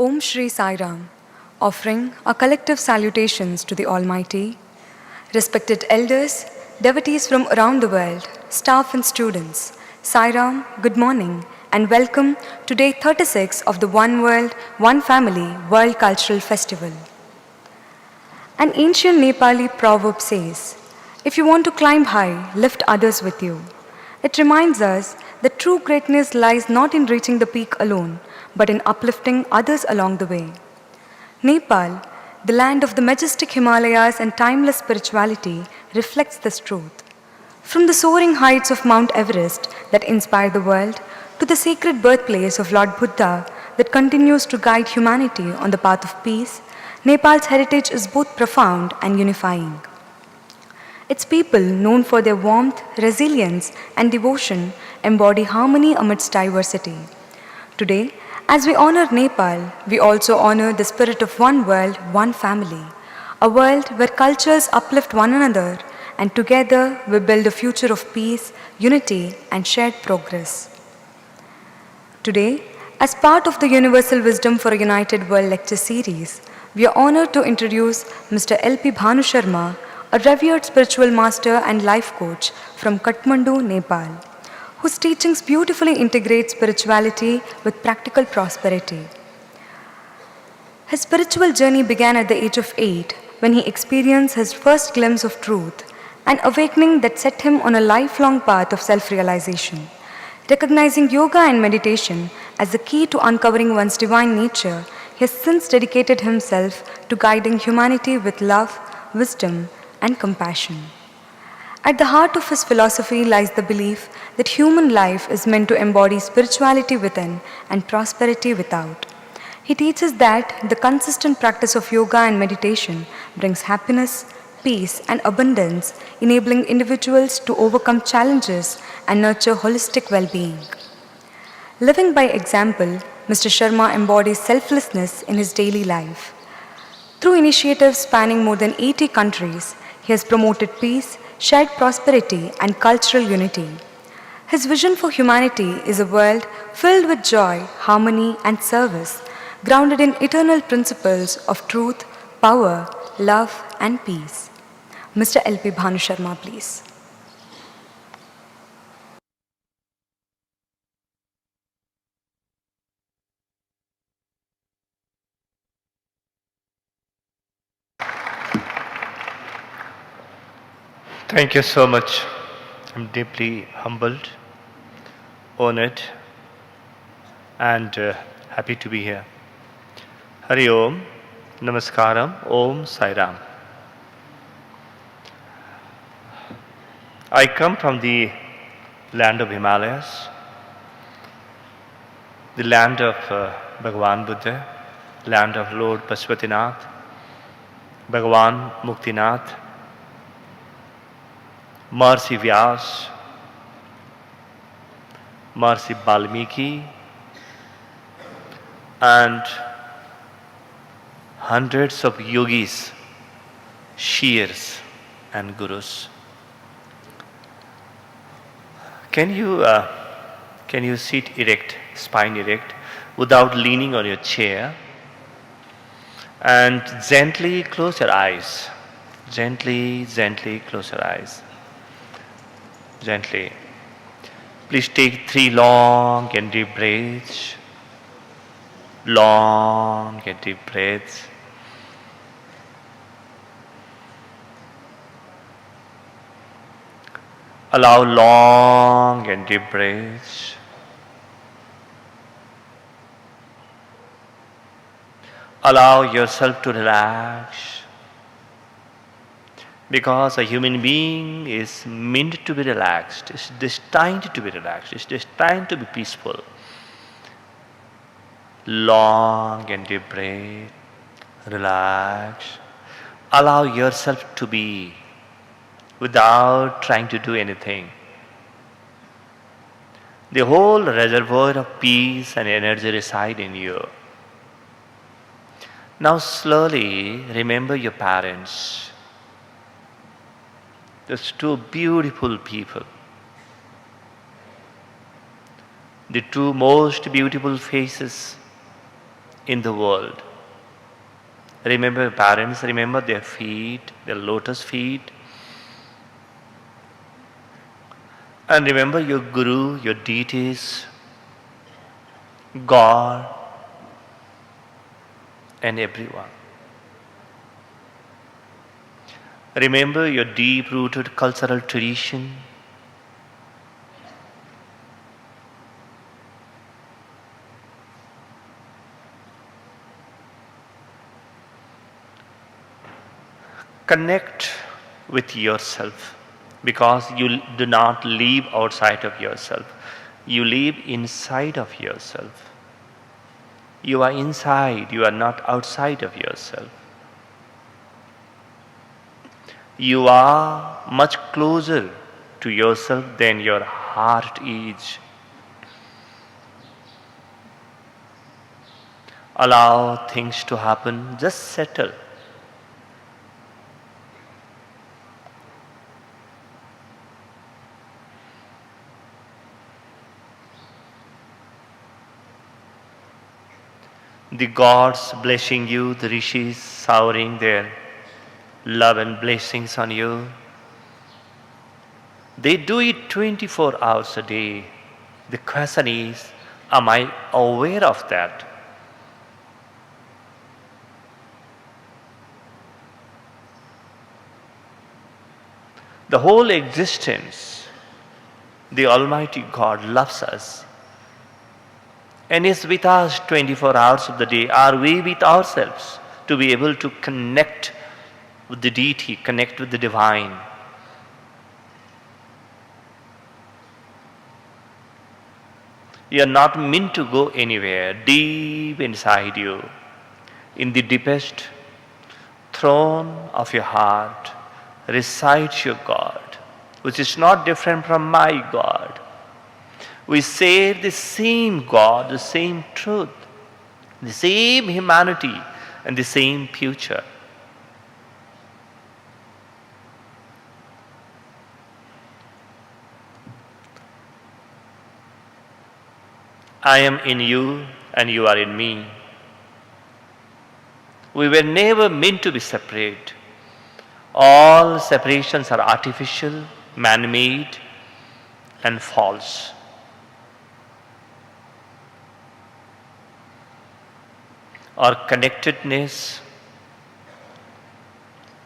Om Shri Sai Ram, offering our collective salutations to the Almighty, respected elders, devotees from around the world, staff and students. Sai Ram, good morning and welcome to day 36 of the One World, One Family World Cultural Festival. An ancient Nepali proverb says, "If you want to climb high, lift others with you." It reminds us that true greatness lies not in reaching the peak alone, but in uplifting others along the way. Nepal, the land of the majestic Himalayas and timeless spirituality, reflects this truth. From the soaring heights of Mount Everest that inspire the world, to the sacred birthplace of Lord Buddha that continues to guide humanity on the path of peace, Nepal's heritage is both profound and unifying. Its people, known for their warmth, resilience, and devotion, embody harmony amidst diversity. Today, as we honor Nepal, we also honor the spirit of one world, one family, a world where cultures uplift one another and together we build a future of peace, unity, and shared progress. Today, as part of the Universal Wisdom for a United World lecture series, we are honored to introduce Mr. L.P. Bhanu Sharma, a revered spiritual master and life coach from Kathmandu, Nepal, whose teachings beautifully integrate spirituality with practical prosperity. His spiritual journey began at the age of 8 when he experienced his first glimpse of truth, an awakening that set him on a lifelong path of self-realization. Recognizing yoga and meditation as the key to uncovering one's divine nature, he has since dedicated himself to guiding humanity with love, wisdom, and compassion. At the heart of his philosophy lies the belief that human life is meant to embody spirituality within and prosperity without. He teaches that the consistent practice of yoga and meditation brings happiness, peace, and abundance, enabling individuals to overcome challenges and nurture holistic well-being. Living by example, Mr. Sharma embodies selflessness in his daily life. Through initiatives spanning more than 80 countries, he has promoted peace, shared prosperity, and cultural unity. His vision for humanity is a world filled with joy, harmony, and service, grounded in eternal principles of truth, power, love, and peace. Mr. L.P. Bhanu Sharma, please. Thank you so much. I'm deeply humbled, honored, and happy to be here. Hari Om, Namaskaram, Om Sai Ram. I come from the land of Himalayas, the land of Bhagavan Buddha, land of Lord Pashupatinath, Bhagavan Muktinath, Maharishi Vyas, Maharishi Valmiki, and hundreds of yogis, sheers, and gurus. Can you sit erect, spine erect, without leaning on your chair, and gently close your eyes. Gently close your eyes. Gently. Please take 3 long and deep breaths. Long and deep breaths. Allow long and deep breaths. Allow yourself to relax. Because a human being is meant to be relaxed. It's destined to be relaxed. It's destined to be peaceful. Long and deep breath. Relax. Allow yourself to be without trying to do anything. The whole reservoir of peace and energy reside in you. Now slowly remember your parents. Those 2 beautiful people. The 2 most beautiful faces in the world. Remember parents, remember their feet, their lotus feet. And remember your Guru, your deities, God, and everyone. Remember your deep-rooted cultural tradition. Connect with yourself, because you do not live outside of yourself. You live inside of yourself. You are inside, you are not outside of yourself. You are much closer to yourself than your heart is. Allow things to happen, just settle. The gods blessing you, the rishis showering their love and blessings on you. They do it 24 hours a day. The question is, am I aware of that? The whole existence, the Almighty God loves us and is with us 24 hours of the day. Are we with ourselves to be able to connect with the deity, connect with the divine? You are not meant to go anywhere. Deep inside you, in the deepest throne of your heart, resides your God, which is not different from my God. We share the same God, the same truth, the same humanity, and the same future. I am in you and you are in me. We were never meant to be separate. All separations are artificial, man-made, and false. Our connectedness,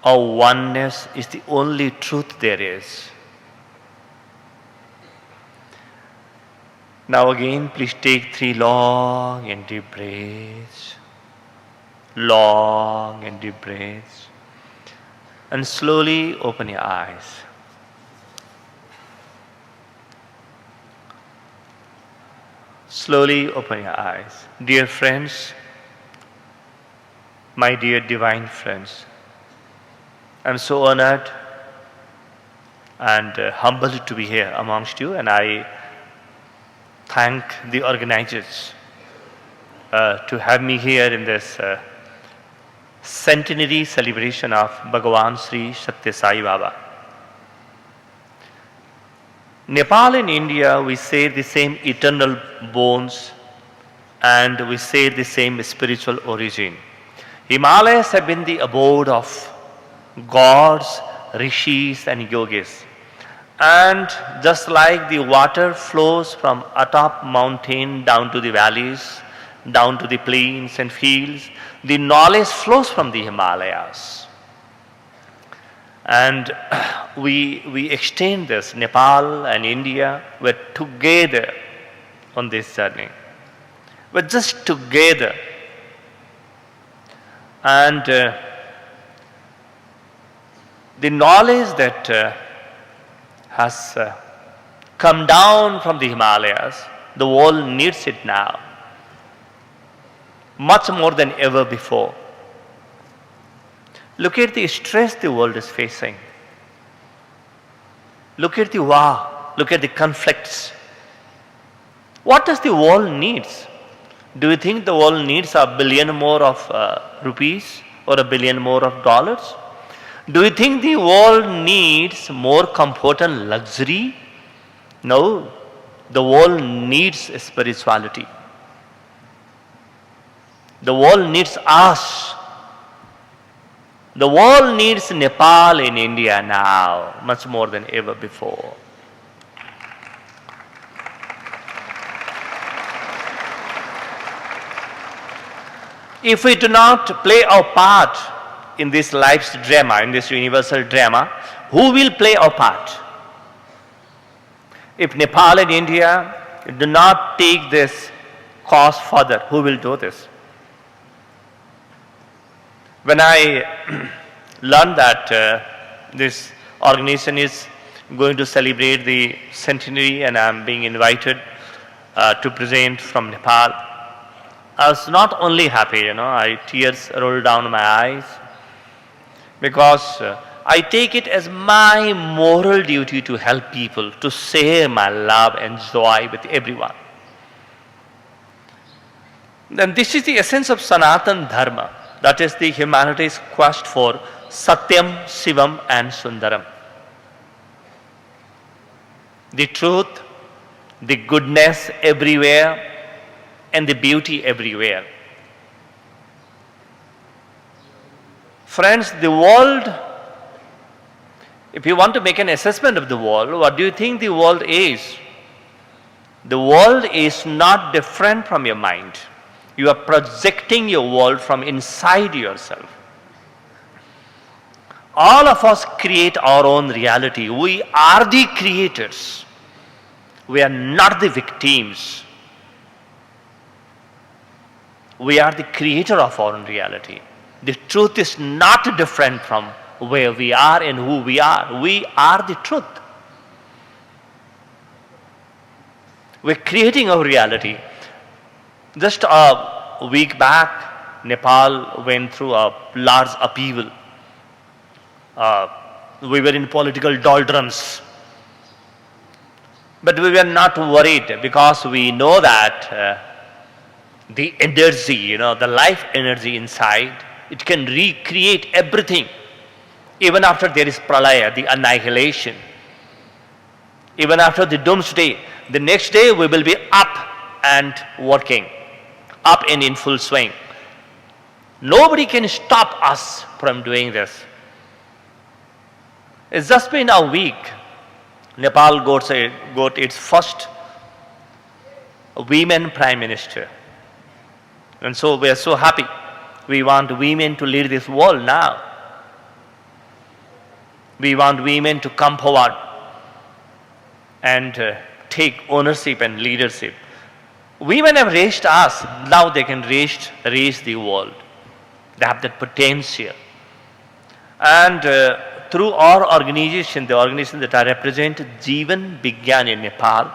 our oneness is the only truth there is. Now again, please take 3 long and deep breaths. Long and deep breaths. And slowly open your eyes. Slowly open your eyes. Dear friends, my dear divine friends, I'm so honored and humbled to be here amongst you, and I thank the organizers to have me here in this centenary celebration of Bhagavan Sri Sathya Sai Baba. Nepal and India, we share the same eternal bones and we share the same spiritual origin. Himalayas have been the abode of gods, rishis and yogis. And just like the water flows from atop mountain down to the valleys, down to the plains and fields, the knowledge flows from the Himalayas. And we extend this. Nepal and India were together on this journey. We're just together. And the knowledge that has come down from the Himalayas, the world needs it now, much more than ever before. Look at the stress the world is facing. Look at the war. Look at the conflicts. What does the world needs? Do you think the world needs $1 billion more of rupees or $1 billion more of dollars? Do you think the world needs more comfort and luxury? No. The world needs spirituality. The world needs us. The world needs Nepal and India now, much more than ever before. If we do not play our part in this life's drama, in this universal drama, who will play our part? If Nepal and India do not take this cause further, who will do this? When I learned that this organization is going to celebrate the centenary and I am being invited to present from Nepal, I was not only happy, tears rolled down my eyes because I take it as my moral duty to help people, to share my love and joy with everyone. Then this is the essence of Sanatana Dharma, that is the humanity's quest for Satyam, Shivam and Sundaram. The truth, the goodness everywhere and the beauty everywhere. Friends, the world, if you want to make an assessment of the world, what do you think the world is? The world is not different from your mind. You are projecting your world from inside yourself. All of us create our own reality. We are the creators. We are not the victims. We are the creator of our own reality. The truth is not different from where we are and who we are. We are the truth. We're creating our reality. Just a week back, Nepal went through a large upheaval. We were in political doldrums. But we were not worried because we know that the energy, the life energy inside, it can recreate everything. Even after there is pralaya, the annihilation. Even after the doomsday, the next day we will be up and working, up and in full swing. Nobody can stop us from doing this. It's just been a week. Nepal got its first women prime minister. And so we are so happy. We want women to lead this world now. We want women to come forward and take ownership and leadership. Women have raised us, now they can raise the world. They have that potential. And through our organization, the organization that I represent, Jeevan Vigyan in Nepal,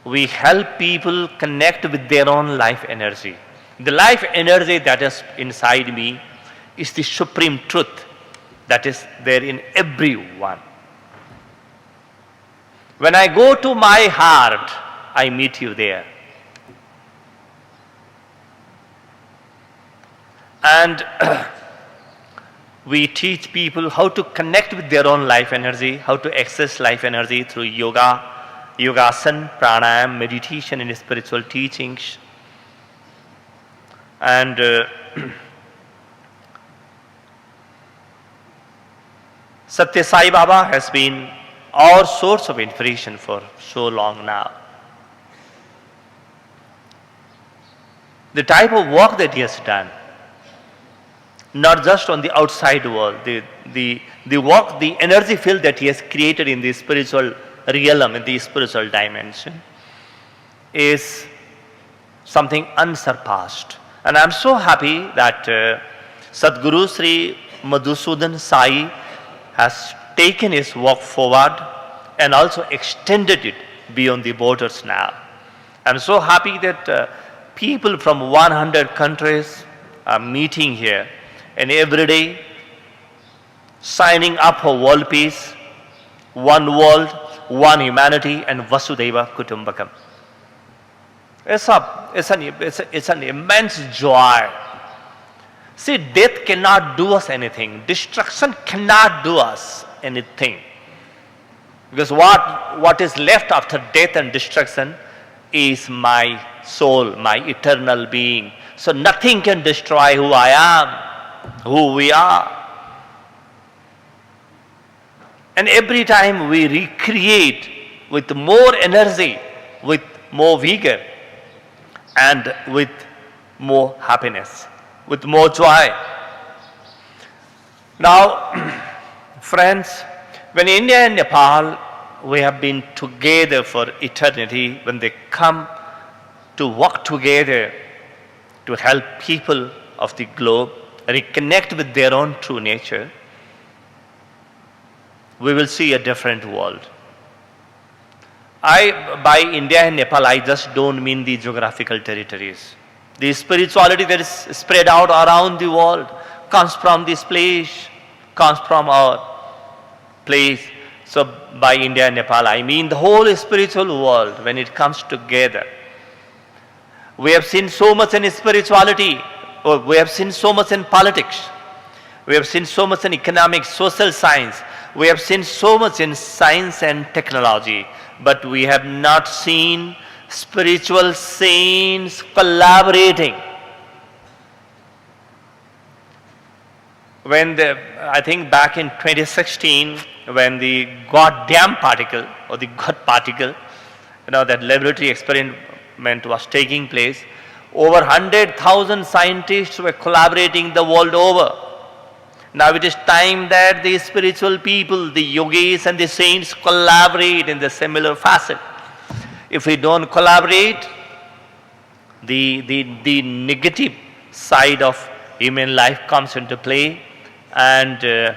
we help people connect with their own life energy. The life energy that is inside me is the supreme truth that is there in everyone. When I go to my heart, I meet you there. And we teach people how to connect with their own life energy, how to access life energy through yoga, yogasana, pranayam, meditation and spiritual teachings. And Sathya Sai Baba has been our source of inspiration for so long now. The type of work that he has done, not just on the outside world, the work, the energy field that he has created in the spiritual realm, in the spiritual dimension, is something unsurpassed. And I am so happy that Sadguru Sri Madhusudan Sai has taken his work forward and also extended it beyond the borders now. I am so happy that people from 100 countries are meeting here and every day signing up for world peace, one world, one humanity and Vasudhaiva Kutumbakam. It's an immense joy. See, death cannot do us anything. Destruction cannot do us anything. Because what is left after death and destruction is my soul, my eternal being. So nothing can destroy who I am, who we are. And every time we recreate with more energy, with more vigor, and with more happiness, with more joy. Now, friends, when India and Nepal, we have been together for eternity, when they come to work together to help people of the globe reconnect with their own true nature, we will see a different world. By India and Nepal, I just don't mean the geographical territories. The spirituality that is spread out around the world comes from this place, comes from our place. So by India and Nepal, I mean the whole spiritual world when it comes together. We have seen so much in spirituality, or we have seen so much in politics. We have seen so much in economics, social science. We have seen so much in science and technology, but we have not seen spiritual saints collaborating. I think back in 2016, when the goddamn particle, or the God particle, that laboratory experiment was taking place, over 100,000 scientists were collaborating the world over. Now it is time that the spiritual people, the yogis and the saints collaborate in the similar fashion. If we don't collaborate, the negative side of human life comes into play, and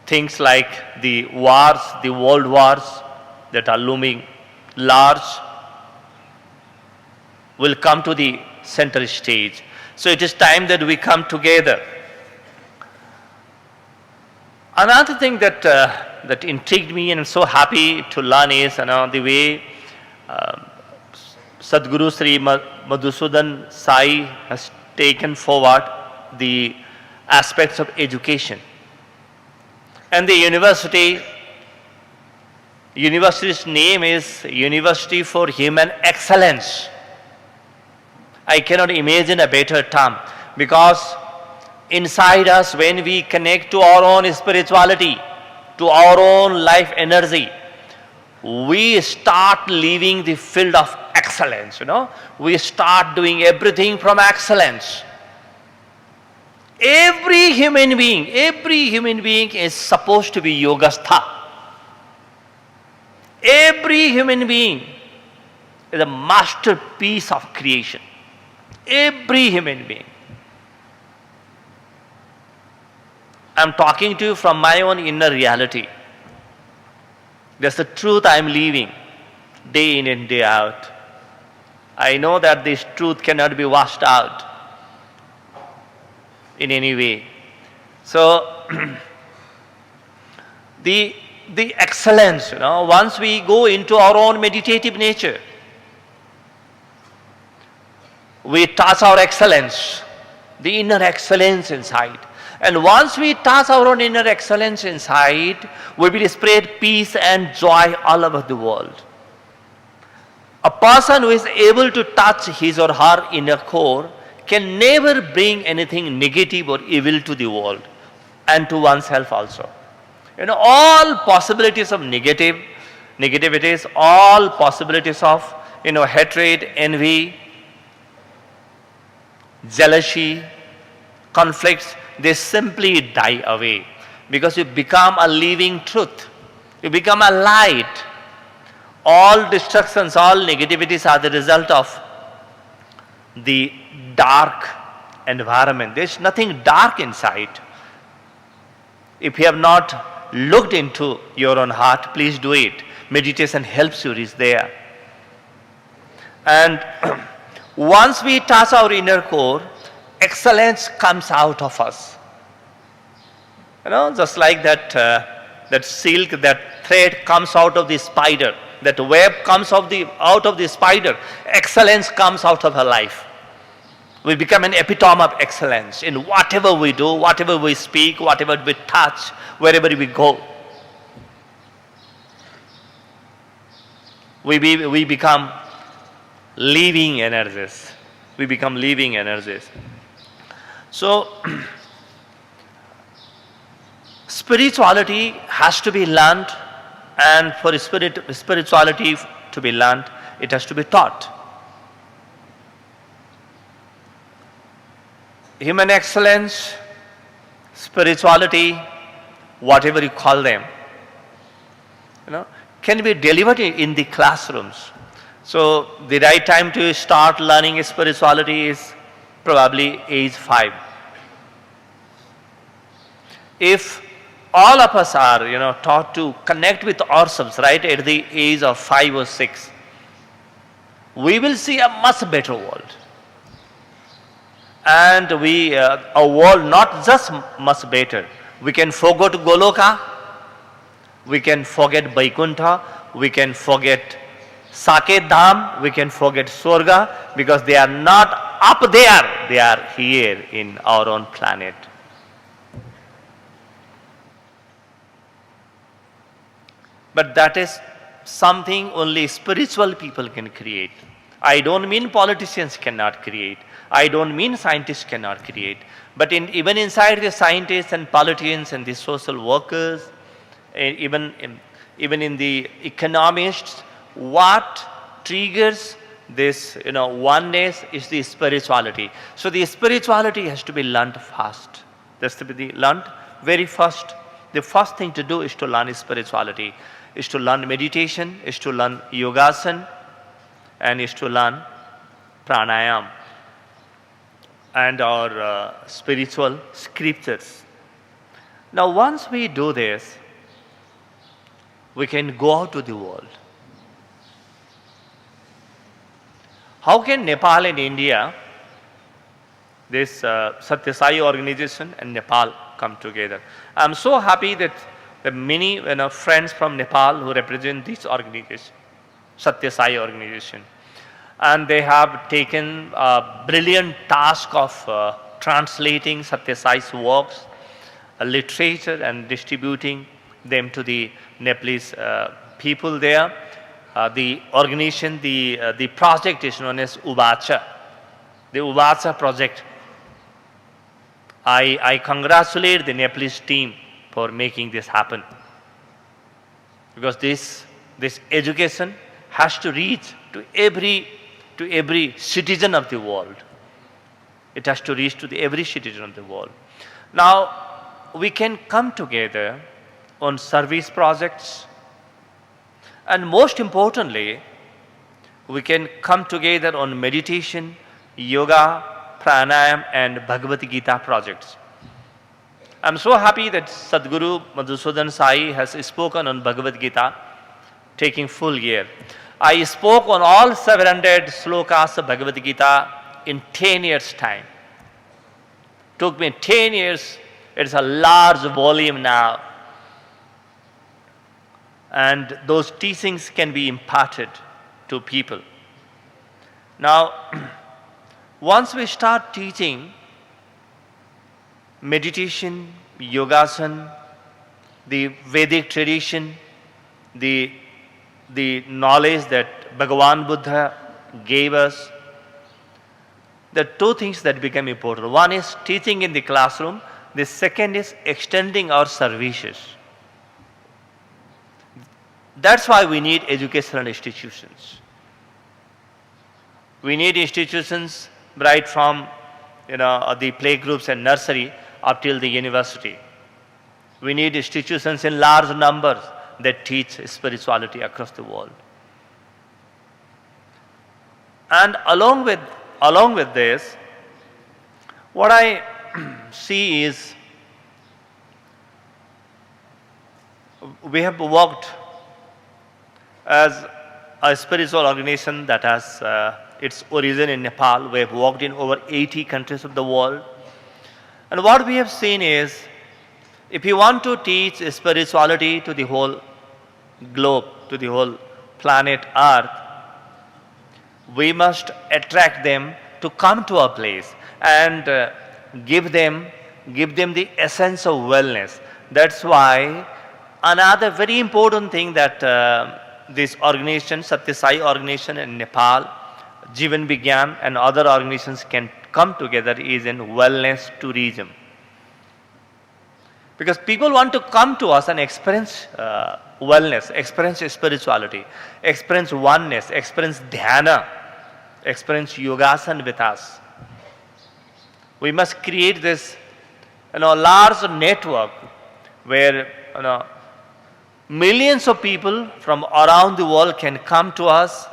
things like the wars, the world wars that are looming large will come to the center stage. So it is time that we come together. Another thing that intrigued me and I'm so happy to learn is the way Sadhguru Sri Madhusudan Sai has taken forward the aspects of education. And the university's name is University for Human Excellence. I cannot imagine a better term, because inside us, when we connect to our own spirituality, to our own life energy, we start living the field of excellence, We start doing everything from excellence. Every human being is supposed to be yogastha. Every human being is a masterpiece of creation. Every human being. I'm talking to you from my own inner reality. That's the truth I'm living day in and day out. I know that this truth cannot be washed out in any way. So, the excellence, once we go into our own meditative nature, we touch our excellence, the inner excellence inside. And once we touch our own inner excellence inside, we will spread peace and joy all over the world. A person who is able to touch his or her inner core can never bring anything negative or evil to the world and to oneself also. All possibilities of negativities, all possibilities of, hatred, envy, jealousy, conflicts, they simply die away, because you become a living truth. You become a light. All destructions, all negativities are the result of the dark environment. There's nothing dark inside. If you have not looked into your own heart, please do it. Meditation helps you reach there. And once we touch our inner core, excellence comes out of us. Just like that silk, that thread comes out of the spider, that web comes out of the spider, excellence comes out of her life. We become an epitome of excellence in whatever we do, whatever we speak, whatever we touch, wherever we go. We become living energies. We become living energies. So, spirituality has to be learned, and for spirituality to be learned, it has to be taught. Human excellence, spirituality, whatever you call them, can be delivered in the classrooms. So the right time to start learning spirituality is probably age 5. If all of us are, taught to connect with ourselves right at the age of 5 or 6, we will see a much better world. And a world not just much better. We can forget Goloka, we can forget Vaikuntha, we can forget Saket Dham, we can forget Swarga, because they are not up there, they are here in our own planet. But that is something only spiritual people can create. I don't mean politicians cannot create. I don't mean scientists cannot create. But even inside the scientists and politicians and the social workers, even in the economists, what triggers this oneness is the spirituality. So the spirituality has to be learned fast. That's to be learned very fast. The first thing to do is to learn spirituality, is to learn meditation, is to learn yogasana, and is to learn pranayam and our spiritual scriptures. Now once we do this, we can go out to the world. How can Nepal and India, this Sathya Sai organization and Nepal come together? I am so happy that the many friends from Nepal who represent this organization, Sathya Sai organization, and they have taken a brilliant task of translating Sathya Sai's works, literature, and distributing them to the Nepalese people there. The organization, the project is known as Uvacha, the Uvacha project. I congratulate the Nepalese team for making this happen, because this education has to reach to every citizen of the world. It has to reach to every citizen of the world. Now we can come together on service projects, and most importantly, we can come together on meditation, yoga, pranayam, and Bhagavad Gita projects. I am so happy that Sadguru Madhusudan Sai has spoken on Bhagavad Gita, taking full year. I spoke on all 700 slokas of Bhagavad Gita in 10 years' time. Took me 10 years. It's a large volume now. And those teachings can be imparted to people. Now, once we start teaching meditation, yogasana, the Vedic tradition, the knowledge that Bhagavan Buddha gave us, there are two things that become important. One is teaching in the classroom. The second is extending our services. That's why we need educational institutions. We need institutions right from the playgroups and nursery up till the university. We need institutions in large numbers that teach spirituality across the world. And along with this, what I see is we have worked as a spiritual organization that has its origin in Nepal. We have worked in over 80 countries of the world. And what we have seen is, if you want to teach spirituality to the whole globe, to the whole planet Earth, we must attract them to come to our place and give them the essence of wellness. That's why another very important thing that this organization, Sathya Sai organization in Nepal, Jivan Vigyan and other organizations can come together is in wellness tourism. Because people want to come to us and experience wellness, experience spirituality, experience oneness, experience dhyana, experience yogasana with us. We must create this large network where millions of people from around the world can come to us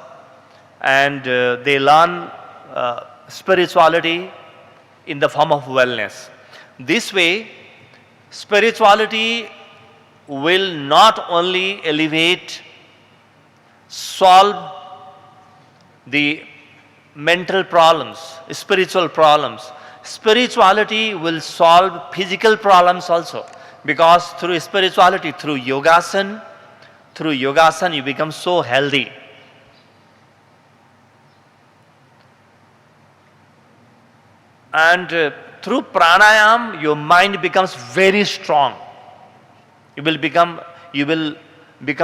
and they learn spirituality in the form of wellness. This way, spirituality will not only elevate, solve the mental problems, spiritual problems. Spirituality will solve physical problems also. Because through spirituality, through yogasana you become so healthy. And through pranayam, your mind becomes very strong. You will become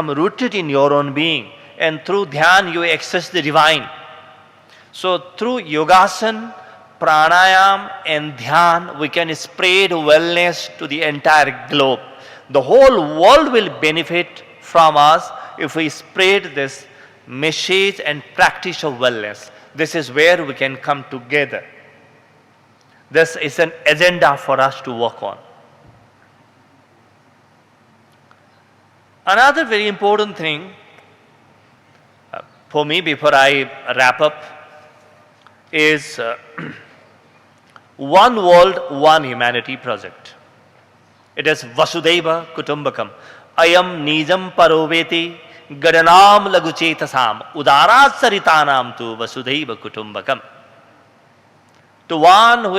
rooted in your own being. And through dhyan, you access the divine. So through yogasana, pranayam and dhyan, we can spread wellness to the entire globe. The whole world will benefit from us if we spread this message and practice of wellness. This is where we can come together. This is an agenda for us to work on. Another very important thing for me before I wrap up is One World, One Humanity project. It is Vasudhaiva Kutumbakam. Ayam Nijam Paroveti Gadanam Laguchetasam Udarat Saritanam tu Vasudhaiva Kutumbakam. To one who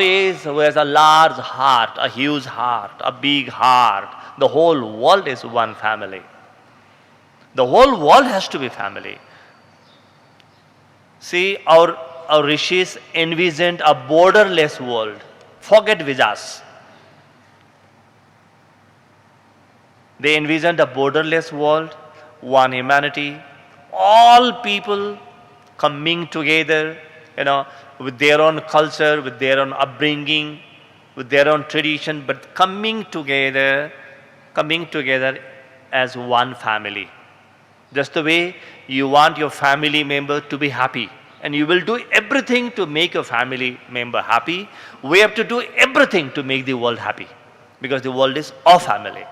has a large heart, a huge heart, a big heart, the whole world is one family. The whole world has to be family. See, our rishis envisioned a borderless world. Forget visas. They envisioned a borderless world, one humanity, all people coming together, with their own culture, with their own upbringing, with their own tradition, but coming together as one family. Just the way you want your family member to be happy, and you will do everything to make your family member happy. We have to do everything to make the world happy, because the world is our family.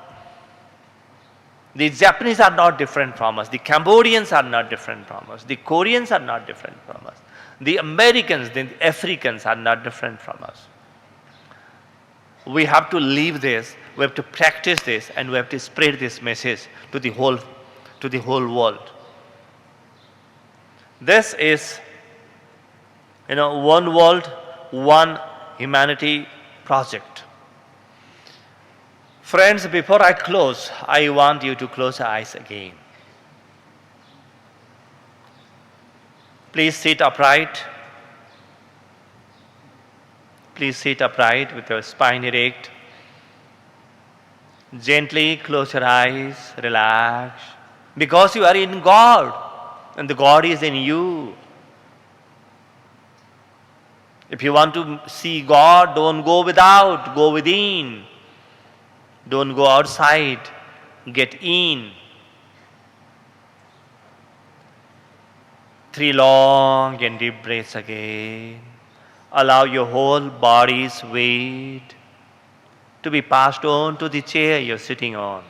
The Japanese are not different from us. The Cambodians are not different from us. The Koreans are not different from us. The Americans, the Africans are not different from us. We have to live this, we have to practice this, and we have to spread this message to the whole world. This is, One World, One Humanity project. Friends, before I close, I want you to close your eyes again. Please sit upright. Please sit upright with your spine erect. Gently close your eyes, relax. Because you are in God, and the God is in you. If you want to see God, don't go without, go within. Don't go outside, get in. 3 long and deep breaths again. Allow your whole body's weight to be passed on to the chair you're sitting on.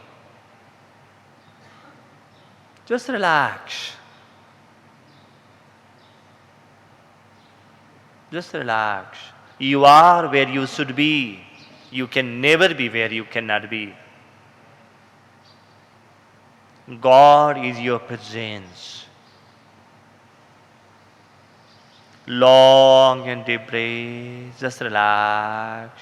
Just relax. Just relax. You are where you should be. You can never be where you cannot be. God is your presence. Long and deep breath. Just relax.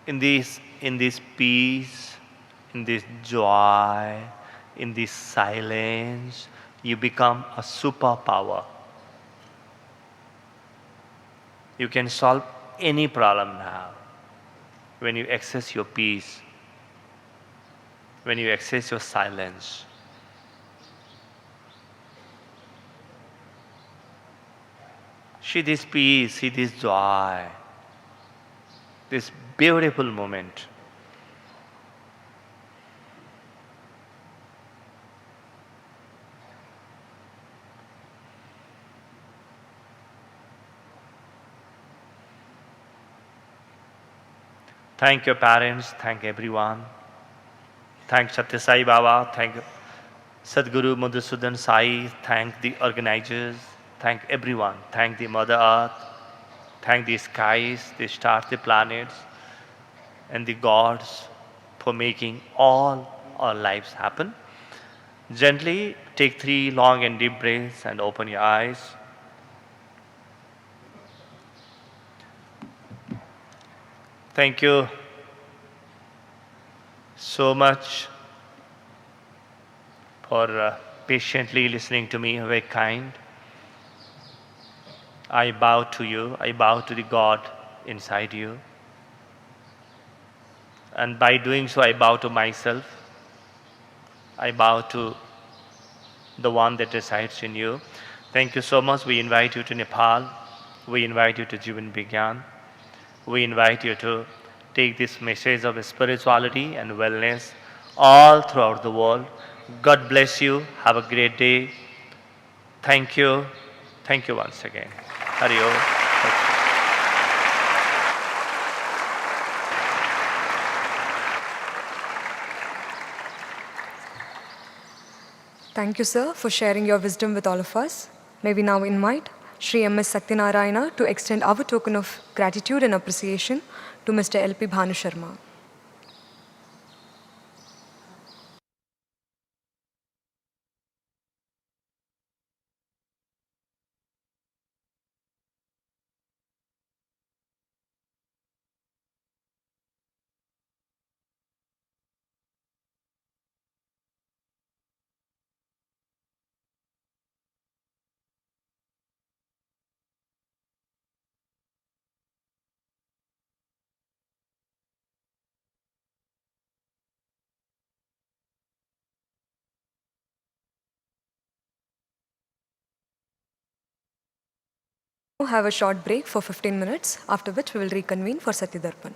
In this peace, in this joy, in this silence, you become a superpower. You can solve any problem now when you access your peace. when you access your silence. See this peace, see this joy, this beautiful moment. Thank your parents, thank everyone. Thank Sathya Sai Baba, thank Sadhguru Madhusudan Sai, thank the organizers, thank everyone, thank the Mother Earth, thank the skies, the stars, the planets, and the gods for making all our lives happen. Gently take 3 long and deep breaths and open your eyes. Thank you so much for patiently listening to me, very kind. I bow to you, I bow to the God inside you. And by doing so, I bow to myself. I bow to the one that resides in you. Thank you so much. We invite you to Nepal. We invite you to Jivan Vigyan. We invite you to take this message of spirituality and wellness all throughout the world. God bless you. Have a great day. Thank you. Thank you once again. Hari Om. Thank you, sir, for sharing your wisdom with all of us. May we now invite Sri M.S. Satyanarayana to extend our token of gratitude and appreciation to Mr. L.P. Bhanu Sharma. We'll have a short break for 15 minutes, after which we will reconvene for Satyadarpan.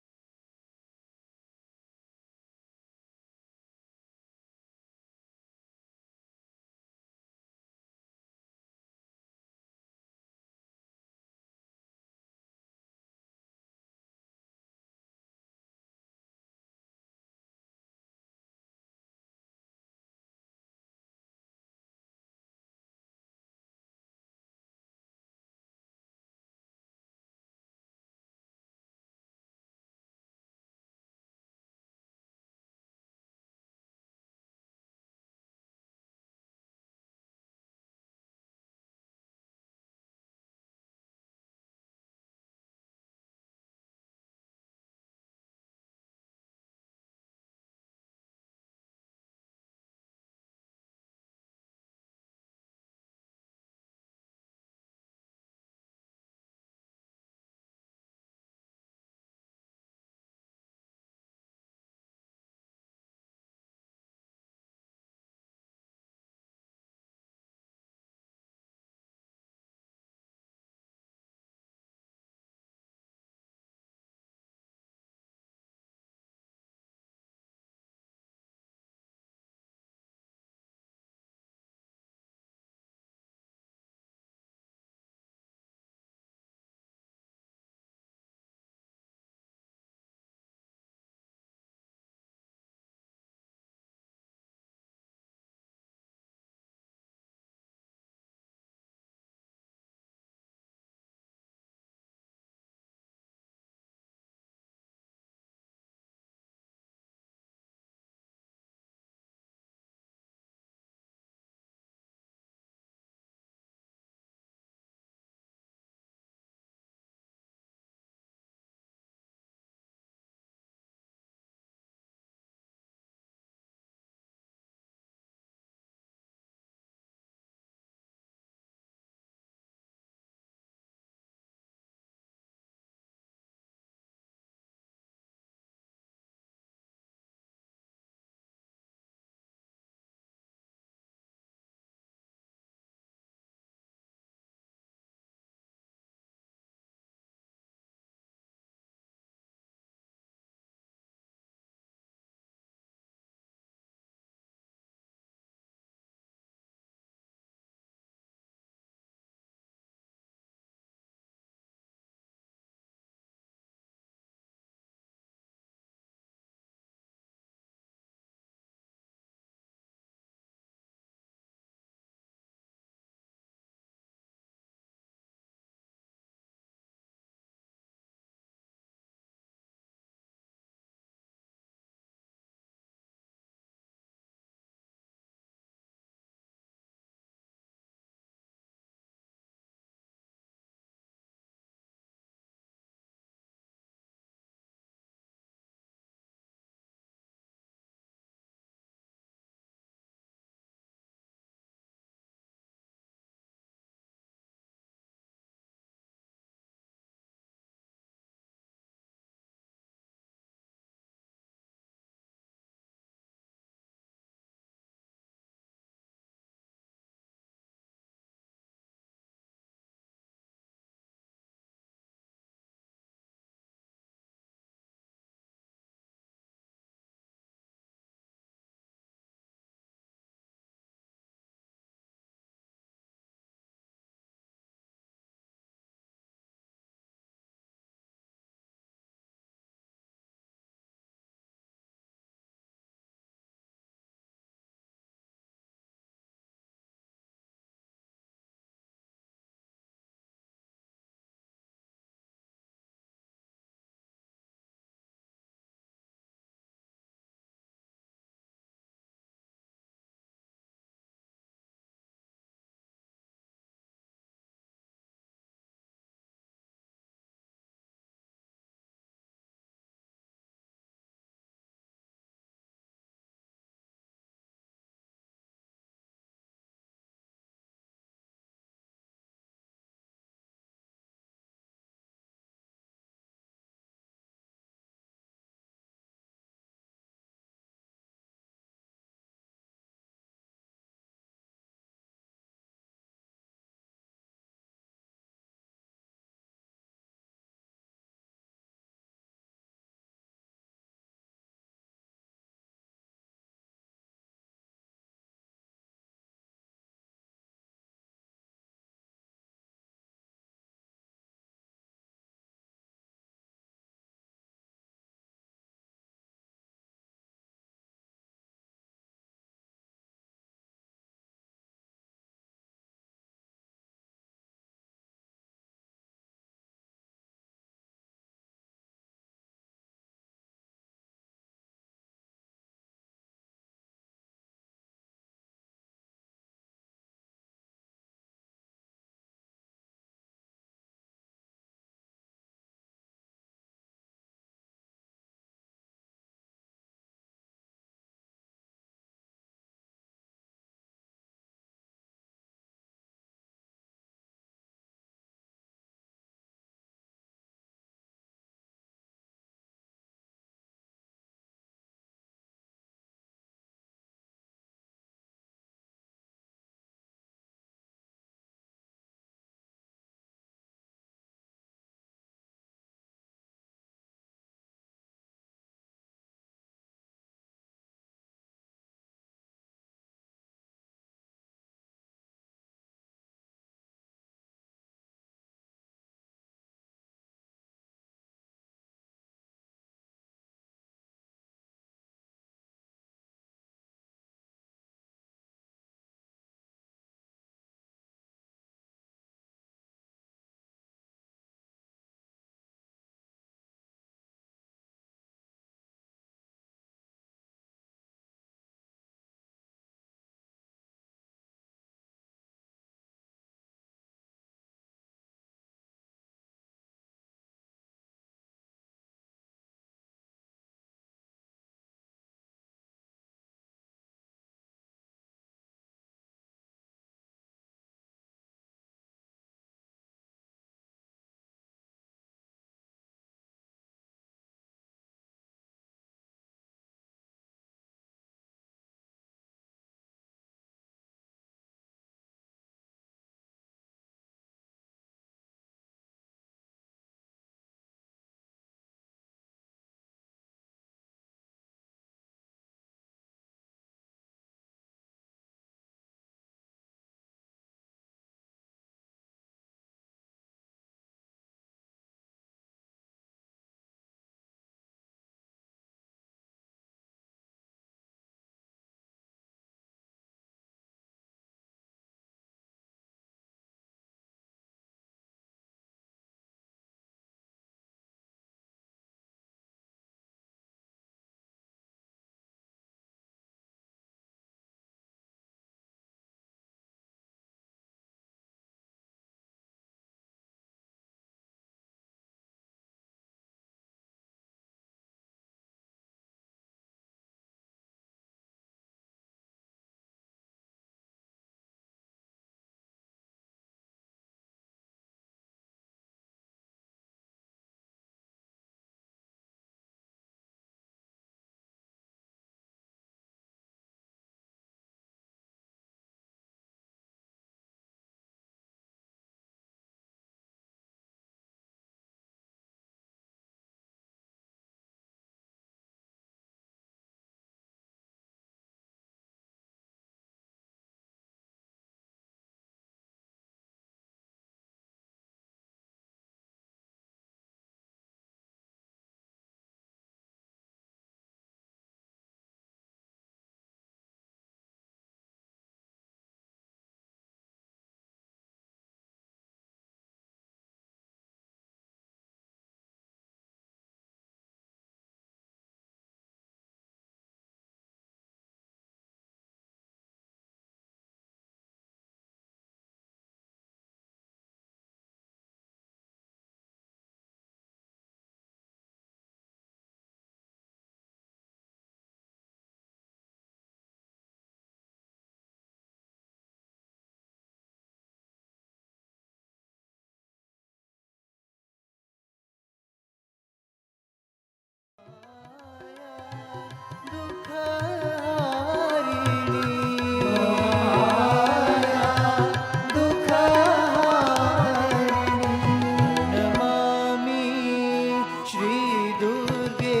Shri Durge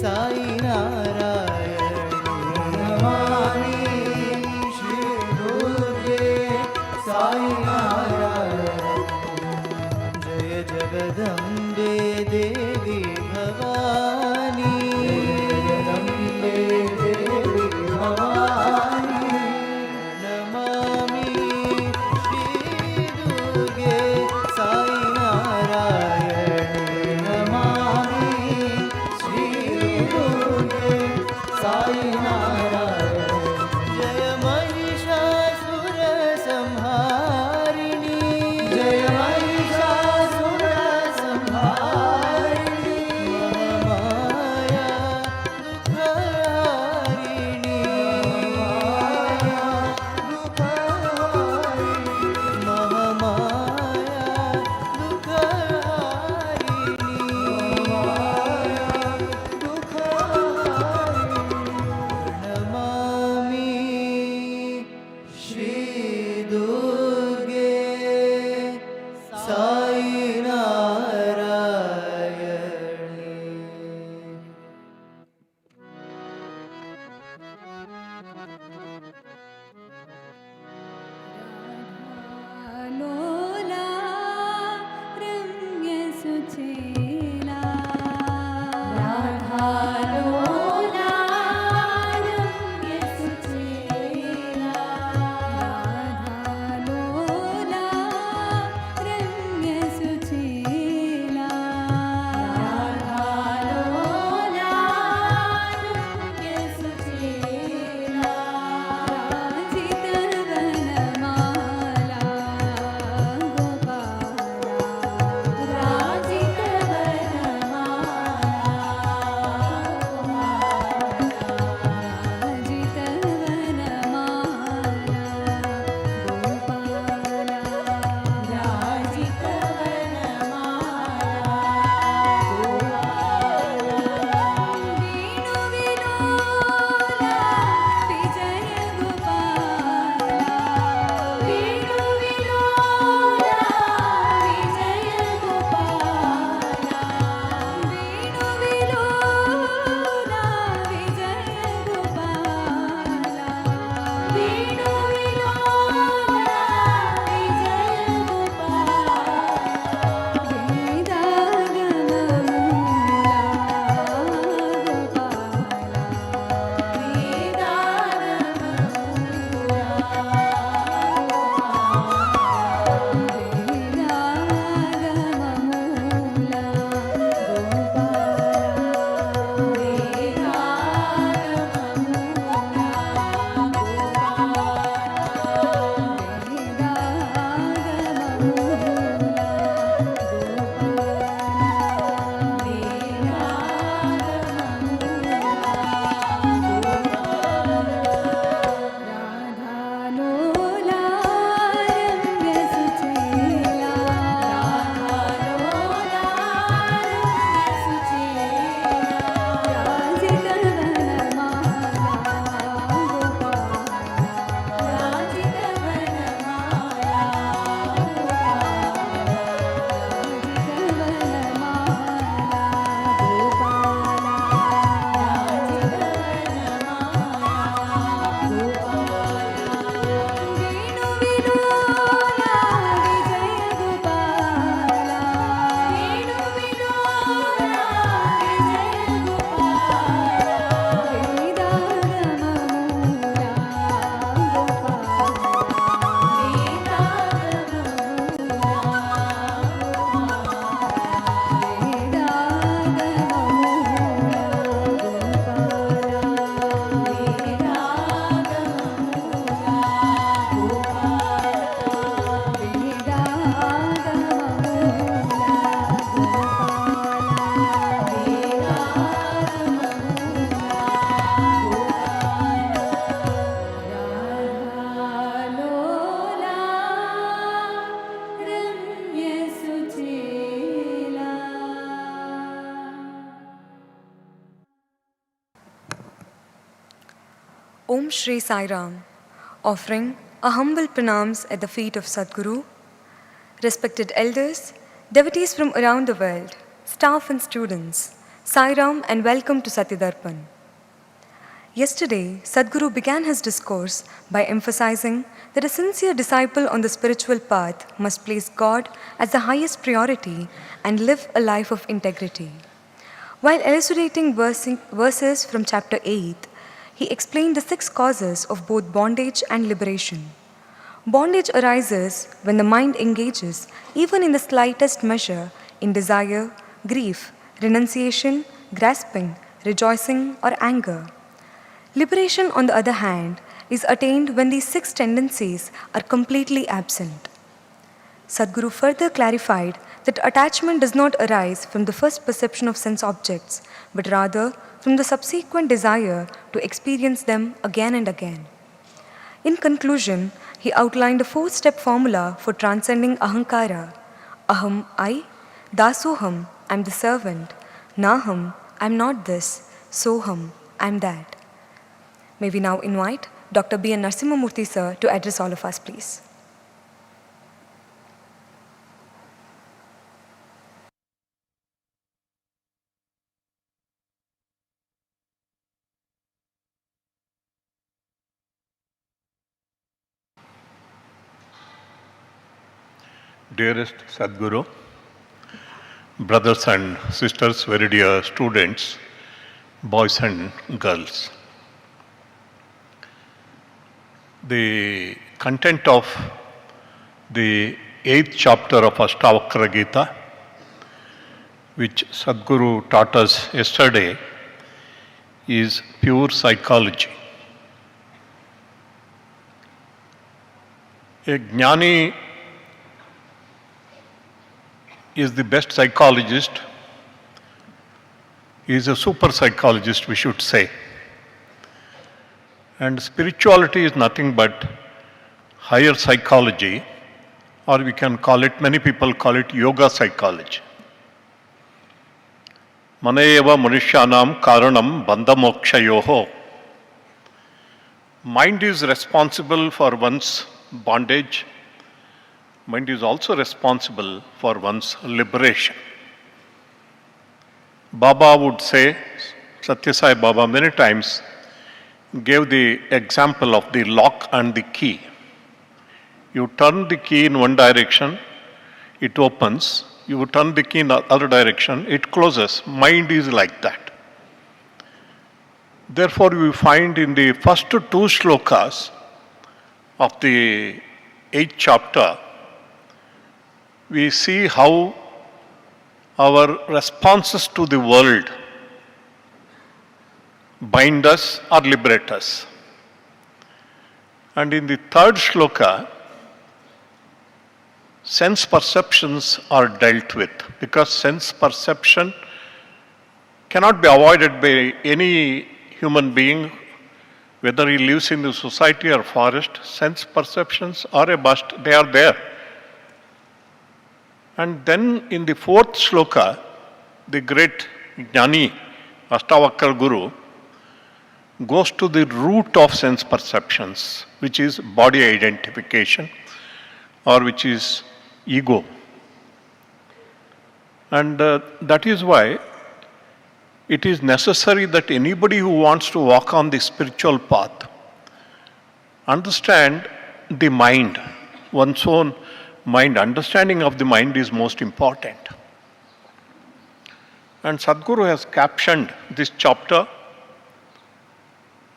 Sai Narayani Namami Shri Durge Sai Narayani Jaya Jagadambe Devi Bhavani Jagadambe Devi Bhavani Namami Shri Durge Sai Narayani Namami Shri Durge Sai Narayani Jaya Mahishasura Samharini Jaya Mahishasura Samharini Mahamaya Dukharini Mahamaya Namami Shri Durge Sai Narayani लोला रम्य सुचेला राधा लोला रम्य सुचेला राधा लोला रम्य सुचेला राधा लोला रम्य सुचेला राजित वनमाला Gopala राजित Om Shri Sai Ram, offering a humble pranams at the feet of Sadguru, respected elders, devotees from around the world, staff and students, Sairam and welcome to Satyadarpan. Yesterday, Sadhguru began his discourse by emphasizing that a sincere disciple on the spiritual path must place God as the highest priority and live a life of integrity. While elucidating verses from chapter 8, he explained the 6 causes of both bondage and liberation. Bondage arises when the mind engages, even in the slightest measure, in desire, grief, renunciation, grasping, rejoicing, or anger. Liberation, on the other hand, is attained when these 6 tendencies are completely absent. Sadhguru further clarified that attachment does not arise from the first perception of sense objects, but rather from the subsequent desire to experience them again and again. In conclusion, he outlined a 4-step formula for transcending ahankara. Aham, I; dasoham, I am the servant; naham, I am not this; soham, I am that. May we now invite Dr. B. N. Narasimhamurthy sir to address all of us, please. Dearest Sadhguru, brothers and sisters, very dear students, boys and girls. The content of the 8th chapter of Ashtavakra Gita, which Sadhguru taught us yesterday, is pure psychology. A jnani is the best psychologist. He is a super psychologist, we should say. And spirituality is nothing but higher psychology, or we can call it, many people call it yoga psychology. Manayeva Manushyanam Karanam Bandhamokshayoho. Mind is responsible for one's bondage. Mind is also responsible for one's liberation. Baba would say, Sathya Sai Baba many times gave the example of the lock and the key. You turn the key in one direction, it opens. You turn the key in the other direction, it closes. Mind is like that. Therefore, we find in the first 2 shlokas of the 8th chapter, we see how our responses to the world bind us or liberate us. And in the 3rd shloka, sense perceptions are dealt with, because sense perception cannot be avoided by any human being, whether he lives in the society or forest. Sense perceptions are a must, they are there. And then in the 4th shloka, the great Jnani, Ashtavakra Guru, goes to the root of sense perceptions, which is body identification, or which is ego. And that is why it is necessary that anybody who wants to walk on the spiritual path understand the mind, one's own mind. Understanding of the mind is most important. And Sadhguru has captioned this chapter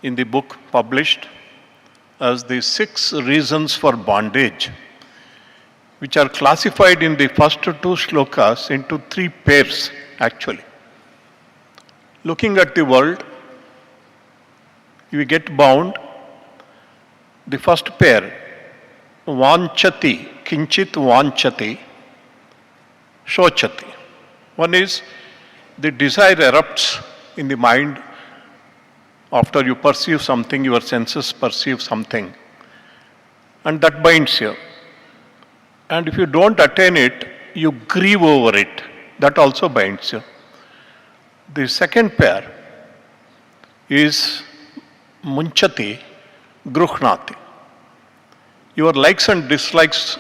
in the book published as the 6 reasons for bondage, which are classified in the first 2 shlokas into 3 pairs actually. Looking at the world, you get bound. The first pair, vanchati, kinchit vanchati, shochati. One is the desire erupts in the mind after you perceive something, your senses perceive something, and that binds you. And if you don't attain it, you grieve over it. That also binds you. The second pair is munchati, gruhnati. Your likes and dislikes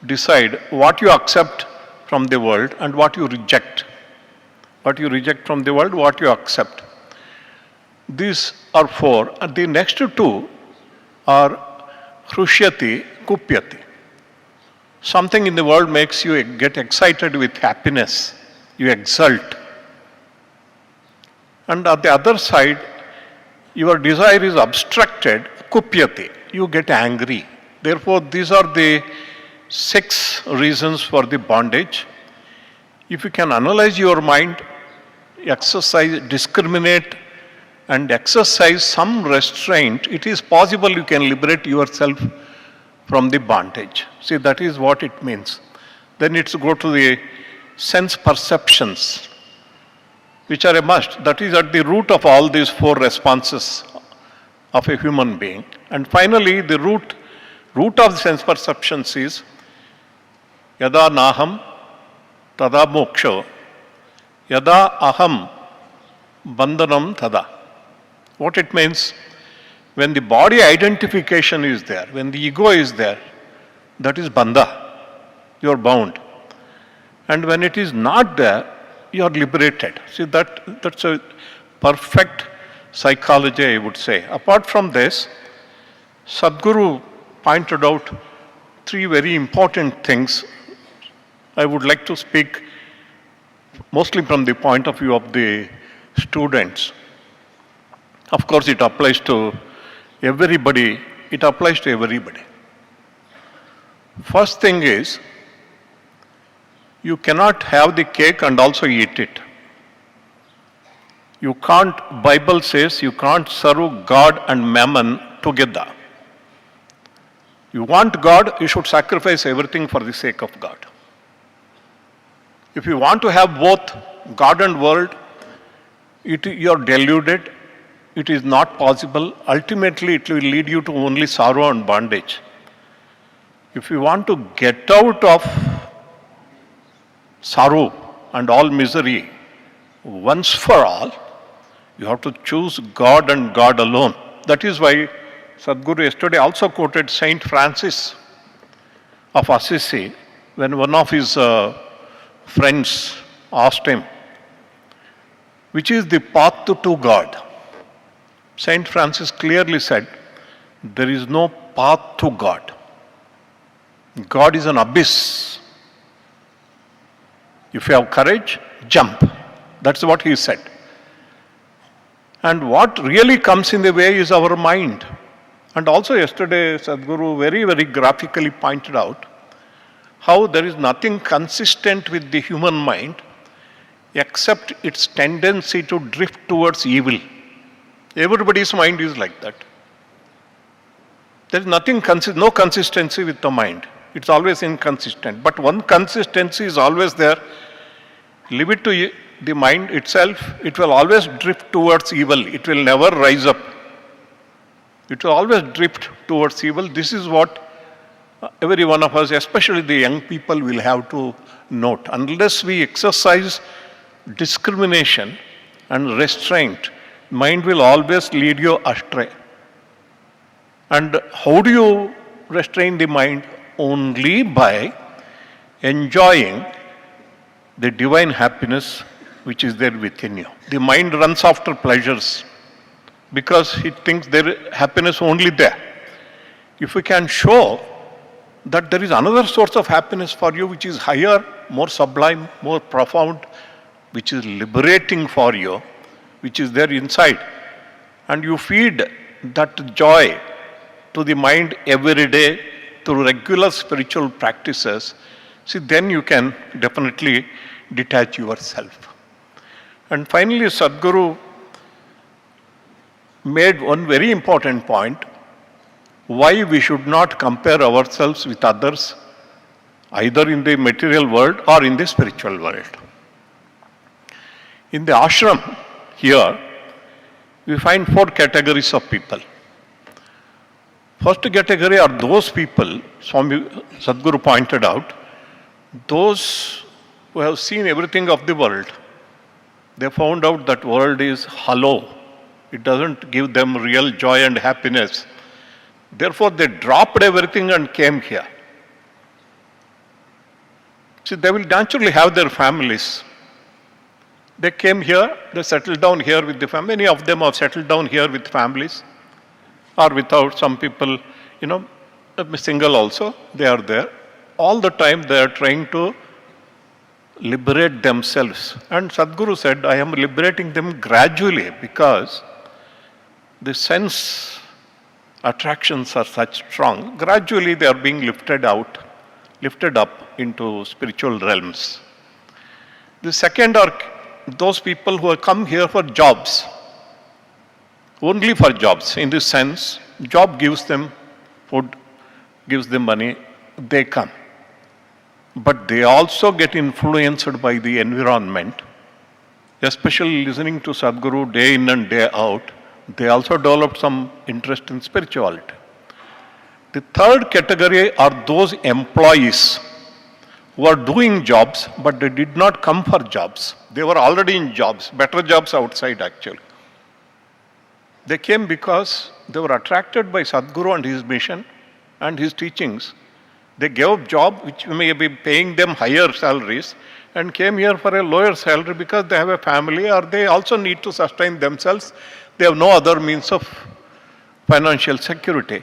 decide what you accept from the world and what you reject. What you reject from the world, what you accept. These are four. And the next two are Hrushyati, Kupyati. Something in the world makes you get excited with happiness. You exult. And on the other side, your desire is obstructed, Kupyati. You get angry. Therefore, these are the 6 reasons for the bondage. If you can analyze your mind, exercise, discriminate, and exercise some restraint, it is possible you can liberate yourself from the bondage. See, that is what it means. Then it's go to the sense perceptions, which are a must. That is at the root of all these 4 responses of a human being. And finally, the root of the sense perceptions is yada naham tada moksho, yada aham bandhanam tada. What it means, when the body identification is there, when the ego is there, that is bandha, you are bound. And when it is not there, you are liberated. See, that's a perfect psychology, I would say. Apart from this, Sadhguru pointed out 3 very important things. I would like to speak mostly from the point of view of the students. Of course, it applies to everybody. It applies to everybody. First thing is, you cannot have the cake and also eat it. You can't, Bible says, you can't serve God and mammon together. You want God, you should sacrifice everything for the sake of God. If you want to have both God and world, you are deluded. It is not possible. Ultimately, it will lead you to only sorrow and bondage. If you want to get out of sorrow and all misery once for all, you have to choose God and God alone. That is why Sadhguru yesterday also quoted Saint Francis of Assisi when one of his friends asked him, which is the path to God? Saint Francis clearly said, there is no path to God. God is an abyss. If you have courage, jump. That's what he said. And what really comes in the way is our mind. And also yesterday, Sadhguru very, very graphically pointed out how there is nothing consistent with the human mind except its tendency to drift towards evil. Everybody's mind is like that. There is nothing, no consistency with the mind. It's always inconsistent. But one consistency is always there. Leave it to the mind itself. It will always drift towards evil. It will never rise up. It will always drift towards evil. This is what every one of us, especially the young people, will have to note. Unless we exercise discrimination and restraint, mind will always lead you astray. And how do you restrain the mind? Only by enjoying the divine happiness which is there within you. The mind runs after pleasures because it thinks there is happiness only there. If we can show that there is another source of happiness for you which is higher, more sublime, more profound, which is liberating for you, which is there inside, and you feed that joy to the mind every day through regular spiritual practices, see, then you can definitely detach yourself. And finally, Sadhguru made one very important point, why we should not compare ourselves with others, either in the material world or in the spiritual world. In the ashram here, we find 4 categories of people. First category are those people, Swami Sadhguru pointed out, those who have seen everything of the world. They found out that world is hollow. It doesn't give them real joy and happiness. Therefore, they dropped everything and came here. See, they will naturally have their families. They came here, they settled down here with the family. Many of them have settled down here with families or without. Some people, single also, they are there. All the time they are trying to liberate themselves. And Sadhguru said, I am liberating them gradually because the sense attractions are such strong. Gradually they are being lifted up into spiritual realms. The second are those people who have come here for jobs, only for jobs. In this sense, job gives them food, gives them money, they come. But they also get influenced by the environment, especially listening to Sadhguru day in and day out. They also develop some interest in spirituality. The third category are those employees who are doing jobs, but they did not come for jobs. They were already in jobs, better jobs outside actually. They came because they were attracted by Sadhguru and his mission and his teachings. They gave up job which may be paying them higher salaries and came here for a lower salary because they have a family or they also need to sustain themselves. They have no other means of financial security.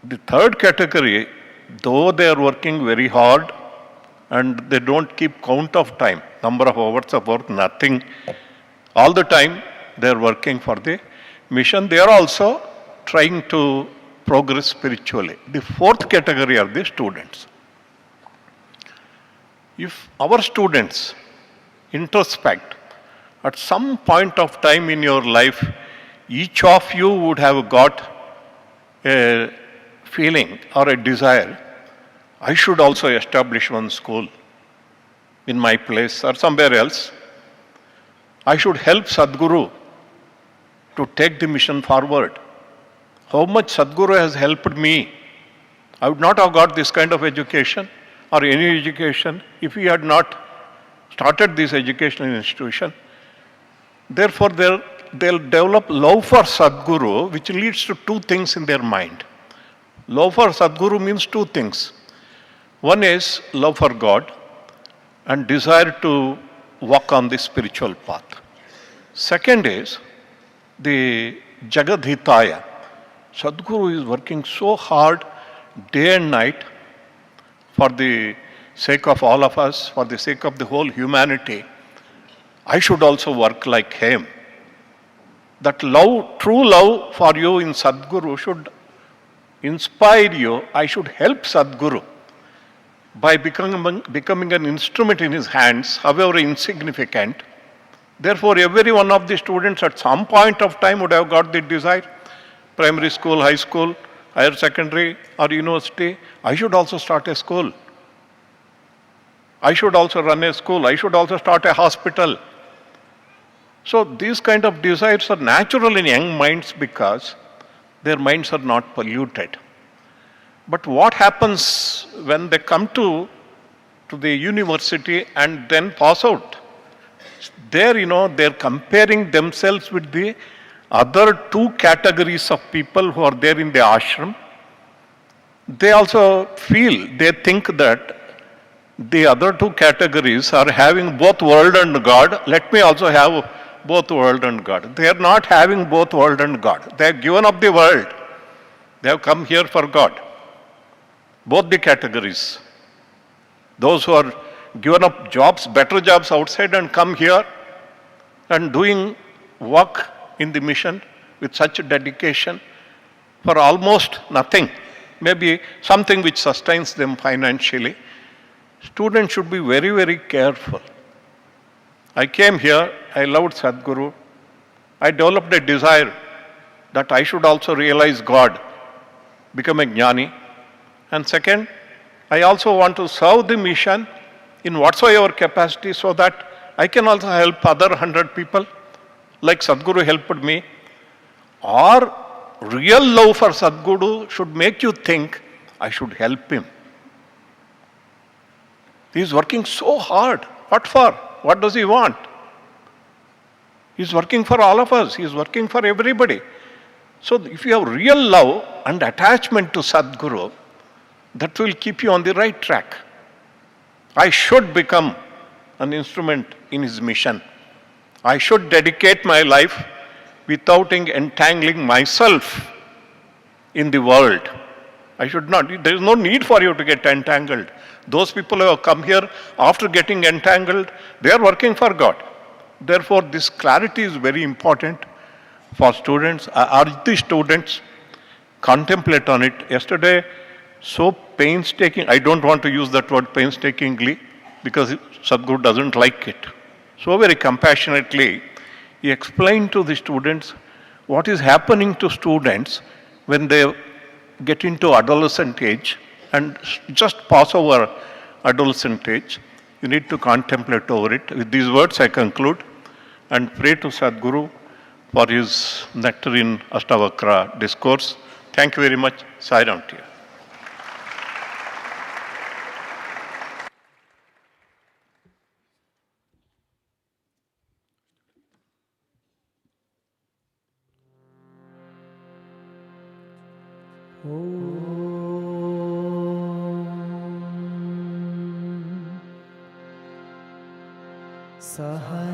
The third category, though they are working very hard and they don't keep count of time, number of hours of work, nothing. All the time they are working for the mission. They are also trying to progress spiritually. The fourth category are the students. If our students introspect, at some point of time in your life, each of you would have got a feeling or a desire, I should also establish one school in my place or somewhere else. I should help Sadhguru to take the mission forward. How much Sadhguru has helped me. I would not have got this kind of education or any education if he had not started this educational institution. Therefore, they'll develop love for Sadhguru, which leads to two things in their mind. Love for Sadhguru means two things. One is love for God and desire to walk on the spiritual path. Second is the Jagadhitaya. Sadhguru is working so hard day and night for the sake of all of us, for the sake of the whole humanity. I should also work like him. That love, true love for you in Sadhguru should inspire you. I should help Sadhguru by becoming an instrument in his hands, however insignificant. Therefore, every one of the students at some point of time would have got the desire, primary school, high school, higher secondary or university, I should also start a school. I should also run a school. I should also start a hospital. So these kind of desires are natural in young minds because their minds are not polluted. But what happens when they come to the university and then pass out? There, they're comparing themselves with the other two categories of people who are there in the ashram. They also they think that the other two categories are having both world and God. Let me also have both world and God. They are not having both world and God. They have given up the world. They have come here for God. Both the categories. Those who are given up jobs, better jobs outside and come here and doing work in the mission with such dedication for almost nothing, maybe something which sustains them financially. Students should be very, very careful. I came here, I loved Sadhguru. I developed a desire that I should also realize God, become a jnani. And second, I also want to serve the mission in whatsoever capacity so that I can also help other 100 people like Sadhguru helped me. Or real love for Sadhguru should make you think, I should help him. He is working so hard. What for? What does he want? He is working for all of us. He is working for everybody. So if you have real love and attachment to Sadhguru, that will keep you on the right track. I should become an instrument in his mission. I should dedicate my life without entangling myself in the world. I should not. There is no need for you to get entangled. Those people who have come here after getting entangled, they are working for God. Therefore, this clarity is very important for students. I urge the students, contemplate on it. Yesterday, so painstaking, I don't want to use that word painstakingly because Sadhguru doesn't like it. So very compassionately, he explained to the students what is happening to students when they get into adolescent age and just pass over adolescent age. You need to contemplate over it. With these words, I conclude and pray to Sadhguru for his nectarine Ashtavakra discourse. Thank you very much. Sai Ram to you.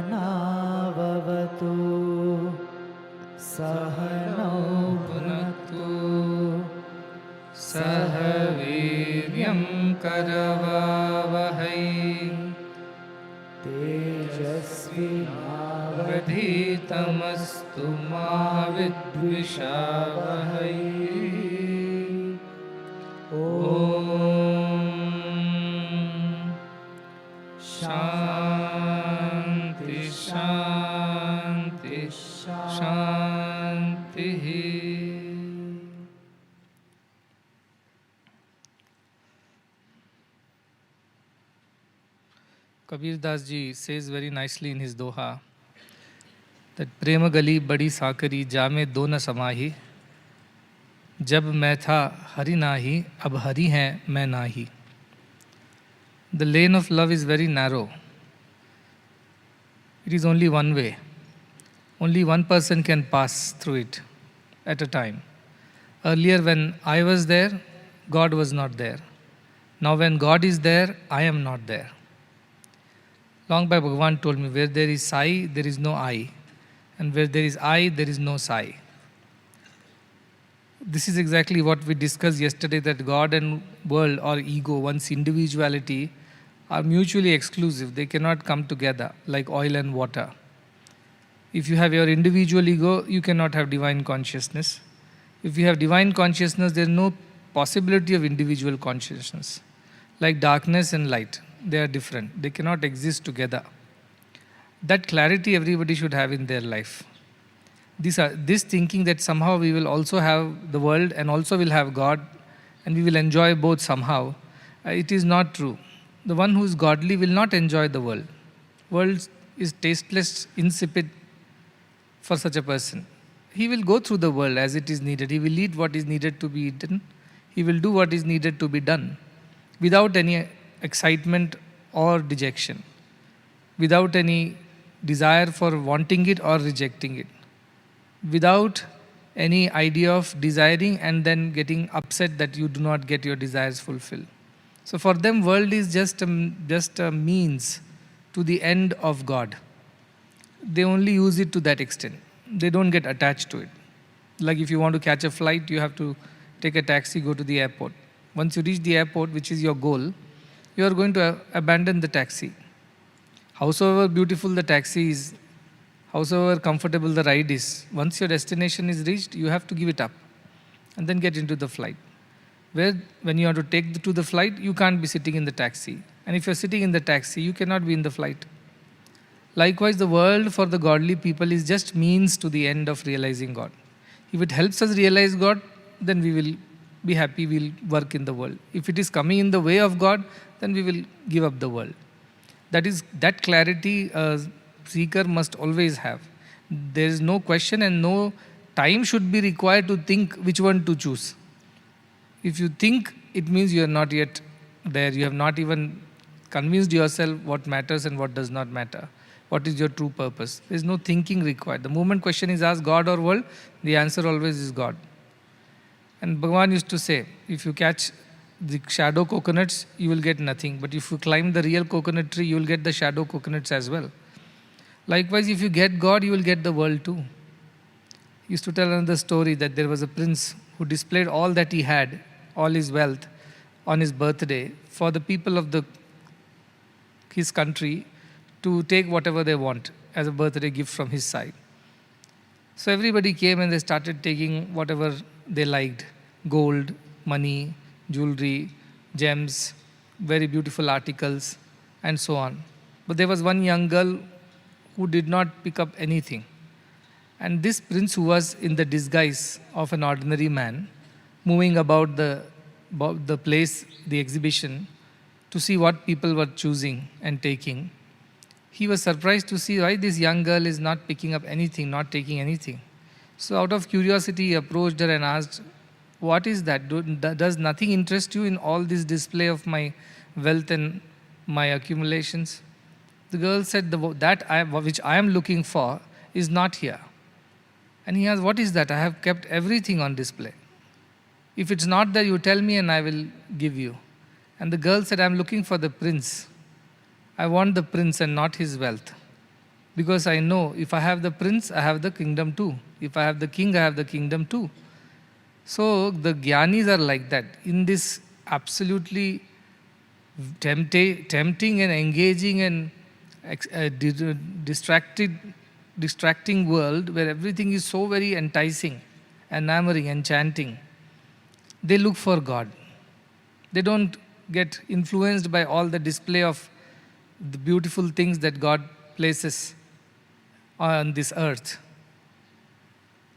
सहनाववतु सहनौ भुनक्तु सह वीर्यं करवावहै तेजस्विनावधीतमस्तु मा विद्विषावहै ॐ शान्ति शान्ति शान्तिः. Kabir Das ji says very nicely in his Doha that प्रेम गली बड़ी साकरी जामे दो न समाही, जब मैं था हरि नाही अब हरि हैं मैं नाही. The lane of love is very narrow. It is only one way. Only one person can pass through it at a time. Earlier when I was there, God was not there. Now when God is there, I am not there. Long back Bhagavan told me, where there is Sai, there is no I. And where there is I, there is no Sai. This is exactly what we discussed yesterday, that God and world or ego, one's individuality, are mutually exclusive. They cannot come together like oil and water. If you have your individual ego, you cannot have divine consciousness. If you have divine consciousness, there is no possibility of individual consciousness. Like darkness and light, they are different. They cannot exist together. That clarity everybody should have in their life. This thinking that somehow we will also have the world and also will have God and we will enjoy both somehow, it is not true. The one who is godly will not enjoy the world. World is tasteless, insipid for such a person. He will go through the world as it is needed. He will eat what is needed to be eaten. He will do what is needed to be done without any excitement or dejection, without any desire for wanting it or rejecting it, without any idea of desiring and then getting upset that you do not get your desires fulfilled. So for them, world is just a means to the end of God. They only use it to that extent. They don't get attached to it. Like if you want to catch a flight, you have to take a taxi, go to the airport. Once you reach the airport, which is your goal, you are going to abandon the taxi. Howsoever beautiful the taxi is, howsoever comfortable the ride is, once your destination is reached, you have to give it up and then get into the flight. When you want to take to the flight, you can't be sitting in the taxi. And if you're sitting in the taxi, you cannot be in the flight. Likewise, the world for the godly people is just means to the end of realizing God. If it helps us realize God, then we will be happy, we'll work in the world. If it is coming in the way of God, then we will give up the world. That clarity a seeker must always have. There is no question and no time should be required to think which one to choose. If you think, it means you are not yet there. You have not even convinced yourself what matters and what does not matter. What is your true purpose? There is no thinking required. The moment question is asked, God or world, the answer always is God. And Bhagavan used to say, if you catch the shadow coconuts, you will get nothing. But if you climb the real coconut tree, you will get the shadow coconuts as well. Likewise, if you get God, you will get the world too. He used to tell another story that there was a prince who displayed all that he had, all his wealth, on his birthday for the people of his country to take whatever they want as a birthday gift from his side. So everybody came and they started taking whatever they liked: gold, money, jewelry, gems, very beautiful articles, and so on. But there was one young girl who did not pick up anything. And this prince, who was in the disguise of an ordinary man, moving about the place, the exhibition, to see what people were choosing and taking, he was surprised to see why this young girl is not picking up anything, not taking anything. So out of curiosity, he approached her and asked, "What is that? Does nothing interest you in all this display of my wealth and my accumulations?" The girl said, which I am looking for is not here. And he asked, "What is that? I have kept everything on display. If it's not there, you tell me and I will give you." And the girl said, "I am looking for the prince. I want the prince and not his wealth. Because I know if I have the prince, I have the kingdom too. If I have the king, I have the kingdom too." So the Gyanis are like that. In this absolutely tempting and engaging and distracting world where everything is so very enticing, enamoring, enchanting, they look for God. They don't get influenced by all the display of the beautiful things that God places on this earth.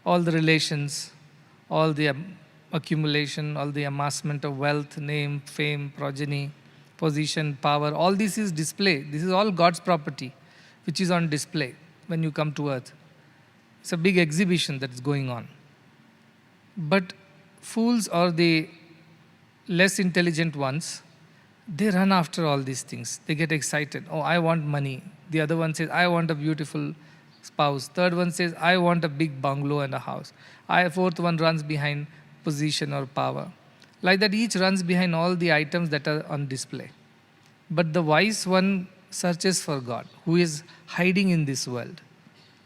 All the relations, all the accumulation, all the amassment of wealth, name, fame, progeny, position, power, all this is display. This is all God's property, which is on display when you come to earth. It's a big exhibition that is going on. But fools, or the less intelligent ones, they run after all these things. They get excited. "Oh, I want money." The other one says, "I want a beautiful spouse." Third one says, "I want a big bungalow and a house." Fourth one runs behind position or power. Like that, each runs behind all the items that are on display. But the wise one searches for God, who is hiding in this world,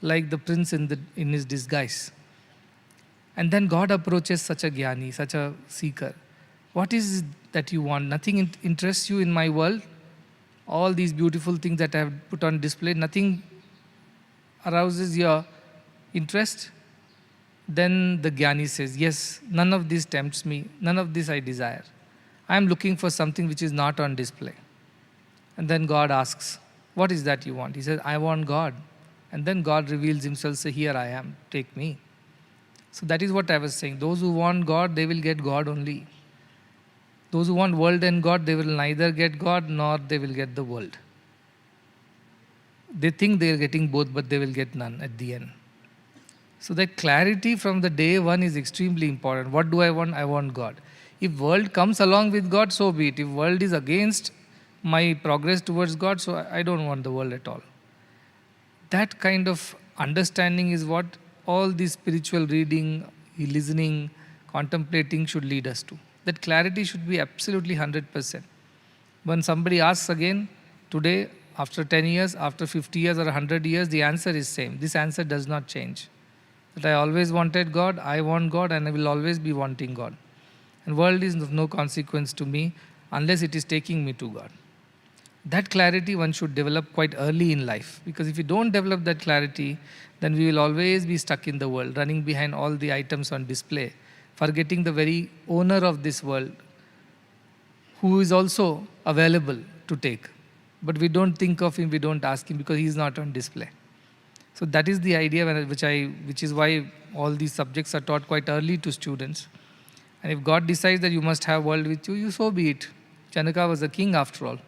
like the prince in his disguise. And then God approaches such a Jnani, such a seeker. "What is it that you want? Nothing interests you in my world? All these beautiful things that I have put on display, nothing arouses your interest?" Then the Jnani says, "Yes, none of this tempts me, none of this I desire. I am looking for something which is not on display." And then God asks, "What is that you want?" He says, "I want God." And then God reveals himself, say, "Here I am, take me." So that is what I was saying. Those who want God, they will get God only. Those who want world and God, they will neither get God nor they will get the world. They think they are getting both, but they will get none at the end. So that clarity from the day one is extremely important. What do I want? I want God. If world comes along with God, so be it. If world is against my progress towards God, so I don't want the world at all. That kind of understanding is what all this spiritual reading, listening, contemplating should lead us to. That clarity should be absolutely 100%. When somebody asks again, today, after 10 years, after 50 years or 100 years, the answer is same. This answer does not change. That I always wanted God, I want God, and I will always be wanting God. And world is of no consequence to me unless it is taking me to God. That clarity one should develop quite early in life. Because if you don't develop that clarity, then we will always be stuck in the world, running behind all the items on display, forgetting the very owner of this world, who is also available to take. But we don't think of him, we don't ask him, because he is not on display. So that is the idea which is why all these subjects are taught quite early to students. And if God decides that you must have world with you, so be it. Janaka was a king after all.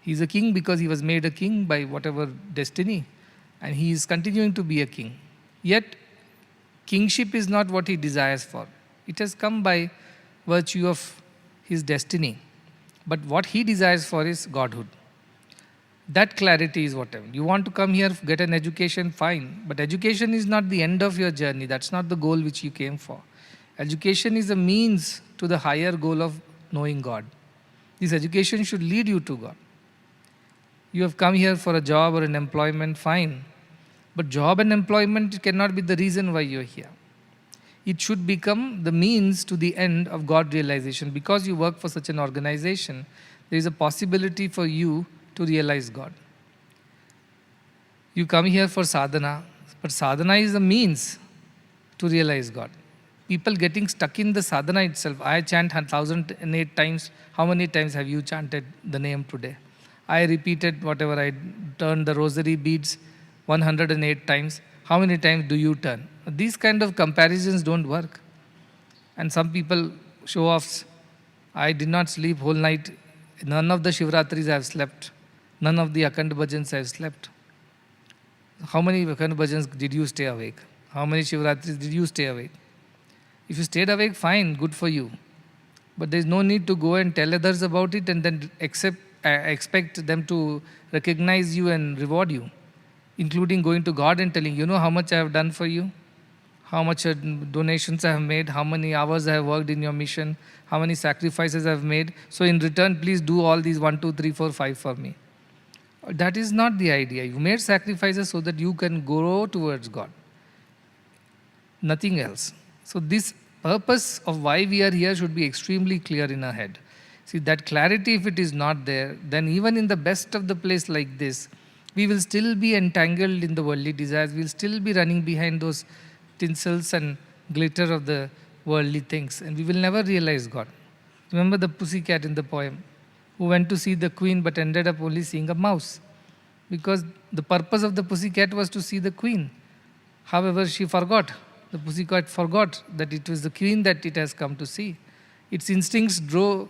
He is a king because he was made a king by whatever destiny. And he is continuing to be a king. Yet, kingship is not what he desires for. It has come by virtue of his destiny. But what he desires for is godhood. That clarity is whatever. You want to come here, get an education, fine. But education is not the end of your journey. That's not the goal which you came for. Education is a means to the higher goal of knowing God. This education should lead you to God. You have come here for a job or an employment, fine. But job and employment cannot be the reason why you are here. It should become the means to the end of God realization. Because you work for such an organization, there is a possibility for you to realize God. You come here for sadhana, but sadhana is a means to realize God. People getting stuck in the sadhana itself. I chant 1008 times. How many times have you chanted the name today? I repeated whatever I turned the rosary beads 108 times. How many times do you turn? These kind of comparisons don't work. And some people show offs. I did not sleep whole night. None of the Shivratris I have slept. None of the Akhand Bhajans I have slept. How many Akhand Bhajans did you stay awake? How many Shivratris did you stay awake? If you stayed awake, fine, good for you. But there is no need to go and tell others about it and then expect them to recognize you and reward you, including going to God and telling, you know how much I have done for you, how much donations I have made, how many hours I have worked in your mission, how many sacrifices I have made. So in return, please do all these 1, 2, 3, 4, 5 for me. That is not the idea. You made sacrifices so that you can grow towards God. Nothing else. So this purpose of why we are here should be extremely clear in our head. See, that clarity, if it is not there, then even in the best of the place like this, we will still be entangled in the worldly desires. We will still be running behind those tinsels and glitter of the worldly things. And we will never realize God. Remember the pussycat in the poem, who went to see the queen but ended up only seeing a mouse. Because the purpose of the pussycat was to see the queen. However, she forgot. The pussycat forgot that it was the queen that it has come to see. Its instincts drove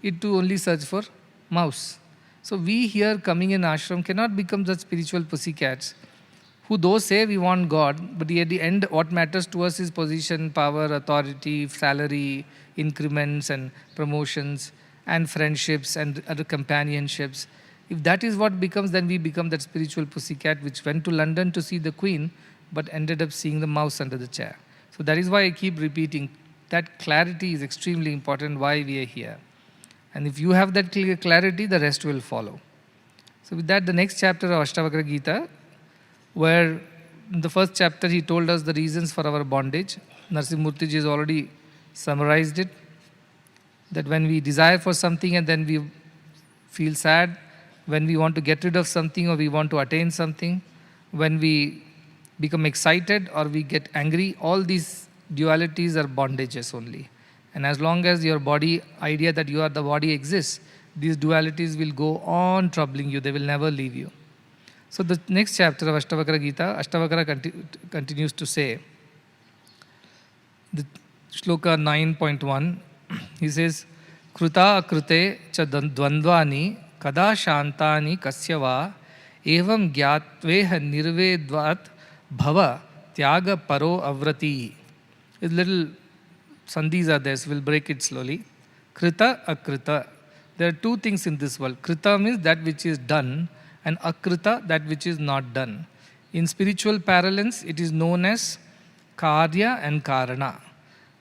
it to only search for mouse. So we here coming in ashram cannot become such spiritual pussycats who though say we want God, but at the end what matters to us is position, power, authority, salary, increments and promotions and friendships and other companionships. If that is what becomes, then we become that spiritual pussycat which went to London to see the queen but ended up seeing the mouse under the chair. So that is why I keep repeating that clarity is extremely important why we are here. And if you have that clear clarity, the rest will follow. So with that, the next chapter of Ashtavakra Gita, where in the first chapter he told us the reasons for our bondage. Narasimha ji has already summarized it. That when we desire for something and then we feel sad, when we want to get rid of something or we want to attain something, when we become excited or we get angry, all these dualities are bondages only. And as long as your body idea that you are the body exists, these dualities will go on troubling you. They will never leave you. So the next chapter of Ashtavakra Gita, Ashtavakra continues to say, the shloka 9.1, he says, Kruta akrute cha dvandvani kada shantani kasyava evam gyatveha nirvedvat bhava tyaga paro avrati. A little sandhis are there, so we'll break it slowly. Krita, akrita. There are two things in this world. Krita means that which is done, and akrita, that which is not done. In spiritual parlance, it is known as karya and karana.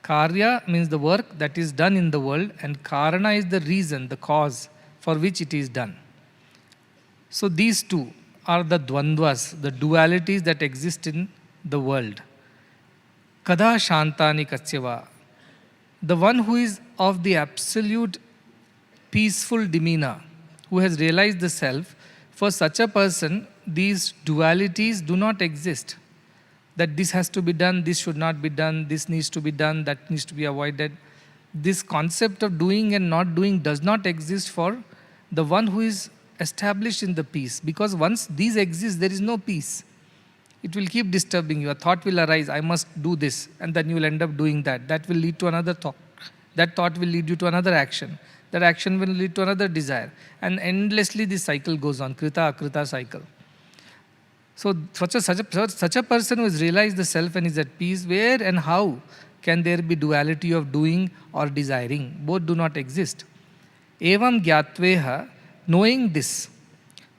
Karya means the work that is done in the world, and karana is the reason, the cause for which it is done. So these two are the dvandvas, the dualities that exist in the world. Kada shantani kasyava. The one who is of the absolute peaceful demeanor, who has realized the self, for such a person, these dualities do not exist. That this has to be done, this should not be done, this needs to be done, that needs to be avoided. This concept of doing and not doing does not exist for the one who is established in the peace. Because once these exist, there is no peace. It will keep disturbing you. A thought will arise, I must do this, and then you will end up doing that. That will lead to another thought. That thought will lead you to another action. That action will lead to another desire. And endlessly this cycle goes on, krita, akrita cycle. So such a person who has realized the self and is at peace, where and how can there be duality of doing or desiring? Both do not exist. Evam gyatveha, knowing this,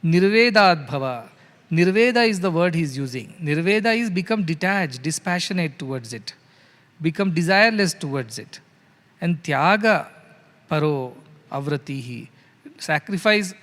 nirvedad bhava. Nirveda is the word he is using. Nirveda is become detached, dispassionate towards it, become desireless towards it. And tyaga paro avratihi. Sacrifice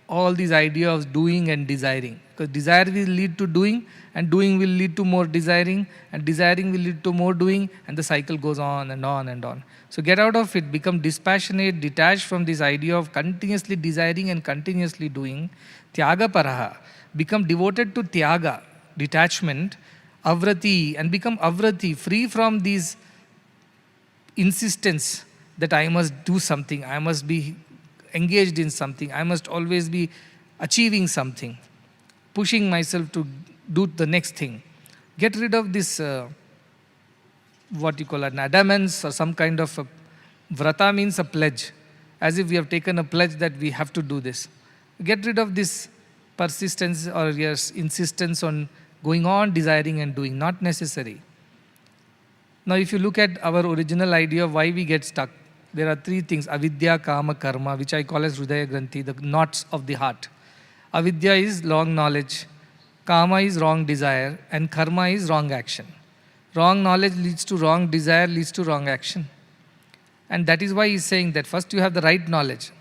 all these idea of doing and desiring. Because desire will lead to doing, and doing will lead to more desiring, and desiring will lead to more doing, and the cycle goes on and on and on. So get out of it, become dispassionate, detached from this idea of continuously desiring and continuously doing. Tyaga paraha. Become devoted to tyaga, detachment, avrati, and become avrati, free from these insistence that I must do something, I must be engaged in something, I must always be achieving something, pushing myself to do the next thing. Get rid of this, what you call an adamance or some kind of a, vrata means a pledge, as if we have taken a pledge that we have to do this. Get rid of this persistence or yes, insistence on going on desiring and doing, not necessary. Now if you look at our original idea of why we get stuck, there are three things: avidya, kama, karma, which I call as hridaya granthi, the knots of the heart. Avidya is wrong knowledge, kama is wrong desire, and karma is wrong action. Wrong knowledge leads to wrong desire, leads to wrong action. And that is why he's saying that first you have the right knowledge.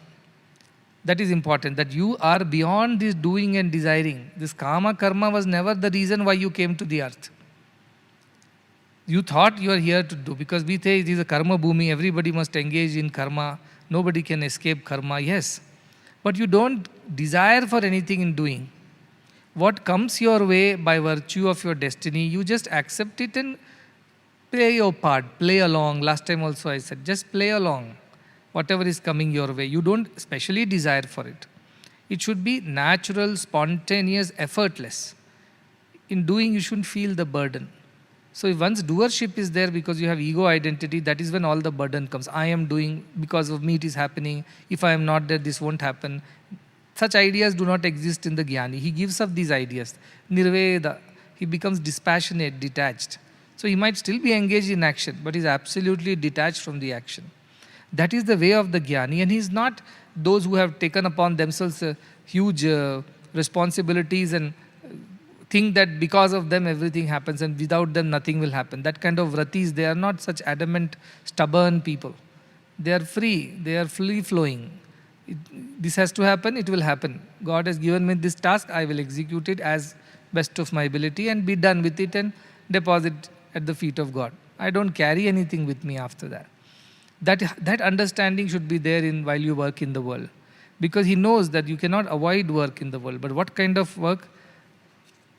That is important, that you are beyond this doing and desiring. This kama, karma was never the reason why you came to the earth. You thought you are here to do, because we say it is a karma bhumi, everybody must engage in karma, nobody can escape karma, yes. But you don't desire for anything in doing. What comes your way by virtue of your destiny, you just accept it and play your part, play along. Last time also I said, just play along. Whatever is coming your way, you don't specially desire for it. It should be natural, spontaneous, effortless. In doing, you shouldn't feel the burden. So if once doership is there because you have ego identity, that is when all the burden comes. I am doing, because of me it is happening. If I am not there, this won't happen. Such ideas do not exist in the Jnani. He gives up these ideas. Nirveda. He becomes dispassionate, detached. So he might still be engaged in action, but is absolutely detached from the action. That is the way of the Jnani, and he is not those who have taken upon themselves huge responsibilities and think that because of them everything happens and without them nothing will happen. That kind of vratis, they are not such adamant, stubborn people. They are free, they are free flowing. This has to happen, it will happen. God has given me this task, I will execute it as best of my ability and be done with it and deposit at the feet of God. I don't carry anything with me after that. That understanding should be there in while you work in the world. Because he knows that you cannot avoid work in the world. But what kind of work?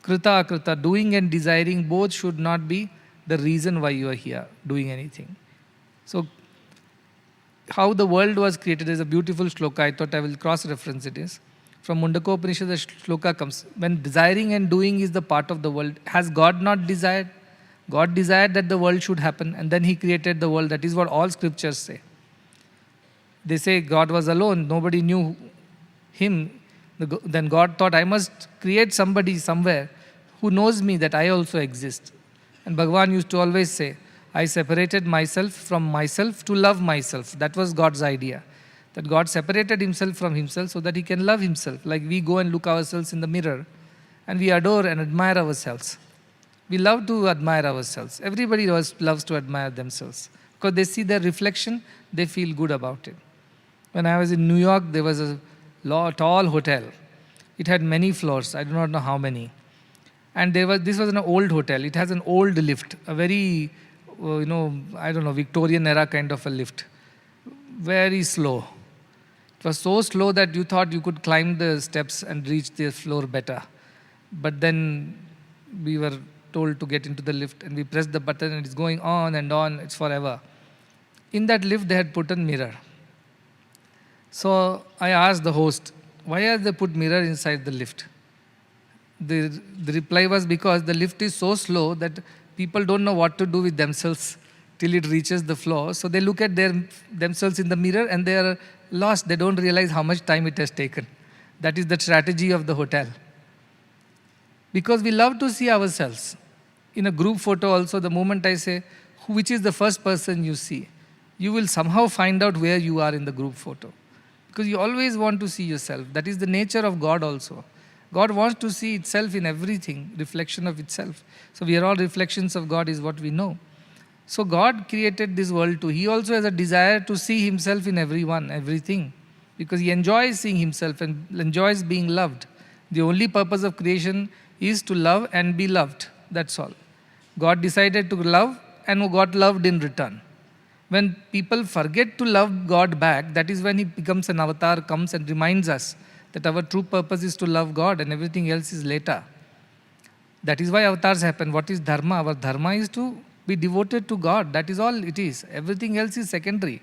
Krita, akrita, doing and desiring, both should not be the reason why you are here doing anything. So, how the world was created is a beautiful shloka. I thought I will cross-reference it is. From Mundaka Upanishad, the shloka comes. When desiring and doing is the part of the world, has God not desired? God desired that the world should happen, and then he created the world. That is what all scriptures say. They say God was alone, nobody knew him. Then God thought, I must create somebody somewhere who knows me, that I also exist. And Bhagavan used to always say, I separated myself from myself to love myself. That was God's idea. That God separated himself from himself so that he can love himself. Like we go and look ourselves in the mirror and we adore and admire ourselves. We love to admire ourselves. Everybody loves to admire themselves. Because they see their reflection, they feel good about it. When I was in New York, there was a tall hotel. It had many floors. I do not know how many. And this was an old hotel. It has an old lift, a very, Victorian era kind of a lift. Very slow. It was so slow that you thought you could climb the steps and reach the floor better. But then we were told to get into the lift and we pressed the button and it's going on and on. It's forever. In that lift, they had put a mirror. So I asked the host, why have they put mirror inside the lift? The reply was because the lift is so slow that people don't know what to do with themselves till it reaches the floor. So they look at themselves in the mirror and they are lost. They don't realize how much time it has taken. That is the strategy of the hotel. Because we love to see ourselves. In a group photo also, the moment I say, which is the first person you see, you will somehow find out where you are in the group photo. Because you always want to see yourself. That is the nature of God also. God wants to see itself in everything, reflection of itself. So we are all reflections of God is what we know. So God created this world too. He also has a desire to see himself in everyone, everything. Because he enjoys seeing himself and enjoys being loved. The only purpose of creation is to love and be loved. That's all. God decided to love and got loved in return. When people forget to love God back, that is when he becomes an avatar, comes and reminds us that our true purpose is to love God and everything else is later. That is why avatars happen. What is dharma? Our dharma is to be devoted to God. That is all it is. Everything else is secondary.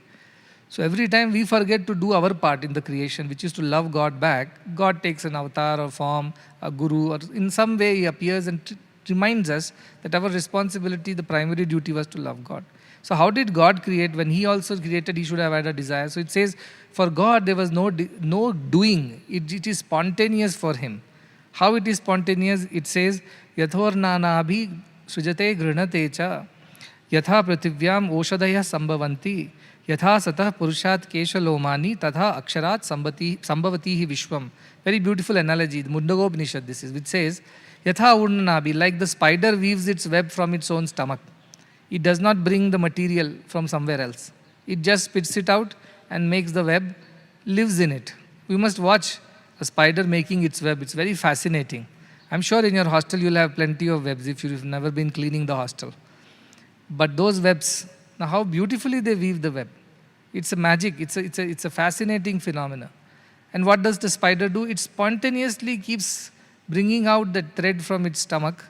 So every time we forget to do our part in the creation, which is to love God back, God takes an avatar or form, a guru, or in some way he appears and reminds us that our responsibility, the primary duty was to love God. So how did God create? When he also created, he should have had a desire. So it says, for God there was no doing. It is spontaneous for him. How it is spontaneous? It says, yathornanabhi sujate grinate cha yatha prativyam oshadaya sambhavanti yatha satah purushat keshalomani tatha aksharat sambhavatihi vishwam. Very beautiful analogy. The Muddenahalli this is, which says, yatha urnanabi, like the spider weaves its web from its own stomach. It does not bring the material from somewhere else. It just spits it out and makes the web, lives in it. We must watch a spider making its web. It's very fascinating. I'm sure in your hostel you'll have plenty of webs if you've never been cleaning the hostel. But those webs, now how beautifully they weave the web. It's a magic. It's a fascinating phenomena. And what does the spider do? It spontaneously keeps bringing out the thread from its stomach,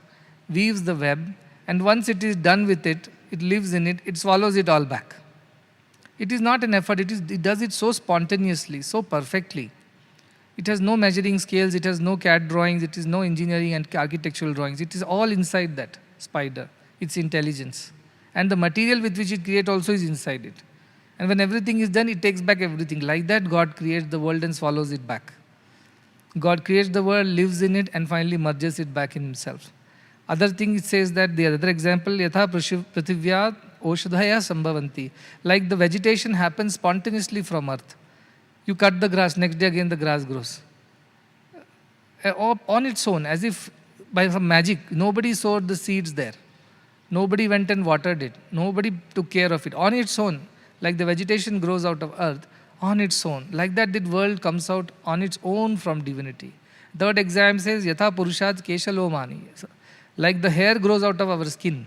weaves the web, and once it is done with it, it lives in it, it swallows it all back. It is not an effort, it does it so spontaneously, so perfectly. It has no measuring scales, it has no CAD drawings, it is no engineering and architectural drawings. It is all inside that spider, its intelligence. And the material with which it creates also is inside it. And when everything is done, it takes back everything. Like that, God creates the world and swallows it back. God creates the world, lives in it, and finally merges it back in himself. Other thing it says that, the other example, yatha prithivya oshadhaya sambhavanti. Like the vegetation happens spontaneously from earth. You cut the grass, next day again the grass grows. On its own, as if by some magic. Nobody sowed the seeds there. Nobody went and watered it. Nobody took care of it. On its own, like the vegetation grows out of earth, on its own. Like that, the world comes out on its own from divinity. Third exam says, yatha purushat keshalomani. Like the hair grows out of our skin,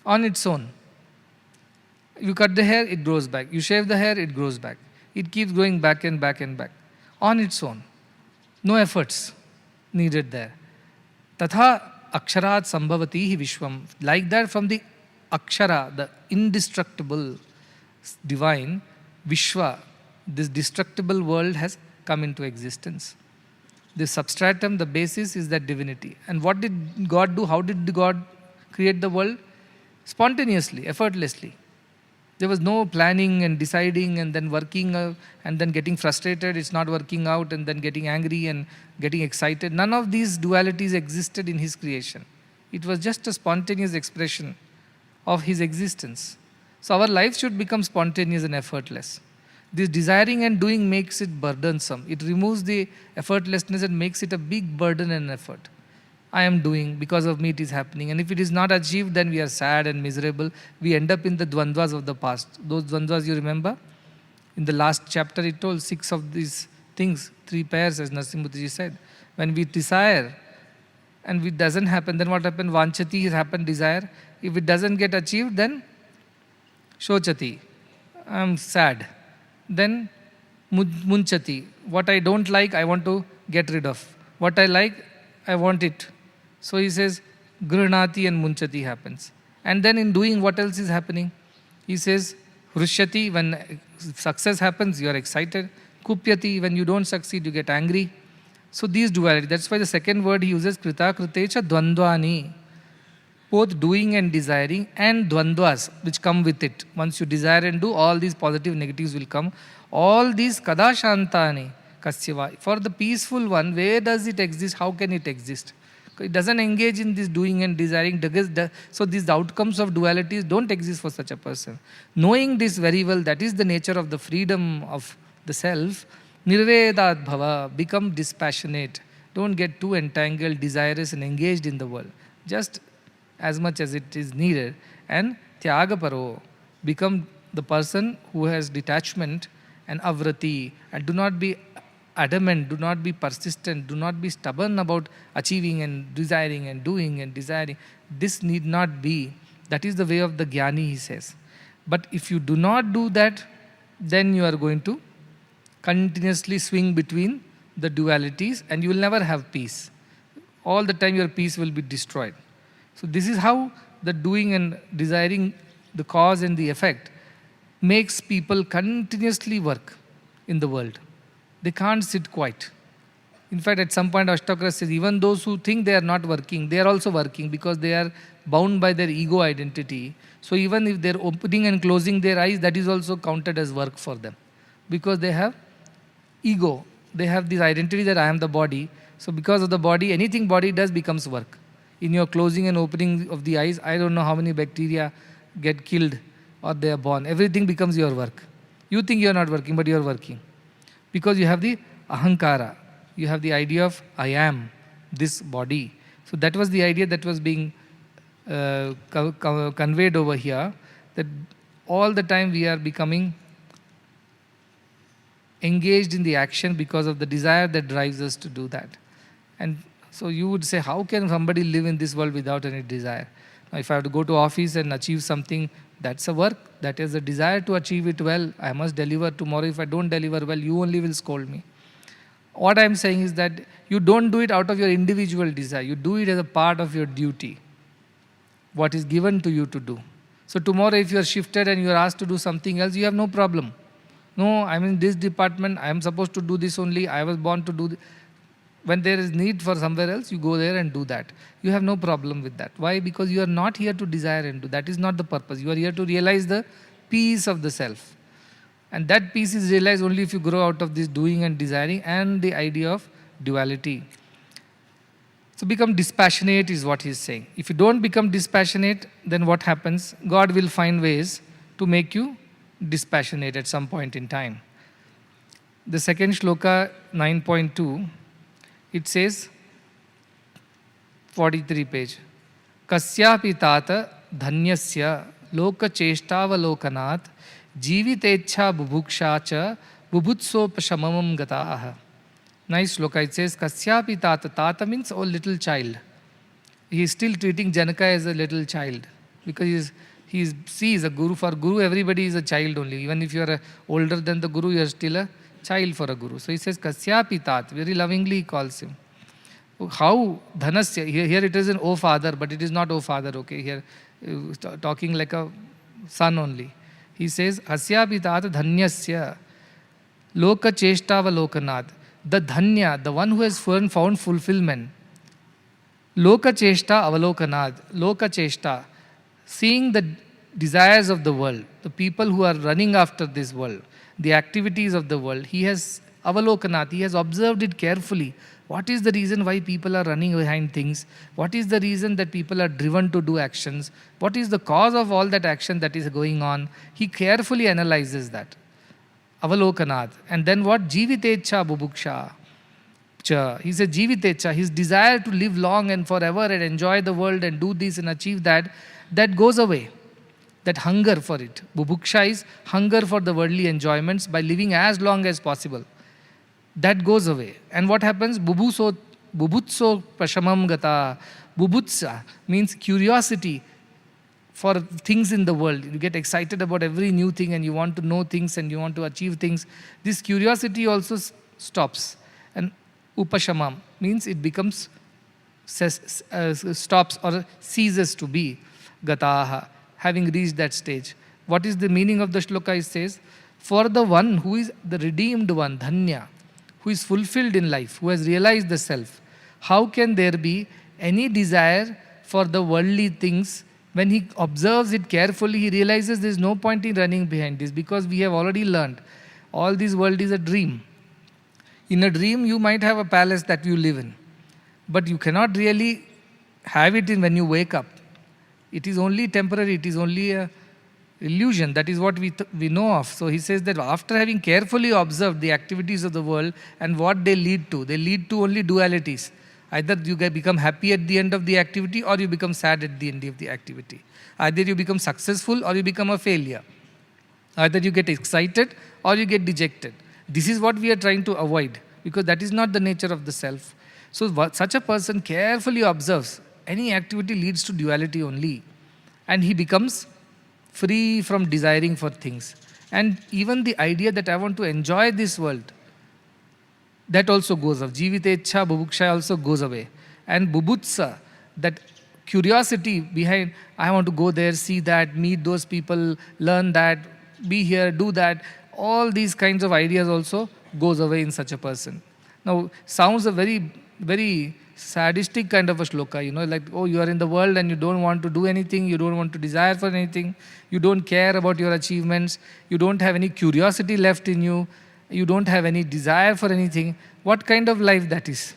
on its own. You cut the hair, it grows back. You shave the hair, it grows back. It keeps going back and back and back, on its own. No efforts needed there. Tatha aksharat sambhavatihi vishwam. Like that, from the akshara, the indestructible divine, Vishwa, this destructible world has come into existence. The substratum, the basis is that divinity. And what did God do? How did God create the world? Spontaneously, effortlessly. There was no planning and deciding and then working and then getting frustrated, it's not working out, and then getting angry and getting excited. None of these dualities existed in his creation. It was just a spontaneous expression of his existence. So our life should become spontaneous and effortless. This desiring and doing makes it burdensome. It removes the effortlessness and makes it a big burden and effort. I am doing, because of me it is happening. And if it is not achieved, then we are sad and miserable. We end up in the dvandvas of the past. Those dvandvas you remember? In the last chapter it told 6 of these things, 3 pairs, as Narasimha said. When we desire and it doesn't happen, then what happened? Vanchati happened, desire. If it doesn't get achieved, then shochati. I am sad. Then munchati. What I don't like, I want to get rid of. What I like, I want it. So he says, grinati and munchati happens. And then in doing, what else is happening? He says, hrishyati, when success happens, you are excited. Kupyati, when you don't succeed, you get angry. So these duality, that's why the second word he uses, krita kritecha dvandvani. Both doing and desiring and dvandvas which come with it. Once you desire and do, all these positive negatives will come. All these kada shantani kasyava. For the peaceful one, where does it exist? How can it exist? It doesn't engage in this doing and desiring. So these outcomes of dualities don't exist for such a person. Knowing this very well, that is the nature of the freedom of the self. Nirvedat bhava, become dispassionate. Don't get too entangled, desirous and engaged in the world. Just as much as it is needed, and tyagaparo, become the person who has detachment and avrati, and do not be adamant, do not be persistent, do not be stubborn about achieving and desiring and doing and desiring. This need not be. That is the way of the jnani, he says. But if you do not do that, then you are going to continuously swing between the dualities and you will never have peace. All the time your peace will be destroyed. So this is how the doing and desiring, the cause and the effect, makes people continuously work in the world. They can't sit quiet. In fact, at some point Ashtavakra says, even those who think they are not working, they are also working because they are bound by their ego identity. So even if they are opening and closing their eyes, that is also counted as work for them. Because they have ego. They have this identity that I am the body. So because of the body, anything body does becomes work. In your closing and opening of the eyes, I don't know how many bacteria get killed or they are born. Everything becomes your work. You think you are not working, but you are working. Because you have the ahankara. You have the idea of I am this body. So that was the idea that was being conveyed over here, that all the time we are becoming engaged in the action because of the desire that drives us to do that. And so you would say, how can somebody live in this world without any desire? Now, if I have to go to office and achieve something, that's a work. That is a desire to achieve it well. I must deliver tomorrow. If I don't deliver well, you only will scold me. What I am saying is that you don't do it out of your individual desire. You do it as a part of your duty, what is given to you to do. So tomorrow if you are shifted and you are asked to do something else, you have no problem. No, I'm in this department, I am supposed to do this only, I was born to do this. When there is need for somewhere else, you go there and do that. You have no problem with that. Why? Because you are not here to desire and do. That is not the purpose. You are here to realize the peace of the self. And that peace is realized only if you grow out of this doing and desiring and the idea of duality. So become dispassionate is what he is saying. If you don't become dispassionate, then what happens? God will find ways to make you dispassionate at some point in time. The second shloka, 9.2, it says, 43 page, Kasyapi tata dhanyasya loka cheshtavalokanat jivitecha bubuksha cha bubutsopasamam gataha. Nice shloka. It says, Kasyapi tata. Tata means oh little child. He is still treating Janaka as a little child because he is a guru. For guru, everybody is a child only. Even if you are older than the guru, you are still a child for a guru. So he says, Kasyapi tat. Very lovingly he calls him. How dhanasya? Here it is an O father, but it is not O father, okay? Here talking like a son only. He says, Hasyapi tat dhanyasya loka cheshtavalokanat. The dhanya, the one who has found fulfillment. Loka cheshta avalokanad. Loka cheshta, seeing the desires of the world, the people who are running after this world, the activities of the world, he has avalokanat, he has observed it carefully. What is the reason why people are running behind things? What is the reason that people are driven to do actions? What is the cause of all that action that is going on? He carefully analyzes that. Avalokanat. And then what? Jivitecha bubuksha. He said Jivitecha, his desire to live long and forever and enjoy the world and do this and achieve that, that goes away. That hunger for it. Bubuksha is hunger for the worldly enjoyments by living as long as possible. That goes away. And what happens? Bubutso pashamam gata. Bubutsa means curiosity for things in the world. You get excited about every new thing and you want to know things and you want to achieve things. This curiosity also stops. And upashamam means it becomes, stops or ceases to be. Gataha, having reached that stage. What is the meaning of the shloka? It says, for the one who is the redeemed one, dhanya, who is fulfilled in life, who has realized the self, how can there be any desire for the worldly things? When he observes it carefully, he realizes there is no point in running behind this because we have already learned all this world is a dream. In a dream, you might have a palace that you live in, but you cannot really have it in when you wake up. It is only temporary, it is only a illusion. That is what we know of. So he says that after having carefully observed the activities of the world and what they lead to only dualities. Either you become happy at the end of the activity or you become sad at the end of the activity. Either you become successful or you become a failure. Either you get excited or you get dejected. This is what we are trying to avoid, because that is not the nature of the self. So such a person carefully observes any activity leads to duality only, and he becomes free from desiring for things. And even the idea that I want to enjoy this world, that also goes off. Jivitecha, bubuksha also goes away. And bubutsa, that curiosity behind, I want to go there, see that, meet those people, learn that, be here, do that, all these kinds of ideas also goes away in such a person. Now, sounds a very, very sadistic kind of a shloka, like, oh, you are in the world and you don't want to do anything, you don't want to desire for anything, you don't care about your achievements, you don't have any curiosity left in you, you don't have any desire for anything. What kind of life that is?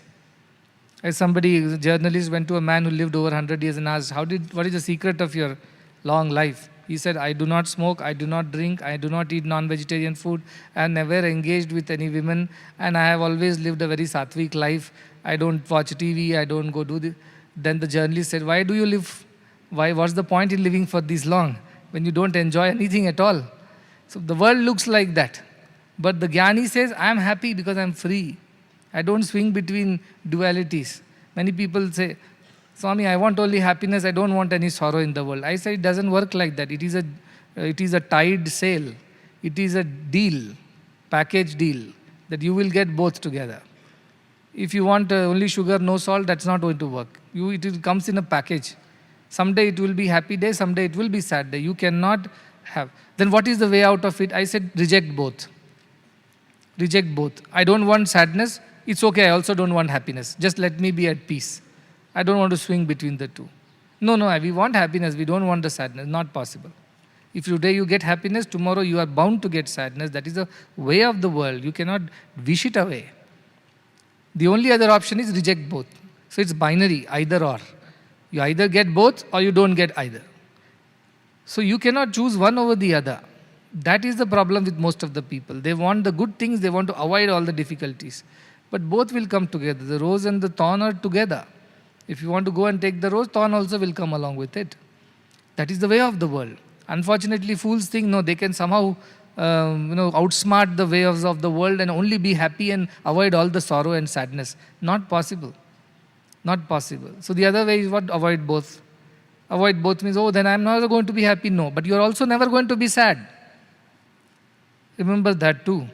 As a journalist went to a man who lived over 100 years and asked, what is the secret of your long life? He said, I do not smoke, I do not drink, I do not eat non-vegetarian food, I have never engaged with any women, and I have always lived a very sattvic life. I don't watch TV, I don't go do this. Then the journalist said, why do you live? What's the point in living for this long when you don't enjoy anything at all? So the world looks like that. But the Jnani says, I am happy because I am free. I don't swing between dualities. Many people say, Swami, I want only happiness, I don't want any sorrow in the world. I say it doesn't work like that. It is a tied sale. It is a deal, package deal, that you will get both together. If you want only sugar, no salt, that's not going to work. It comes in a package. Someday it will be happy day, someday it will be sad day. You cannot have. Then what is the way out of it? I said, reject both. Reject both. I don't want sadness. It's okay, I also don't want happiness. Just let me be at peace. I don't want to swing between the two. No, we want happiness. We don't want the sadness. Not possible. If today you get happiness, tomorrow you are bound to get sadness. That is the way of the world. You cannot wish it away. The only other option is reject both. So it's binary, either or. You either get both or you don't get either. So you cannot choose one over the other. That is the problem with most of the people. They want the good things, they want to avoid all the difficulties. But both will come together. The rose and the thorn are together. If you want to go and take the rose, thorn also will come along with it. That is the way of the world. Unfortunately, fools think, no, they can somehow outsmart the ways of the world and only be happy and avoid all the sorrow and sadness. Not possible. Not possible. So the other way is what? Avoid both. Avoid both means, oh, then I'm not going to be happy. No, but you're also never going to be sad. Remember that too.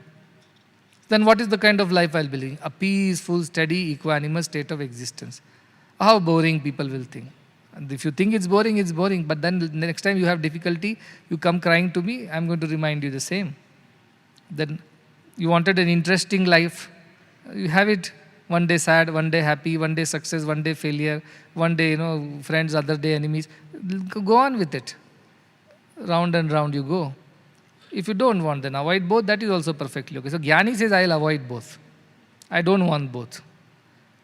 Then what is the kind of life I'll be living? A peaceful, steady, equanimous state of existence. How boring people will think. And if you think it's boring. But then the next time you have difficulty, you come crying to me, I'm going to remind you the same. Then you wanted an interesting life. You have it. One day sad, one day happy, one day success, one day failure, one day, friends, other day enemies. Go on with it. Round and round you go. If you don't want, then avoid both. That is also perfectly okay. So Jnani says, I'll avoid both. I don't want both.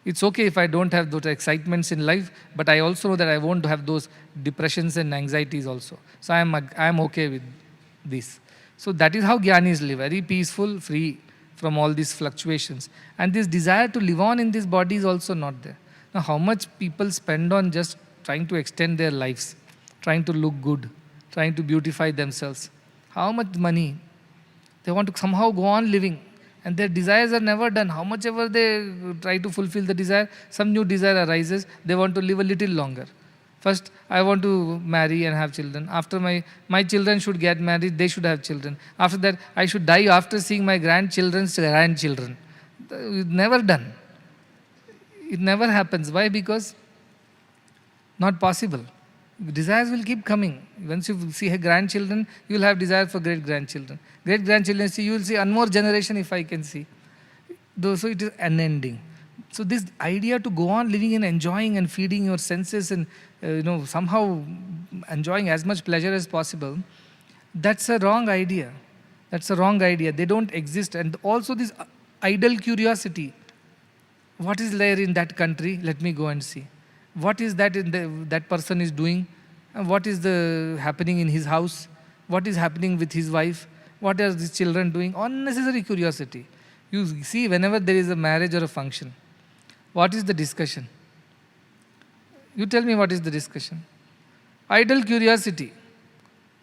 It's okay if I don't have those excitements in life, but I also know that I won't have those depressions and anxieties also. So I am okay with this. So that is how Jnanis live, very peaceful, free from all these fluctuations. And this desire to live on in this body is also not there. Now, how much people spend on just trying to extend their lives, trying to look good, trying to beautify themselves. How much money? They want to somehow go on living. And their desires are never done. How much ever they try to fulfill the desire, some new desire arises. They want to live a little longer. First, I want to marry and have children. After my children should get married, they should have children. After that, I should die after seeing my grandchildren's grandchildren. It's never done. It never happens. Why? Because not possible. Desires will keep coming. Once you see grandchildren, you will have desire for great-grandchildren. Great-grandchildren, you will see one more generation if I can see. So it is unending. So this idea to go on living and enjoying and feeding your senses and somehow enjoying as much pleasure as possible, that's a wrong idea. That's a wrong idea. They don't exist. And also this idle curiosity. What is there in that country? Let me go and see. What is that that person is doing? What is happening in his house? What is happening with his wife? What are his children doing? Unnecessary curiosity. You see, whenever there is a marriage or a function, What is the discussion? You tell me what is the discussion. Idle curiosity.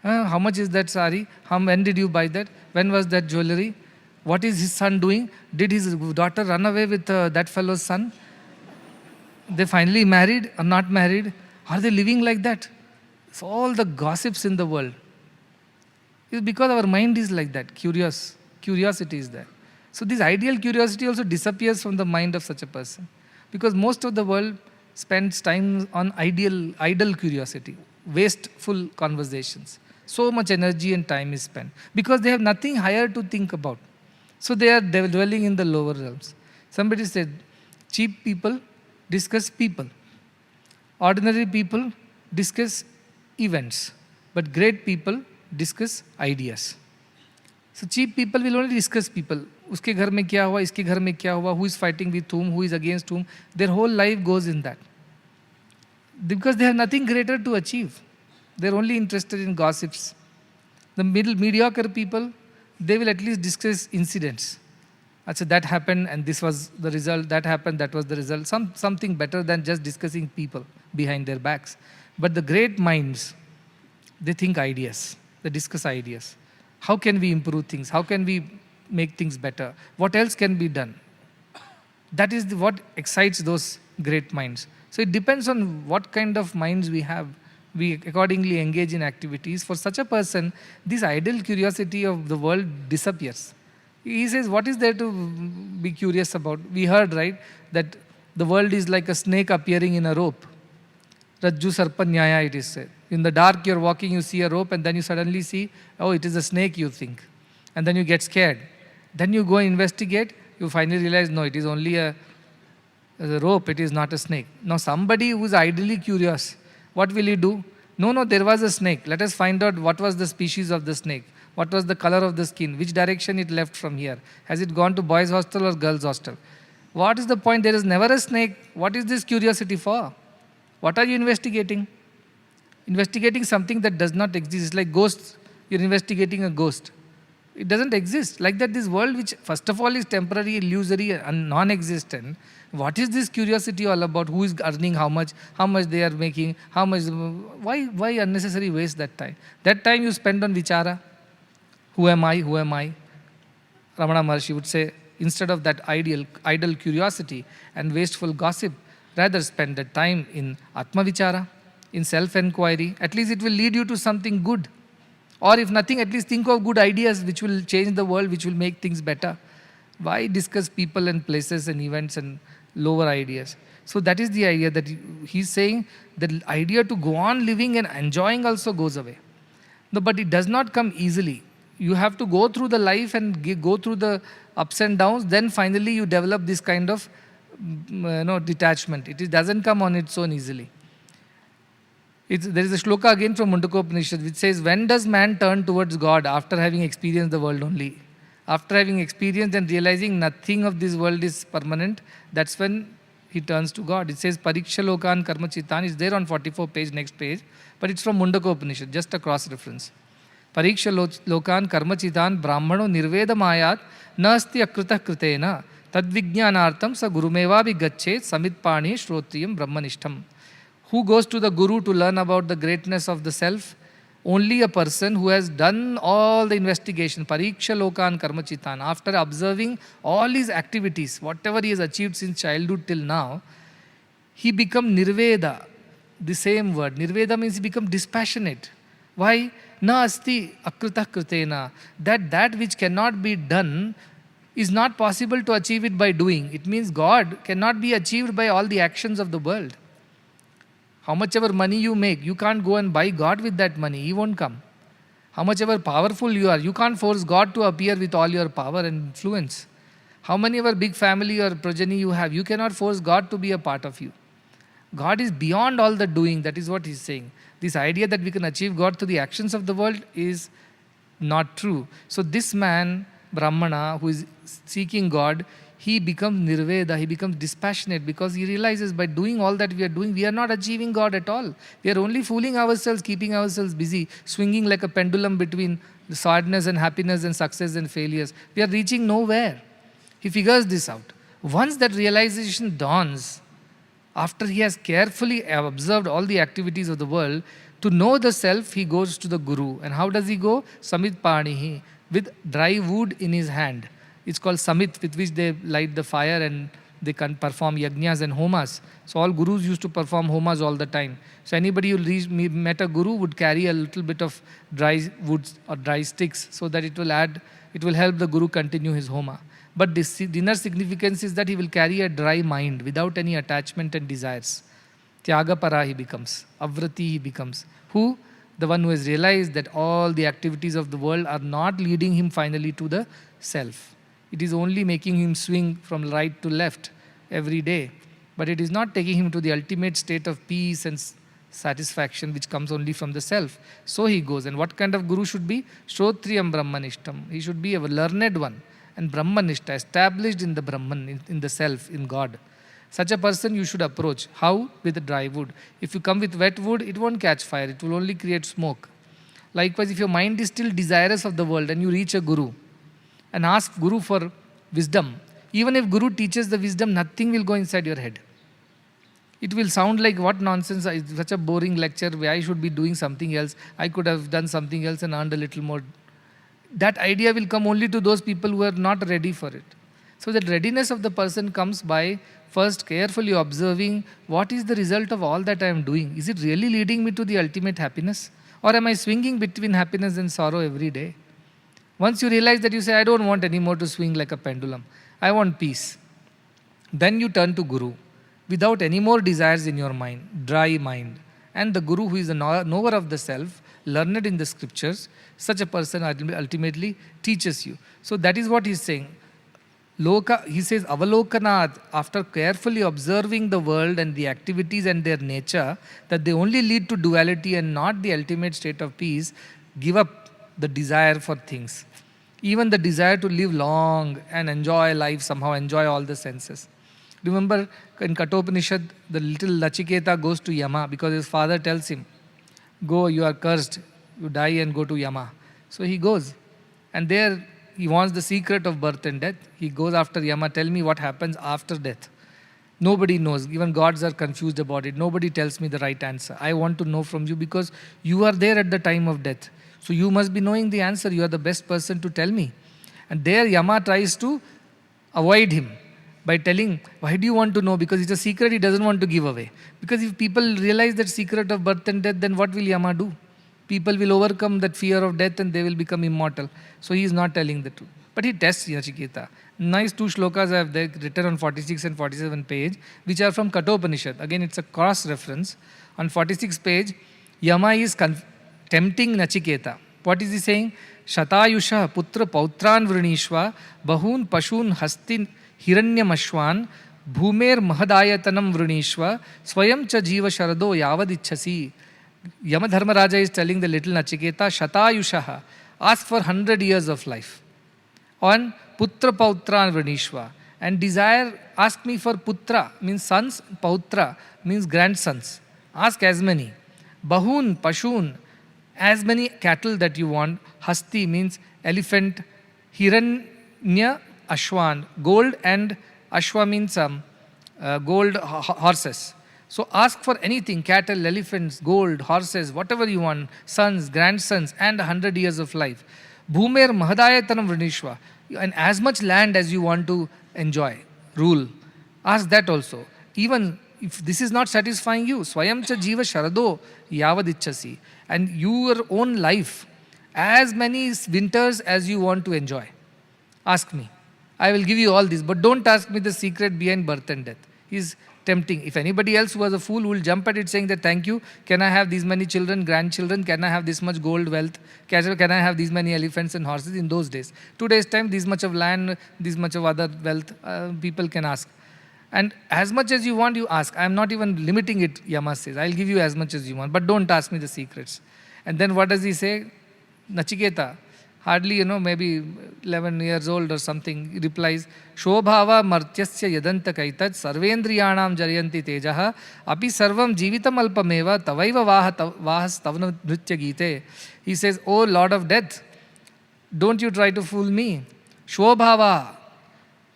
How much is that sari? When did you buy that? When was that jewelry? What is his son doing? Did his daughter run away with that fellow's son? They finally married or not married? Are they living like that? It's all the gossips in the world. It's because our mind is like that, curiosity is there. So this ideal curiosity also disappears from the mind of such a person. Because most of the world spends time on idle curiosity, wasteful conversations. So much energy and time is spent. Because they have nothing higher to think about. So they are dwelling in the lower realms. Somebody said, cheap people discuss people. Ordinary people discuss events. But great people discuss ideas. So cheap people will only discuss people. Uske ghar mein kya hua, iske ghar mein kya hua, who is fighting with whom, who is against whom. Their whole life goes in that. Because they have nothing greater to achieve. They are only interested in gossips. The mediocre people, they will at least discuss incidents. Achha, that happened and this was the result, that happened, that was the result. Something better than just discussing people behind their backs. But the great minds, they think ideas. They discuss ideas. How can we improve things? How can we make things better? What else can be done? That is what excites those great minds. So it depends on what kind of minds we have. We accordingly engage in activities. For such a person, this idle curiosity of the world disappears. He says, what is there to be curious about? We heard, right, that the world is like a snake appearing in a rope. Rajju Sarpa Nyaya, it is said. In the dark, you're walking, you see a rope, and then you suddenly see, oh, it is a snake, you think. And then you get scared. Then you go investigate, you finally realize, no, it is only a rope, it is not a snake. Now, somebody who is idly curious, what will he do? No, there was a snake. Let us find out what was the species of the snake. What was the color of the skin? Which direction it left from here? Has it gone to boys' hostel or girls' hostel? What is the point? There is never a snake. What is this curiosity for? What are you investigating? Investigating something that does not exist. It's like ghosts. You're investigating a ghost. It doesn't exist. Like that, this world, which first of all is temporary, illusory, and non-existent. What is this curiosity all about? Who is earning how much they are making, how much, why unnecessary waste that time? That time you spend on vichara. Who am I? Ramana Maharshi would say, instead of that idle curiosity and wasteful gossip, rather spend that time in Atma Vichara, in self-enquiry. At least it will lead you to something good. Or if nothing, at least think of good ideas which will change the world, which will make things better. Why discuss people and places and events and lower ideas? So that is the idea that he's saying, the idea to go on living and enjoying also goes away. No, but it does not come easily. You have to go through the life and go through the ups and downs, then finally you develop this kind of detachment. It doesn't come on its own easily. There is a shloka again from Mundaka Upanishad which says, when does man turn towards God? After having experienced the world only. After having experienced and realizing nothing of this world is permanent, that's when he turns to God. It says, Pariksha Lokan Karma Chitan. It's there on 44 page, next page. But it's from Mundaka Upanishad, just a cross reference. Pariksha Lokan Karma Chitan Brahmano Nirveda Mayat Nasti Akrita Kritena Tadvijnanartam Sa Gurumeva Vigachet Samitpani Shrotriyam Brahmanishtam. Who goes to the Guru to learn about the greatness of the self? Only a person who has done all the investigation, Pariksha Lokan Karma Chitan, after observing all his activities, whatever he has achieved since childhood till now, he becomes Nirveda, the same word. Nirveda means he becomes dispassionate. Why? Na asti akrita kritena. That which cannot be done is not possible to achieve it by doing. It means God cannot be achieved by all the actions of the world. How much ever money you make, you can't go and buy God with that money. He won't come. How much ever powerful you are, you can't force God to appear with all your power and influence. How many ever big family or progeny you have, you cannot force God to be a part of you. God is beyond all the doing. That is what he's saying. This idea that we can achieve God through the actions of the world is not true. So this man, Brahmana, who is seeking God, he becomes Nirveda, he becomes dispassionate because he realizes by doing all that we are doing, we are not achieving God at all. We are only fooling ourselves, keeping ourselves busy, swinging like a pendulum between the sadness and happiness and success and failures. We are reaching nowhere. He figures this out. Once that realization dawns, after he has carefully observed all the activities of the world, to know the self, he goes to the Guru. And how does he go? Samit Panihi, with dry wood in his hand. It's called Samit, with which they light the fire and they can perform yajnas and homas. So all gurus used to perform homas all the time. So anybody who met a guru would carry a little bit of dry woods or dry sticks so that it will help the guru continue his homa. But the inner significance is that he will carry a dry mind without any attachment and desires. Tyagapara he becomes. Avrati he becomes. Who? The one who has realized that all the activities of the world are not leading him finally to the self. It is only making him swing from right to left every day. But it is not taking him to the ultimate state of peace and satisfaction which comes only from the self. So he goes. And what kind of guru should be? Shrotriyam Brahmanishtam. He should be a learned one. And Brahmanishta, established in the Brahman, in the self, in God. Such a person you should approach. How? With dry wood. If you come with wet wood, it won't catch fire. It will only create smoke. Likewise, if your mind is still desirous of the world and you reach a guru and ask guru for wisdom, even if guru teaches the wisdom, nothing will go inside your head. It will sound like, what nonsense, it's such a boring lecture where I should be doing something else. I could have done something else and earned a little more. That idea will come only to those people who are not ready for it. So that readiness of the person comes by first carefully observing what is the result of all that I am doing. Is it really leading me to the ultimate happiness? Or am I swinging between happiness and sorrow every day? Once you realize that, you say, I don't want anymore to swing like a pendulum. I want peace. Then you turn to Guru without any more desires in your mind, dry mind. And the Guru, who is a knower of the self, learned in the scriptures, such a person ultimately teaches you. So that is what he is saying. He says, Avalokanat, after carefully observing the world and the activities and their nature, that they only lead to duality and not the ultimate state of peace, give up the desire for things. Even the desire to live long and enjoy life, somehow enjoy all the senses. Remember, in Kathopanishad, the little Nachiketa goes to Yama because his father tells him, go, you are cursed, you die and go to Yama. So he goes. And there he wants the secret of birth and death. He goes after Yama, tell me what happens after death. Nobody knows. Even gods are confused about it. Nobody tells me the right answer. I want to know from you because you are there at the time of death. So you must be knowing the answer. You are the best person to tell me. And there Yama tries to avoid him by telling, why do you want to know? Because it's a secret he doesn't want to give away. Because if people realize that secret of birth and death, then what will Yama do? People will overcome that fear of death and they will become immortal. So he is not telling the truth. But he tests Nachiketa. Nice 2 shlokas I have there written on 46 and 47 page, which are from Kathopanishad. Again, it's a cross-reference. On 46 page, Yama is tempting Nachiketa. What is he saying? Shatayusha putra pautran vrinishva bahun pashun hastin hiranyamashwan bhumer mahadayatanam vrinishva swayam cha jiva sharado yavadichhasi. Yama Dharmaraja is telling the little Nachiketa, Shatayushaha, ask for 100 years of life. On Putra Pautran Vrinishva. And desire, ask me for Putra, means sons, Pautra, means grandsons. Ask as many. Bahun, Pashun, as many cattle that you want. Hasti means elephant. Hiranya, Ashwan, gold, and Ashwa means gold horses. So ask for anything, cattle, elephants, gold, horses, whatever you want, sons, grandsons, and 100 years of life. Bhumer mahadayatanam vrinishva. And as much land as you want to enjoy, rule. Ask that also. Even if this is not satisfying you, swayam cha jiva sharado yavadichhasi. And your own life, as many winters as you want to enjoy. Ask me. I will give you all this, but don't ask me the secret behind birth and death. He's tempting. If anybody else who was a fool will jump at it saying that, thank you, can I have these many children, grandchildren, can I have this much gold wealth, can I have these many elephants and horses in those days. Today's time, this much of land, this much of other wealth, people can ask. And as much as you want, you ask. I am not even limiting it, Yama says. I will give you as much as you want, but don't ask me the secrets. And then what does he say? Nachiketa, hardly, maybe 11 years old or something, he replies, Shobhava martyasya yadanta kaitat sarvendriyanam jarayanti tejaha api sarvam jivitam alpameva tavaiva vahas tavna nritya gite. He says, oh Lord of death, don't you try to fool me. Shobhava,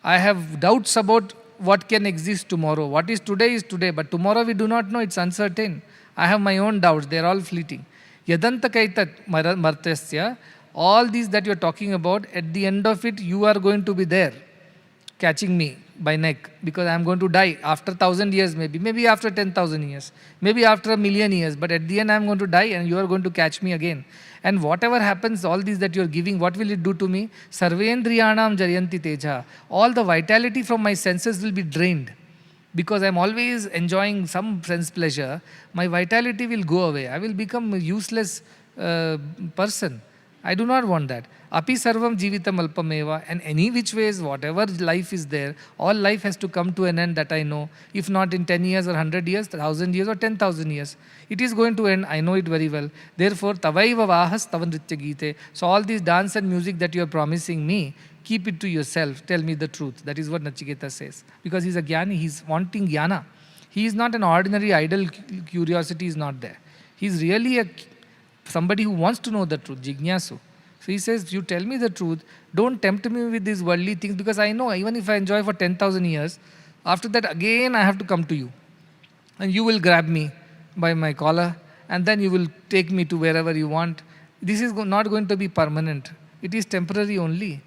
I have doubts about what can exist tomorrow. What is today, but tomorrow we do not know, it's uncertain. I have my own doubts, they are all fleeting. Yadanta kaitat martasya, all these that you are talking about, at the end of it, you are going to be there, catching me by neck, because I am going to die after 1,000 years, maybe after 10,000 years, maybe after 1,000,000 years, but at the end I am going to die and you are going to catch me again. And whatever happens, all these that you are giving, what will it do to me? Sarvendriyanam jayanti teja. All the vitality from my senses will be drained. Because I am always enjoying some sense pleasure, my vitality will go away. I will become a useless person. I do not want that. Api sarvam jivitam alpameva, and any which ways, whatever life is there, all life has to come to an end, that I know. If not in 10 years or 100 years, 1,000 years or 10,000 years. It is going to end, I know it very well. Therefore, tavaiva vahas tavandritya gite. So all this dance and music that you are promising me, keep it to yourself, tell me the truth. That is what Nachiketa says. Because he is a jnani, he is wanting jnana. He is not an ordinary idle curiosity, is not there. He is really somebody who wants to know the truth, jignasu. So he says, you tell me the truth, don't tempt me with these worldly things, because I know even if I enjoy for 10,000 years, after that again I have to come to you. And you will grab me by my collar, and then you will take me to wherever you want. This is not going to be permanent. It is temporary only.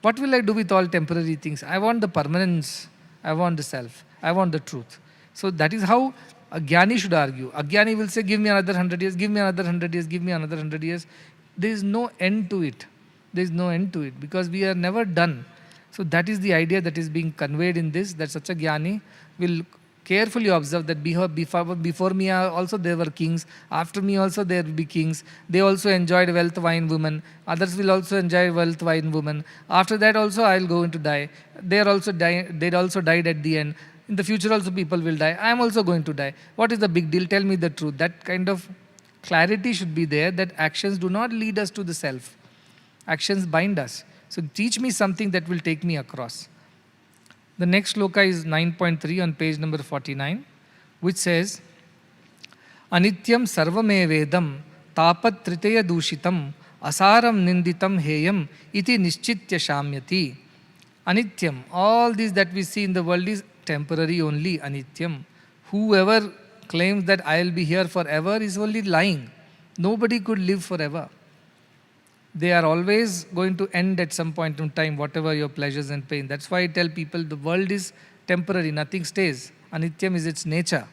What will I do with all temporary things? I want the permanence. I want the self. I want the truth. So that is how a jnani should argue. A jnani will say, give me another 100 years, give me another 100 years, give me another 100 years. There is no end to it. There is no end to it, because we are never done. So that is the idea that is being conveyed in this, that such a jnani will carefully observe that before me also there were kings, after me also there will be kings. They also enjoyed wealth, wine, women. Others will also enjoy wealth, wine, women. After that also I will go to die. They also died at the end. In the future also people will die. I am also going to die. What is the big deal? Tell me the truth. That kind of clarity should be there, that actions do not lead us to the self. Actions bind us. So teach me something that will take me across. The next sloka is 9.3 on page number 49, which says, Anityam sarvame vedam tapat tritaya dushitam asaram ninditam heyam iti nischitya shamyati. Anityam, all this that we see in the world is temporary only, anityam. Whoever claims that I will be here forever is only lying. Nobody could live forever. They are always going to end at some point in time, whatever your pleasures and pain. That's why I tell people the world is temporary, nothing stays. Anityam is its nature.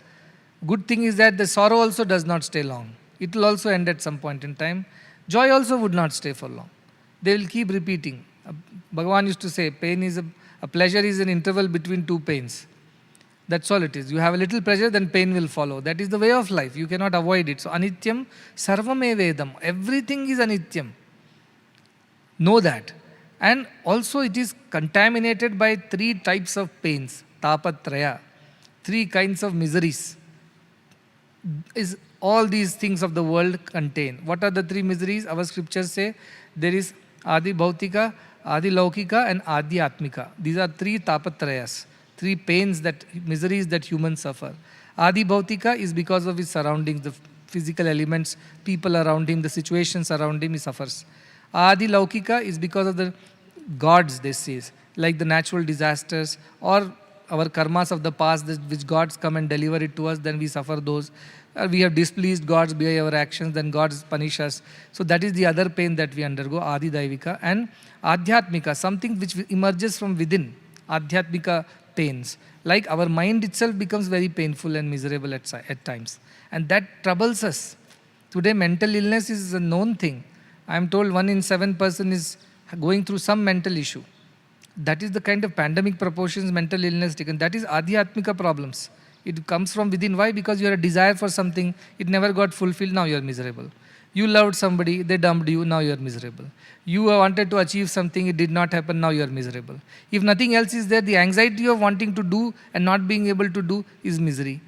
Good thing is that the sorrow also does not stay long. It will also end at some point in time. Joy also would not stay for long. They will keep repeating. Bhagavan used to say, pain is a pleasure is an interval between two pains. That's all it is. You have a little pleasure, then pain will follow. That is the way of life. You cannot avoid it. So anityam sarvame vedam. Everything is anityam. Know that. And also it is contaminated by three types of pains. Tapatraya. Three kinds of miseries. Is all these things of the world contain. What are the three miseries? Our scriptures say there is Adi Bhautika, Adi Laukika and Adi Atmika. These are three tapatrayas. Three pains, that miseries that humans suffer. Adi Bhautika is because of his surroundings, the physical elements, people around him, the situations around him, he suffers. Adi Laukika is because of the gods, they say, like the natural disasters or our karmas of the past, which gods come and deliver it to us, then we suffer those. We have displeased gods by our actions, then gods punish us. So that is the other pain that we undergo, Adi Daivika. And Adhyatmika, something which emerges from within, Adhyatmika pains. Like our mind itself becomes very painful and miserable at times. And that troubles us. Today mental illness is a known thing. I am told 1 in 7 person is going through some mental issue. That is the kind of pandemic proportions mental illness taken. That is Adhyatmika problems. It comes from within. Why? Because you had a desire for something, it never got fulfilled, now you are miserable. You loved somebody, they dumped you, now you are miserable. You wanted to achieve something, it did not happen, now you are miserable. If nothing else is there, the anxiety of wanting to do and not being able to do is misery.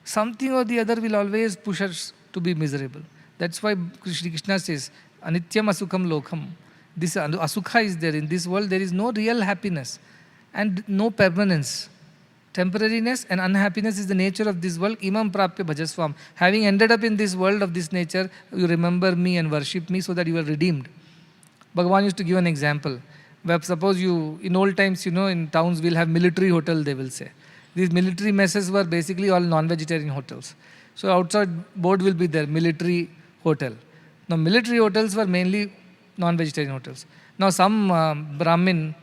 Something or the other will always push us to be miserable. That's why Shri Krishna says, Anityam Asukham Lokham. This Asukha is there. In this world, there is no real happiness and no permanence. Temporariness and unhappiness is the nature of this world. Imam prapya bhajaswam. Having ended up in this world of this nature, you remember me and worship me so that you are redeemed. Bhagavan used to give an example. Where suppose you, in old times, in towns we'll have military hotel, they will say. These military messes were basically all non-vegetarian hotels. So outside board will be there, military hotel. Now military hotels were mainly non-vegetarian hotels. Now some Brahmin,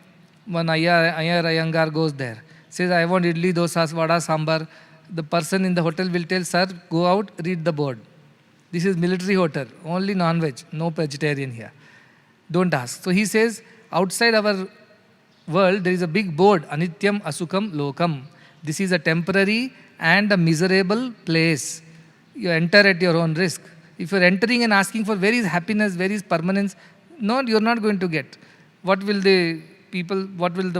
one Ayar Iyengar goes there, says, I want idli, dosa, vada, sambar. The person in the hotel will tell, sir, go out, read the board. This is military hotel, only non-veg, no vegetarian here. Don't ask. So he says, outside our world, there is a big board, Anityam Asukam Lokam. This is a temporary and a miserable place. You enter at your own risk. If you are entering and asking for where is happiness, where is permanence, no, you are not going to get. What will the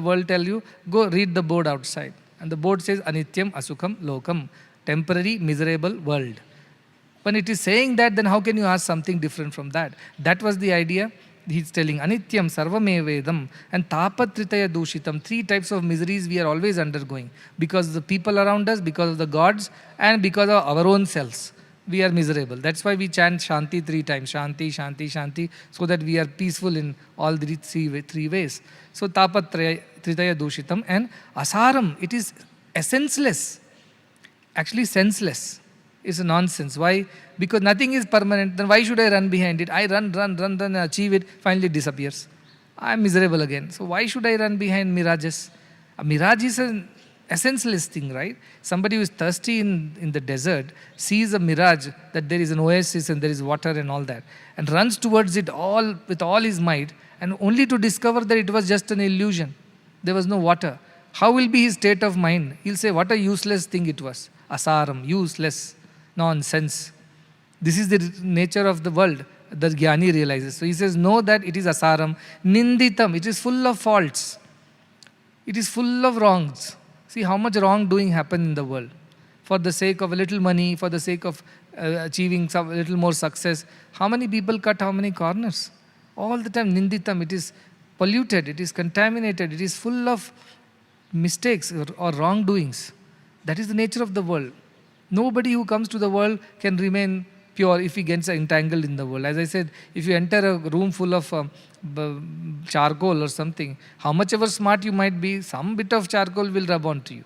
world tell you? Go read the board outside. And the board says, Anityam Asukam Lokam, temporary, miserable world. When it is saying that, then how can you ask something different from that? That was the idea. He's telling, Anityam Sarvamevedam and Tapatritaya Dushitam. 3 types of miseries we are always undergoing. Because of the people around us, because of the gods, and because of our own selves. We are miserable. That's why we chant Shanti 3 times. Shanti, Shanti, Shanti. So that we are peaceful in all the three ways. So Tapatritaya Dushitam and Asaram. It is essenceless. Actually senseless. It's a nonsense. Why? Because nothing is permanent. Then why should I run behind it? I run, achieve it, finally it disappears. I am miserable again. So why should I run behind mirages? A mirage is an essenceless thing, right? Somebody who is thirsty in the desert sees a mirage that there is an oasis and there is water and all that, and runs towards it all with all his might, and only to discover that it was just an illusion. There was no water. How will be his state of mind? He'll say, what a useless thing it was. Asaram, useless. Nonsense. This is the nature of the world. The Jnani realizes. So he says, know that it is asaram. Ninditam. It is full of faults. It is full of wrongs. See how much wrongdoing happened in the world. For the sake of a little money, for the sake of achieving a little more success. How many people cut how many corners? All the time, ninditam. It is polluted. It is contaminated. It is full of mistakes or wrongdoings. That is the nature of the world. Nobody who comes to the world can remain pure if he gets entangled in the world. As I said, if you enter a room full of charcoal or something, how much ever smart you might be, some bit of charcoal will rub onto you.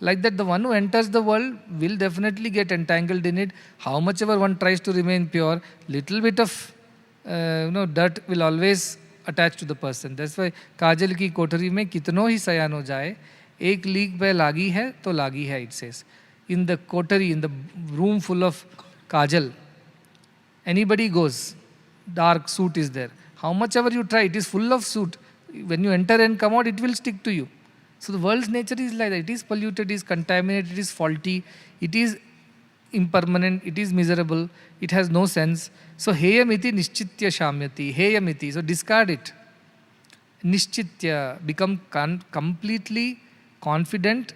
Like that, the one who enters the world will definitely get entangled in it. How much ever one tries to remain pure, little bit of dirt will always attach to the person. That's why Kajal ki kotari mein kitno hi sayan ho jaye, ek leak pe lagi hai to lagi hai, it says. In the kotari, in the room full of kajal, anybody goes, dark soot is there. How much ever you try, it is full of soot. When you enter and come out, it will stick to you. So the world's nature is like that. It is polluted, it is contaminated, it is faulty, it is impermanent, it is miserable, it has no sense. So heyamiti nishchitya shamyati, heyamiti, so discard it. Nishchitya, become completely confident,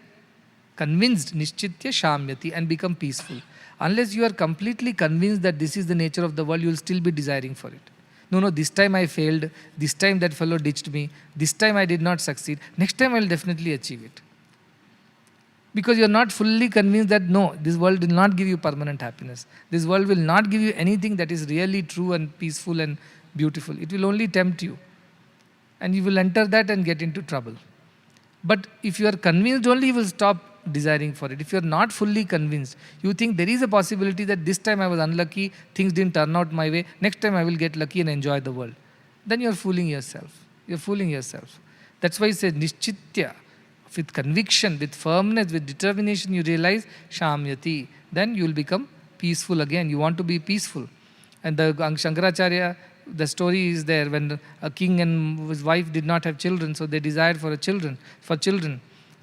convinced, nishchitya shamyati, and become peaceful. Unless you are completely convinced that this is the nature of the world, you will still be desiring for it. No, this time I failed, this time that fellow ditched me, this time I did not succeed, next time I will definitely achieve it. Because you are not fully convinced that no, this world will not give you permanent happiness. This world will not give you anything that is really true and peaceful and beautiful. It will only tempt you. And you will enter that and get into trouble. But if you are convinced only, you will stop desiring for it. If you are not fully convinced, you think there is a possibility that this time I was unlucky, things didn't turn out my way, next time I will get lucky and enjoy the world. Then you are fooling yourself. You are fooling yourself. That's why he says, nishchitya, with conviction, with firmness, with determination, you realize, shamyati. Then you will become peaceful again. You want to be peaceful. And the Shankaracharya, the story is there when a king and his wife did not have children, so they desired for children.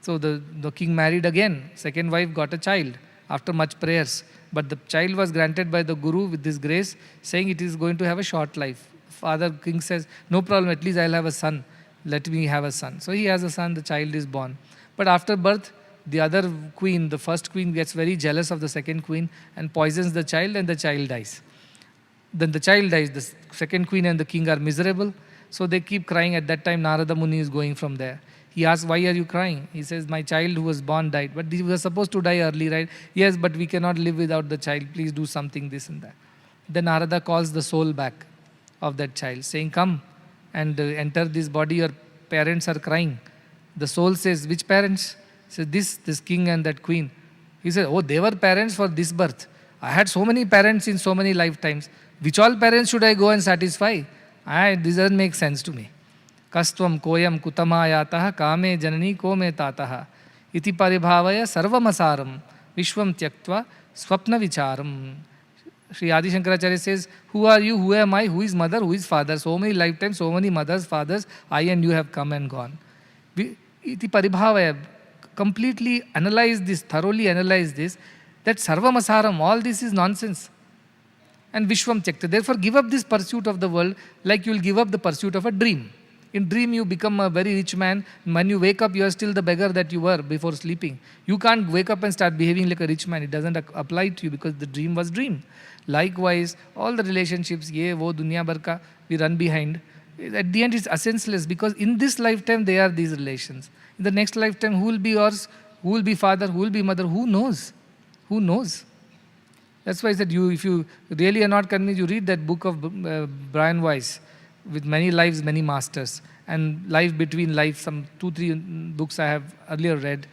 So the king married again. Second wife got a child after much prayers. But the child was granted by the Guru with this grace, saying it is going to have a short life. Father king says, no problem, at least I'll have a son. Let me have a son. So he has a son, the child is born. But after birth, the other queen, the first queen, gets very jealous of the second queen and poisons the child, and the child dies. Then the child dies. The second queen and the king are miserable. So they keep crying. At that time, Narada Muni is going from there. He asks, why are you crying? He says, my child who was born died. But he was supposed to die early, right? Yes, but we cannot live without the child. Please do something, this and that. Then Narada calls the soul back of that child, saying, come and enter this body, your parents are crying. The soul says, which parents? Says, this king and that queen. He said, oh, they were parents for this birth. I had so many parents in so many lifetimes. Which all parents should I go and satisfy? This doesn't make sense to me. Kastvam koyam kutamayataha kame janani kome tataha iti paribhavaya sarvamasaram vishwam tyaktva swapna vicharam. Sri Adi Shankaracharya says, who are you, who am I, who is mother, who is father? So many lifetimes, so many mothers, fathers, I and you have come and gone. Iti paribhavaya, completely analyze this, thoroughly analyze this, that sarvamasaram, all this is nonsense. And vishwam tyakta. Therefore, give up this pursuit of the world like you will give up the pursuit of a dream. In dream, you become a very rich man. When you wake up, you are still the beggar that you were before sleeping. You can't wake up and start behaving like a rich man. It doesn't apply to you because the dream was dream. Likewise, all the relationships, ye, wo, dunya bhar ka, we run behind. At the end, it's senseless because in this lifetime, they are these relations. In the next lifetime, who will be yours? Who will be father? Who will be mother? Who knows? Who knows? That's why I said, if you really are not convinced, you read that book of Brian Weiss with many lives, many masters, and life between life, some 2-3 books I have earlier read.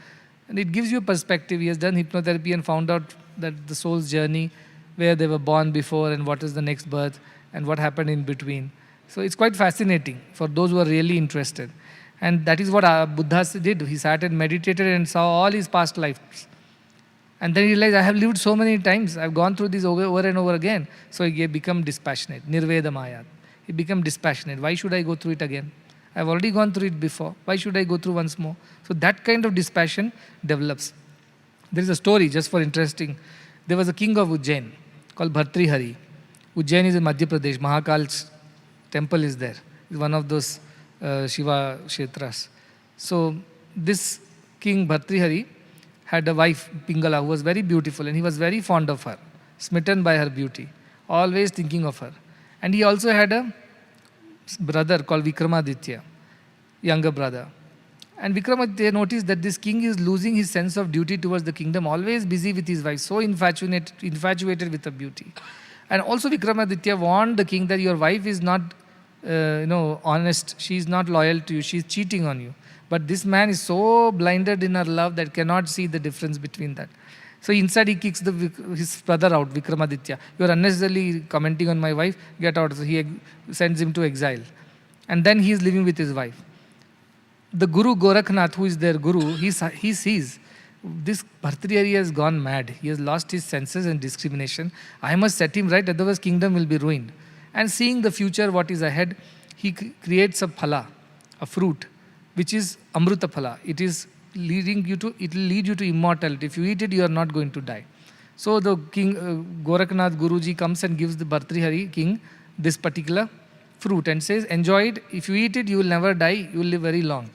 And it gives you a perspective. He has done hypnotherapy and found out that the soul's journey, where they were born before and what is the next birth and what happened in between. So it's quite fascinating for those who are really interested. And that is what Buddha did. He sat and meditated and saw all his past lives. And then he realized, I have lived so many times. I've gone through this over and over again. So he became dispassionate. Nirvedamayat. He became dispassionate. Why should I go through it again? I've already gone through it before. Why should I go through once more? So that kind of dispassion develops. There is a story, just for interesting. There was a king of Ujjain called Bhartrihari. Ujjain is in Madhya Pradesh. Mahakal's temple is there. It's one of those Shiva Kshetras. So this king Bhartrihari had a wife, Pingala, who was very beautiful, and he was very fond of her, smitten by her beauty, always thinking of her. And he also had a brother called Vikramaditya, younger brother. And Vikramaditya noticed that this king is losing his sense of duty towards the kingdom, always busy with his wife, so infatuated with her beauty. And also Vikramaditya warned the king that your wife is not honest, she is not loyal to you, she is cheating on you. But this man is so blinded in her love that cannot see the difference between that. So inside he kicks his brother out, Vikramaditya. You are unnecessarily commenting on my wife, get out. So he sends him to exile. And then he is living with his wife. The Guru Gorakhnath, who is their Guru, he sees this Bhartrihari has gone mad. He has lost his senses and discrimination. I must set him right, otherwise kingdom will be ruined. And seeing the future, what is ahead, he creates a phala, a fruit, which is Amruta phala. It will lead you to immortality. If you eat it, you are not going to die. So the king, Gorakhnath Guruji comes and gives the Bhartrihari king this particular fruit and says, enjoy it. If you eat it, you will never die. You will live very long.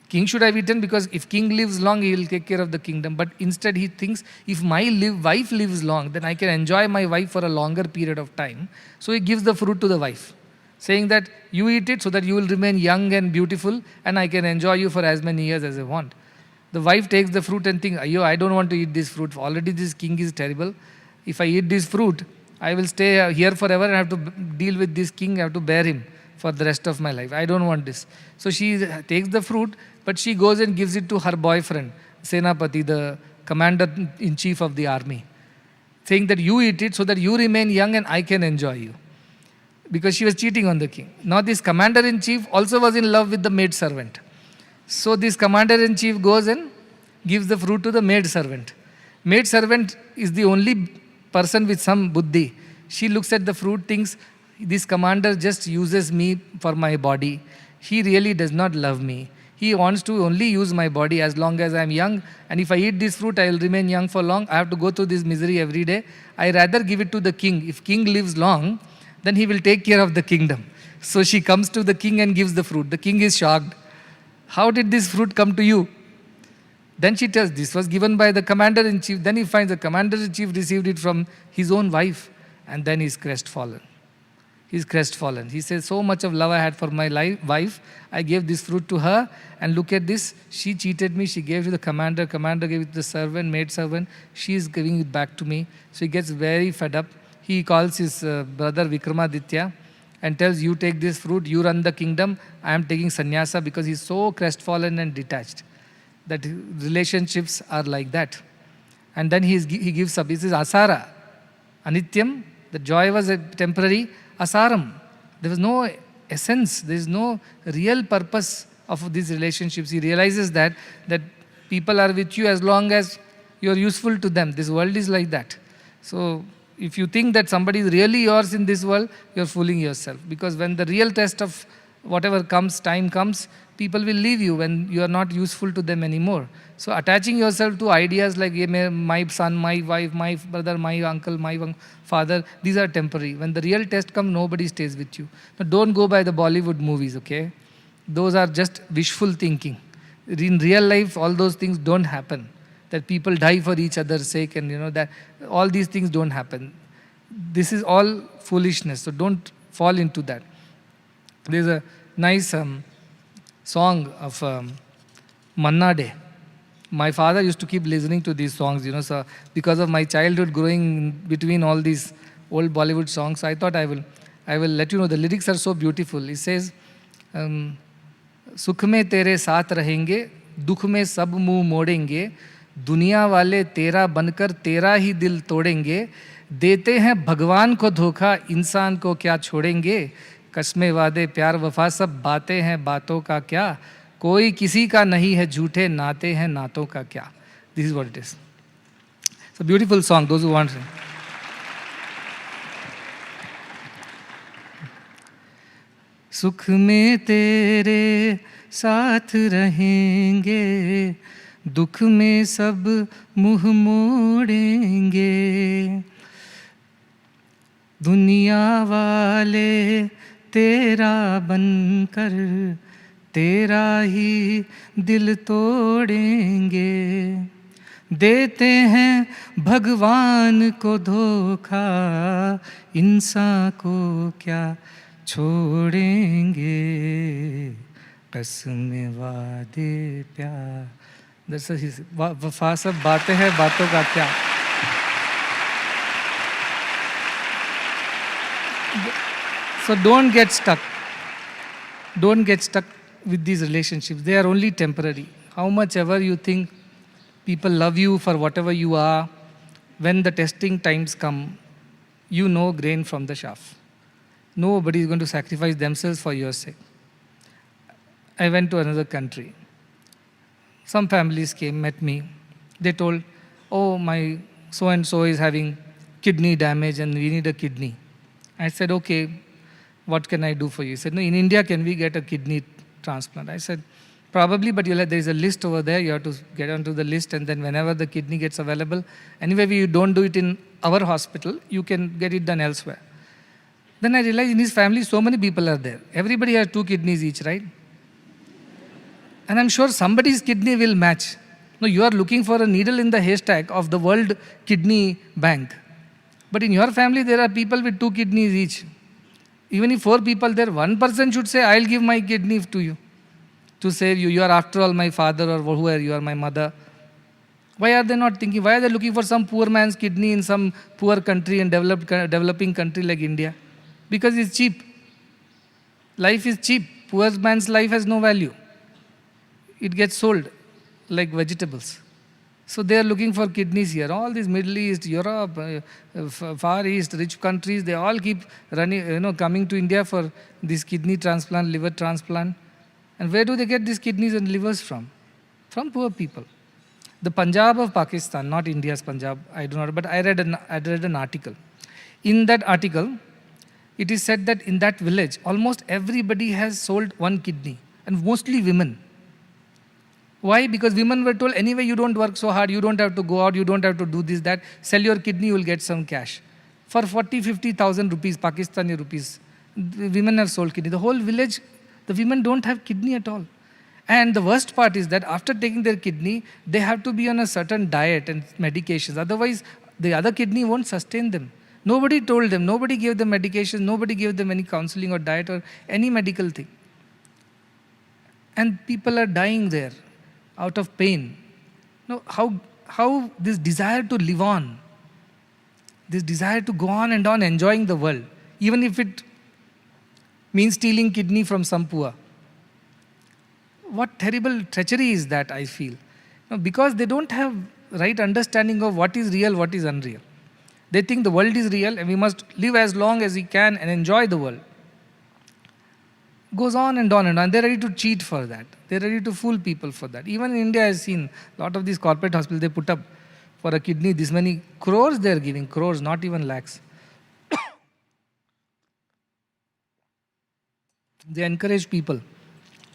King should have eaten because if king lives long, he will take care of the kingdom. But instead he thinks, if my wife lives long, then I can enjoy my wife for a longer period of time. So he gives the fruit to the wife, saying that you eat it so that you will remain young and beautiful and I can enjoy you for as many years as I want. The wife takes the fruit and thinks, I don't want to eat this fruit. Already this king is terrible. If I eat this fruit, I will stay here forever and have to deal with this king, I have to bear him for the rest of my life. I don't want this. So she takes the fruit, but she goes and gives it to her boyfriend, Senapati, the commander-in-chief of the army, saying that you eat it so that you remain young and I can enjoy you. Because she was cheating on the king. Now this commander-in-chief also was in love with the maid-servant. So this commander-in-chief goes and gives the fruit to the maid-servant. Maid-servant is the only person with some buddhi. She looks at the fruit, thinks, this commander just uses me for my body. He really does not love me. He wants to only use my body as long as I am young. And if I eat this fruit, I will remain young for long. I have to go through this misery every day. I rather give it to the king. If king lives long, then he will take care of the kingdom. So she comes to the king and gives the fruit. The king is shocked. How did this fruit come to you? Then she tells, this was given by the commander-in-chief. Then he finds the commander-in-chief received it from his own wife. And then he's crestfallen. He's crestfallen. He says, so much of love I had for my wife. I gave this fruit to her. And look at this. She cheated me. She gave it to the commander. Commander gave it to the servant, maid servant. She is giving it back to me. So he gets very fed up. He calls his brother Vikramaditya and tells, you take this fruit, you run the kingdom, I am taking sannyasa, because he's so crestfallen and detached. That relationships are like that. And then he gives up. He says, asara, anityam, the joy was temporary, asaram. There was no essence, there is no real purpose of these relationships. He realizes that people are with you as long as you are useful to them. This world is like that. So if you think that somebody is really yours in this world, you are fooling yourself. Because when the real test of whatever comes, time comes, people will leave you when you are not useful to them anymore. So attaching yourself to ideas like my son, my wife, my brother, my uncle, my father, these are temporary. When the real test comes, nobody stays with you. Now don't go by the Bollywood movies, okay? Those are just wishful thinking. In real life, all those things don't happen. That people die for each other's sake, and that all these things don't happen. This is all foolishness, so don't fall into that. There's a nice song of Manna Day. My father used to keep listening to these songs, so because of my childhood growing between all these old Bollywood songs, I thought I will let you know. The lyrics are so beautiful. It says, सुख में तेरे साथ रहेंगे, दुख में सब मुंह मोड़ेंगे, दुनिया वाले तेरा बनकर तेरा ही दिल तोड़ेंगे, देते हैं भगवान को धोखा, इंसान को क्या छोड़ेंगे, कसमें वादे प्यार वफा सब बातें हैं बातों का क्या, कोई किसी का नहीं है झूठे नाते हैं नातों का क्या. This is what it is. It's a beautiful song, those who want it. सुख में तेरे साथ रहेंगे, दुख में सब मुँह मोड़ेंगे, दुनिया वाले तेरा बनकर तेरा ही दिल तोड़ेंगे, देते हैं भगवान को धोखा, इंसान को क्या छोड़ेंगे, कसम वादे प्यार वफा सब बातें हैं बातों का क्या. So don't get stuck. Don't get stuck with these relationships. They are only temporary. How much ever you think people love you for whatever you are, when the testing times come, you know grain from the chaff. Nobody is going to sacrifice themselves for your sake. I went to another country. Some families came, met me. They told, oh, my so-and-so is having kidney damage and we need a kidney. I said, okay, what can I do for you? He said, no, in India, can we get a kidney transplant? I said, probably, but there is a list over there. You have to get onto the list, and then whenever the kidney gets available, anyway, you don't do it in our hospital, you can get it done elsewhere. Then I realized in his family, so many people are there. Everybody has 2 kidneys each, right? And I'm sure somebody's kidney will match. No, you are looking for a needle in the haystack of the World Kidney Bank. But in your family, there are people with 2 kidneys each. Even if 4 people there, one person should say, I'll give my kidney to you to save you. You are after all my father, or whoever, you are my mother. Why are they not thinking? Why are they looking for some poor man's kidney in some poor country and developing country like India? Because it's cheap. Life is cheap. Poor man's life has no value. It gets sold like vegetables. So they are looking for kidneys here. All these Middle East, Europe, Far East, rich countries, they all keep running, coming to India for this kidney transplant, liver transplant. And where do they get these kidneys and livers from? From poor people. The Punjab of Pakistan, not India's Punjab, I do not, but I read an article. In that article, it is said that in that village, almost everybody has sold 1 kidney, and mostly women. Why? Because women were told, anyway, you don't work so hard, you don't have to go out, you don't have to do this, that. Sell your kidney, you will get some cash. For 40,000-50,000 rupees, Pakistani rupees, the women have sold kidney. The whole village, the women don't have kidney at all. And the worst part is that after taking their kidney, they have to be on a certain diet and medications. Otherwise, the other kidney won't sustain them. Nobody told them, nobody gave them medication, nobody gave them any counseling or diet or any medical thing. And people are dying there out of pain. No, how this desire to live on, this desire to go on and on enjoying the world, even if it means stealing kidney from some poor. What terrible treachery is that, I feel. Because they don't have right understanding of what is real, what is unreal. They think the world is real and we must live as long as we can and enjoy the world. Goes on and on and on. They're ready to cheat for that. They're ready to fool people for that. Even in India, I've seen a lot of these corporate hospitals, they put up for a kidney, this many crores they're giving, crores, not even lakhs. They encourage people.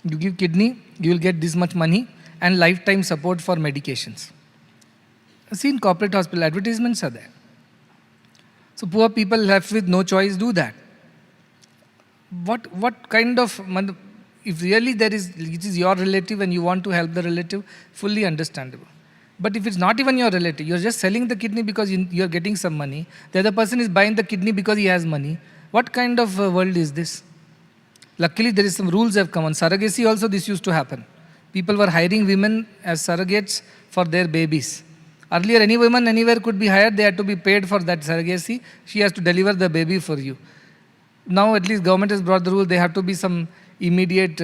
You give kidney, you will get this much money and lifetime support for medications. I've seen corporate hospital advertisements are there. So poor people left with no choice do that. What kind of, if really it is your relative and you want to help the relative, fully understandable. But if it's not even your relative, you're just selling the kidney because you're getting some money, the other person is buying the kidney because he has money, what kind of world is this? Luckily there is some rules have come on. Surrogacy also this used to happen. People were hiring women as surrogates for their babies. Earlier any woman anywhere could be hired, they had to be paid for that surrogacy, she has to deliver the baby for you. Now at least government has brought the rule, they have to be some immediate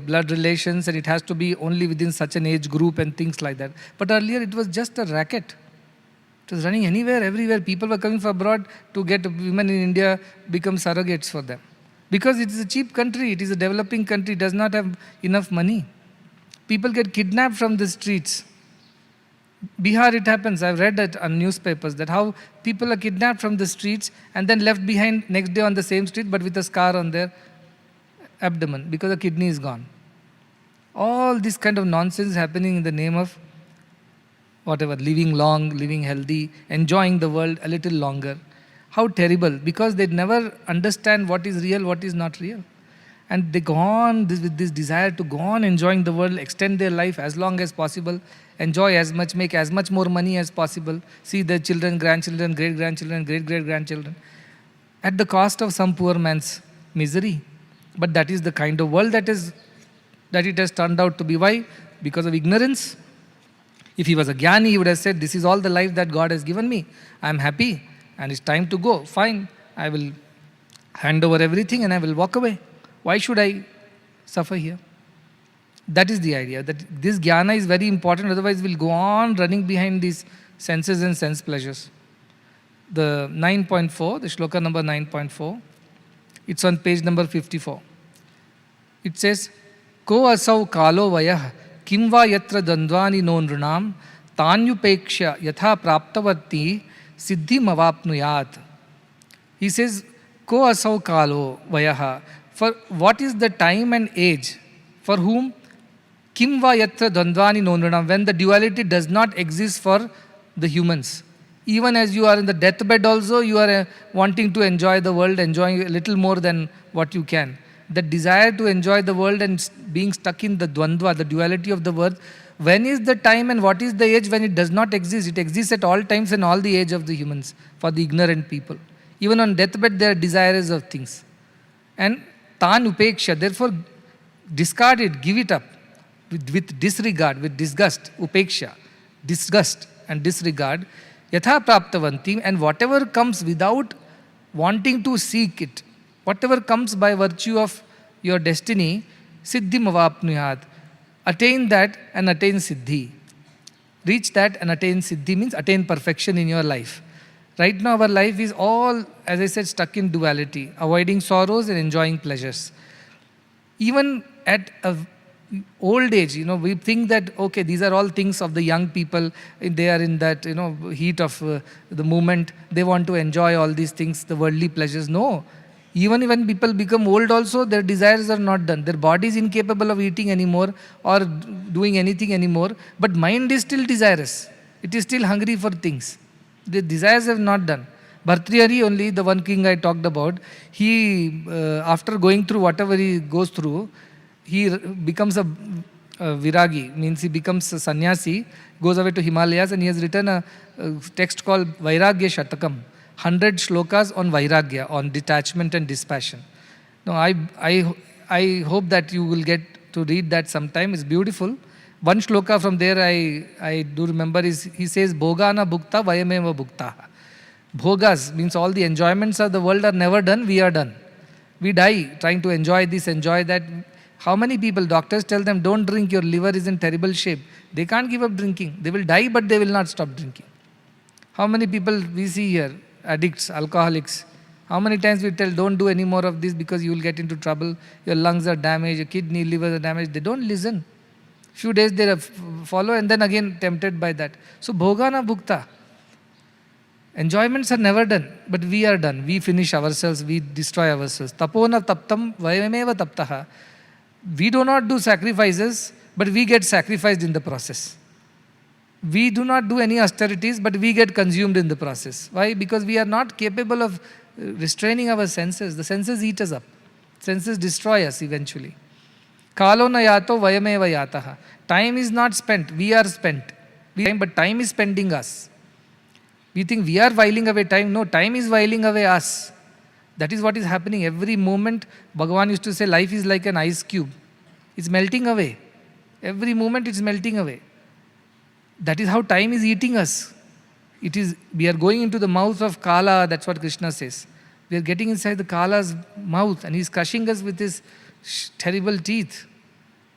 blood relations and it has to be only within such an age group and things like that. But earlier it was just a racket. It was running anywhere, everywhere. People were coming from abroad to get women in India become surrogates for them. Because it is a cheap country, it is a developing country, it does not have enough money. People get kidnapped from the streets. Bihar it happens, I've read that on newspapers, that how people are kidnapped from the streets and then left behind next day on the same street but with a scar on their abdomen because the kidney is gone. All this kind of nonsense happening in the name of whatever, living long, living healthy, enjoying the world a little longer. How terrible, because they never understand what is real, what is not real. And they go on with this desire to go on enjoying the world, extend their life as long as possible, enjoy as much, make as much more money as possible, see their children, grandchildren, great-grandchildren, great-great-grandchildren, at the cost of some poor man's misery. But that is the kind of world that it has turned out to be. Why? Because of ignorance. If he was a jnani, he would have said, this is all the life that God has given me. I am happy and it's time to go. Fine, I will hand over everything and I will walk away. Why should I suffer here? That is the idea, that this jnana is very important, otherwise we'll go on running behind these senses and sense pleasures. The 9.4, the shloka number 9.4, it's on page number 54. It says, Ko asau kalo vayah kim va yatra dandvani no nrunam tanyupeksha yatha praptavarti siddhi mavapnuyat. He says, Ko asau kalo vayah. For what is the time and age for whom kim va yatra dandvani no nrunam, when the duality does not exist for the humans. Even as you are in the deathbed also, you are wanting to enjoy the world, enjoying a little more than what you can. The desire to enjoy the world and being stuck in the dvandva, the duality of the world, when is the time and what is the age when it does not exist? It exists at all times and all the age of the humans, for the ignorant people. Even on deathbed, there are desires of things. And tan upeksha, therefore discard it, give it up with disregard, with disgust, upeksha, disgust and disregard, yatha praptavanti, and whatever comes without wanting to seek it, whatever comes by virtue of your destiny, siddhi mavapnuyat, attain that and attain siddhi. Reach that and attain siddhi means attain perfection in your life. Right now our life is all, as I said, stuck in duality, avoiding sorrows and enjoying pleasures. Even at a old age, we think that, okay, these are all things of the young people, they are in that, heat of the moment, they want to enjoy all these things, the worldly pleasures. No. Even when people become old also, their desires are not done. Their body is incapable of eating anymore or doing anything anymore, but mind is still desirous. It is still hungry for things. The desires have not done. Bhartrihari only, the one king I talked about, he, after going through whatever he goes through, he becomes a viragi, means he becomes a sannyasi, goes away to Himalayas, and he has written a text called Vairagya Shatakam, 100 shlokas on Vairagya, on detachment and dispassion. Now, I hope that you will get to read that sometime. It's beautiful. One shloka from there I do remember is, he says, Bhogana bhukta vayameva bhukta. Bhogas means all the enjoyments of the world are never done, we are done. We die trying to enjoy this, enjoy that. How many people, doctors tell them, don't drink, your liver is in terrible shape. They can't give up drinking. They will die, but they will not stop drinking. How many people we see here, addicts, alcoholics. How many times we tell, don't do any more of this because you will get into trouble. Your lungs are damaged, your kidney, liver are damaged. They don't listen. Few days they follow and then again tempted by that. So bhogana bhukta. Enjoyments are never done, but we are done. We finish ourselves, we destroy ourselves. Tapona taptam vayameva taptaha. We do not do sacrifices, but we get sacrificed in the process. We do not do any austerities, but we get consumed in the process. Why? Because we are not capable of restraining our senses. The senses eat us up. Senses destroy us eventually. Kalo na yato vayameva yataha. Time is not spent, we are spent. But time is spending us. We think we are whiling away time. No, time is whiling away us. That is what is happening. Every moment, Bhagavan used to say, life is like an ice cube. It's melting away. Every moment it's melting away. That is how time is eating us. We are going into the mouth of Kala, that's what Krishna says. We are getting inside the Kala's mouth and he's crushing us with his terrible teeth.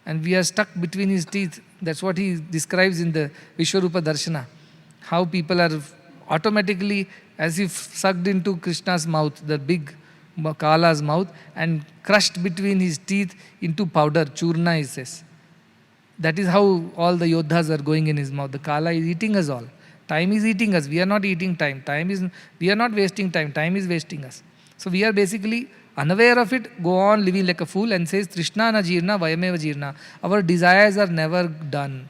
And we are stuck between his teeth. That's what he describes in the Vishwarupa Darshana. How people are automatically as if sucked into Krishna's mouth, the big Kala's mouth, and crushed between his teeth into powder, churna he says. That is how all the yodhas are going in his mouth. The Kala is eating us all. Time is eating us. We are not eating time. We are not wasting time. Time is wasting us. So we are basically unaware of it, go on living like a fool and says, Trishna na jirna, vayameva jirna. Our desires are never done.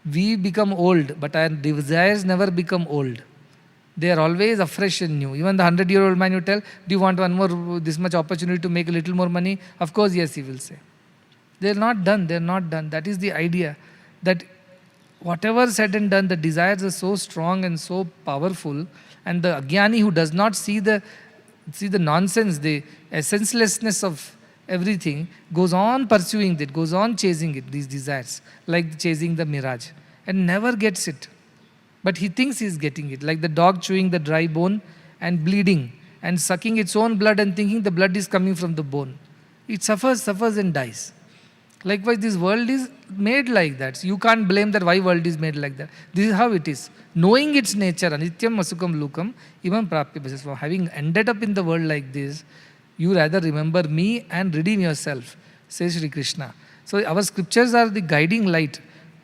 We become old, but our desires never become old. They are always afresh and new. Even the 100-year-old man you tell, do you want one more, this much opportunity to make a little more money? Of course, yes, he will say. They are not done, they are not done. That is the idea. That whatever said and done, the desires are so strong and so powerful, and the Agyani who does not see the nonsense, the essencelessness of everything, goes on pursuing it, goes on chasing it, these desires, like chasing the mirage, and never gets it. But he thinks he is getting it, like the dog chewing the dry bone and bleeding and sucking its own blood and thinking the blood is coming from the bone. It suffers and dies. Likewise, this world is made like that. So you can't blame that why world is made like that. This is how it is. Knowing its nature, anityam asukam lukam, even prapya basis. For having ended up in the world like this, you rather remember me and redeem yourself, says Sri Krishna. So our scriptures are the guiding light,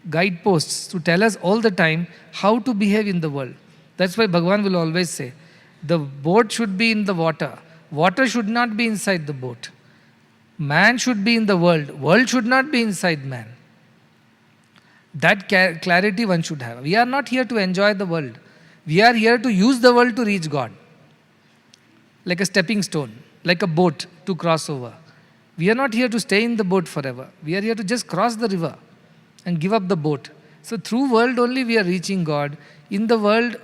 guideposts to tell us all the time how to behave in the world. That's why Bhagavan will always say, the boat should be in the water. Water should not be inside the boat. Man should be in the world. World should not be inside man. That clarity one should have. We are not here to enjoy the world. We are here to use the world to reach God. Like a stepping stone, like a boat to cross over. We are not here to stay in the boat forever. We are here to just cross the river and give up the boat. So through world only we are reaching God. In the world,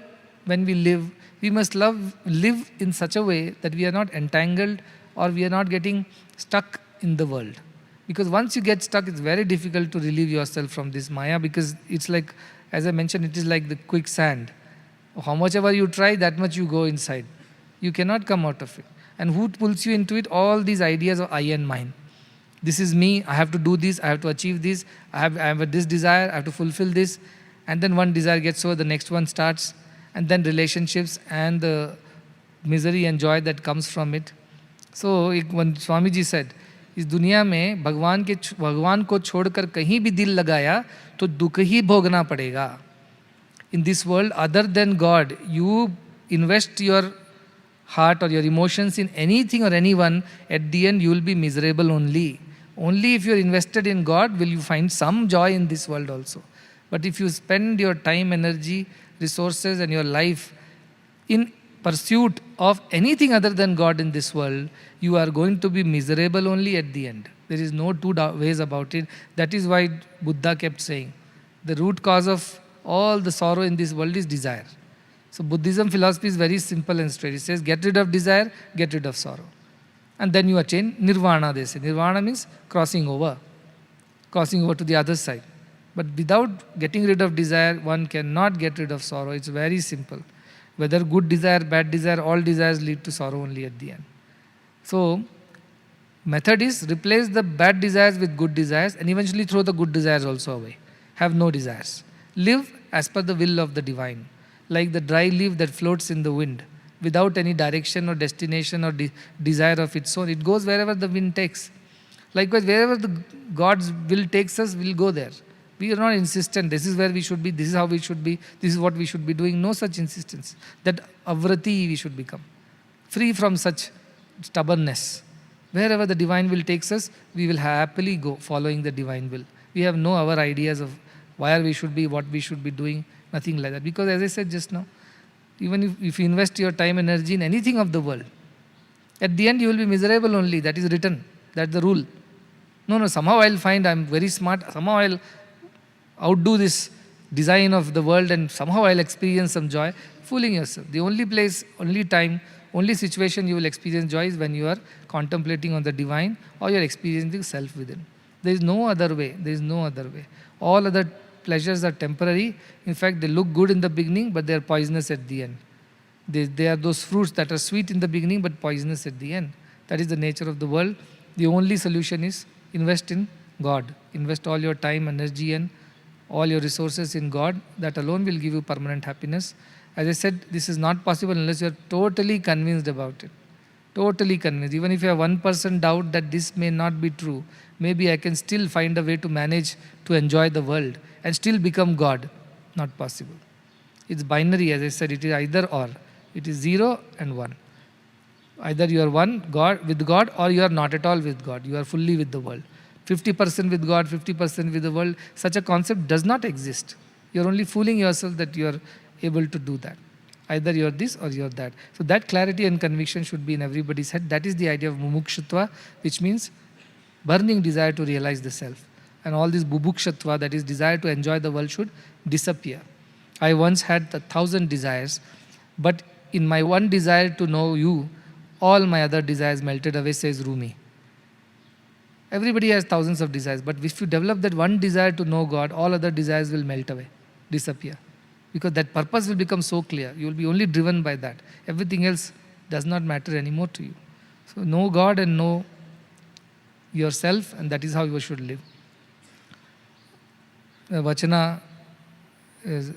when we live, we must live in such a way that we are not entangled or we are not getting stuck in the world. Because once you get stuck, it's very difficult to relieve yourself from this Maya, because it's like, as I mentioned, it is like the quicksand. How much ever you try, that much you go inside. You cannot come out of it. And who pulls you into it? All these ideas of I and mine. This is me, I have to do this, I have to achieve this, I have this desire, I have to fulfill this. And then one desire gets over, the next one starts. And then relationships and the misery and joy that comes from it. So when Swami ji said, इस दुनिया में भगवान को छोड़कर कहीं भी दिल लगाया तो दुख ही भोगना पड़ेगा. In this world, other than God, you invest your heart or your emotions in anything or anyone, at the end you will be miserable only. Only if you are invested in God will you find some joy in this world also. But if you spend your time, energy, resources and your life in pursuit of anything other than God in this world, you are going to be miserable only at the end. There is no two ways about it. That is why Buddha kept saying, the root cause of all the sorrow in this world is desire. So Buddhism philosophy is very simple and straight. It says, get rid of desire, get rid of sorrow. And then you attain nirvana, they say. Nirvana means crossing over to the other side. But without getting rid of desire, one cannot get rid of sorrow. It's very simple. Whether good desire, bad desire, all desires lead to sorrow only at the end. So, Method is replace the bad desires with good desires and eventually throw the good desires also away. Have no desires. Live as per the will of the divine, like the dry leaf that floats in the wind without any direction or destination or desire of its own. It goes wherever the wind takes. Likewise, wherever the God's will takes us, we'll go there. We are not insistent, this is where we should be, this is how we should be, this is what we should be doing. No such insistence. That avrati we should become. Free from such stubbornness. Wherever the divine will takes us, we will happily go following the divine will. We have no our ideas of where we should be, what we should be doing, nothing like that. Because as I said just now, even if you invest your time, energy in anything of the world, at the end you will be miserable only. That is written. That's the rule. No, somehow I'll find I'm very smart, somehow I'll outdo this design of the world and somehow I'll experience some joy. Fooling yourself. The only place, only time, only situation you will experience joy is when you are contemplating on the divine or you are experiencing self within. There is no other way. There is no other way. All other pleasures are temporary. In fact, they look good in the beginning, but they are poisonous at the end. They are those fruits that are sweet in the beginning, but poisonous at the end. That is the nature of the world. The only solution is invest in God. Invest all your time, energy, and all your resources in God. That alone will give you permanent happiness. As I said, this is not possible unless you are totally convinced about it. Totally convinced. Even if you have 1% doubt that this may not be true, maybe I can still find a way to manage to enjoy the world and still become God. Not possible. It's binary, as I said, it is either or. It is 0 and 1. Either you are one God with God or you are not at all with God. You are fully with the world. 50% with God, 50% with the world. Such a concept does not exist. You are only fooling yourself that you are able to do that. Either you are this or you are that. So that clarity and conviction should be in everybody's head. That is the idea of mumukshutva, which means burning desire to realize the self. And all this bubukshatva, that is desire to enjoy the world, should disappear. I once had 1,000 desires, but in my one desire to know you, all my other desires melted away, says Rumi. Everybody has thousands of desires, but if you develop that one desire to know God, all other desires will melt away, disappear. Because that purpose will become so clear. You will be only driven by that. Everything else does not matter anymore to you. So know God and know yourself, and that is how you should live. The Vachana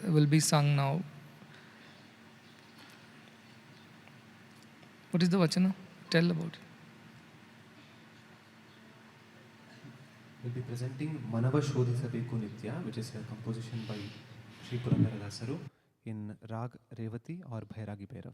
will be sung now. What is the Vachana? Tell about it. We'll be presenting Manava Shodhita Beku Nitya, which is a composition by Sri Purandara Dasaru in Rag Revati or Bhairagi Bhairav.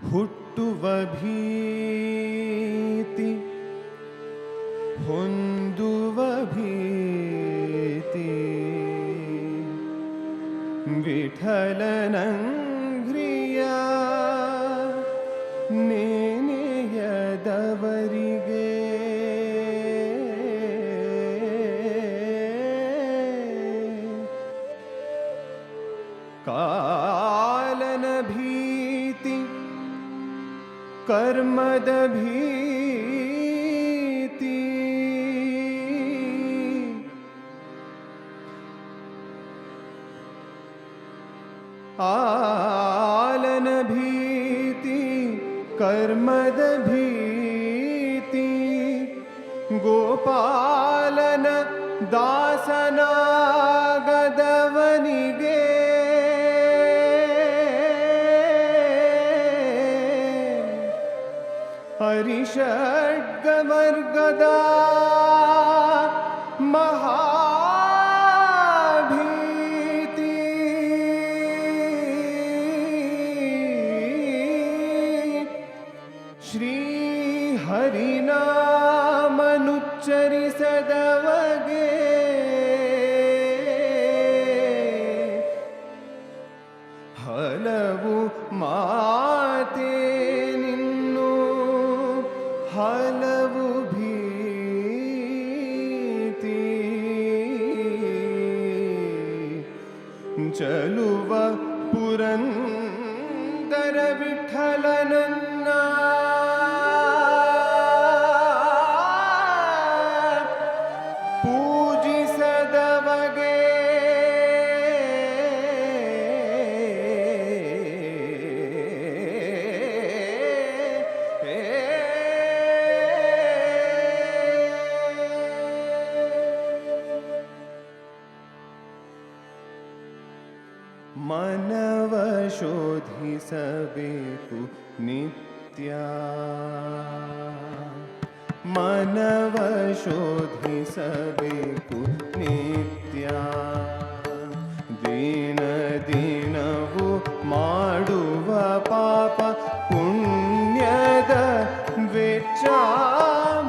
ಹುಟ್ಟುವ ಭೀತಿ ಹೊಂದುವ ಭೀತಿ ವಿಠಲನಂಗ್ರಿಯ ನೆನೆಯದವರಿಗೆ ಕಾಲನ ಭೀತಿ ಕರ್ಮದ ಭೀತಿ ಆಲನ ಭೀತಿ ಕರ್ಮದ ಭೀತಿ ಗೋಪಾಲನ ದಾಸನಾಗದವನಿಗೆ ಹರಿಷಡ್ಗವರ್ಗದ ಮಹಾಭೀತಿ ಶ್ರೀ ಹರಿನಾಮನುಚ್ಚರಿಸದವಗೆ ಹಲವು ಮಾತೆ ನಿನ್ನು ಹಲವು ಭೀತಿ ಚಲುವ ಪುರಂದರ ವಿಠಲನನ್ನ ಪೂಜಿಸದವಗೆ ಮನವ ಶೋಧಿಸಬೇಕು ನಿತ್ಯ ಮನವ ಶೋಧಿಸಬೇಕು ನಿತ್ಯ ದಿನ ದಿನವೂ ಮಾಡುವ ಪಾಪ ಪುಣ್ಯದ ವೆಚ್ಚ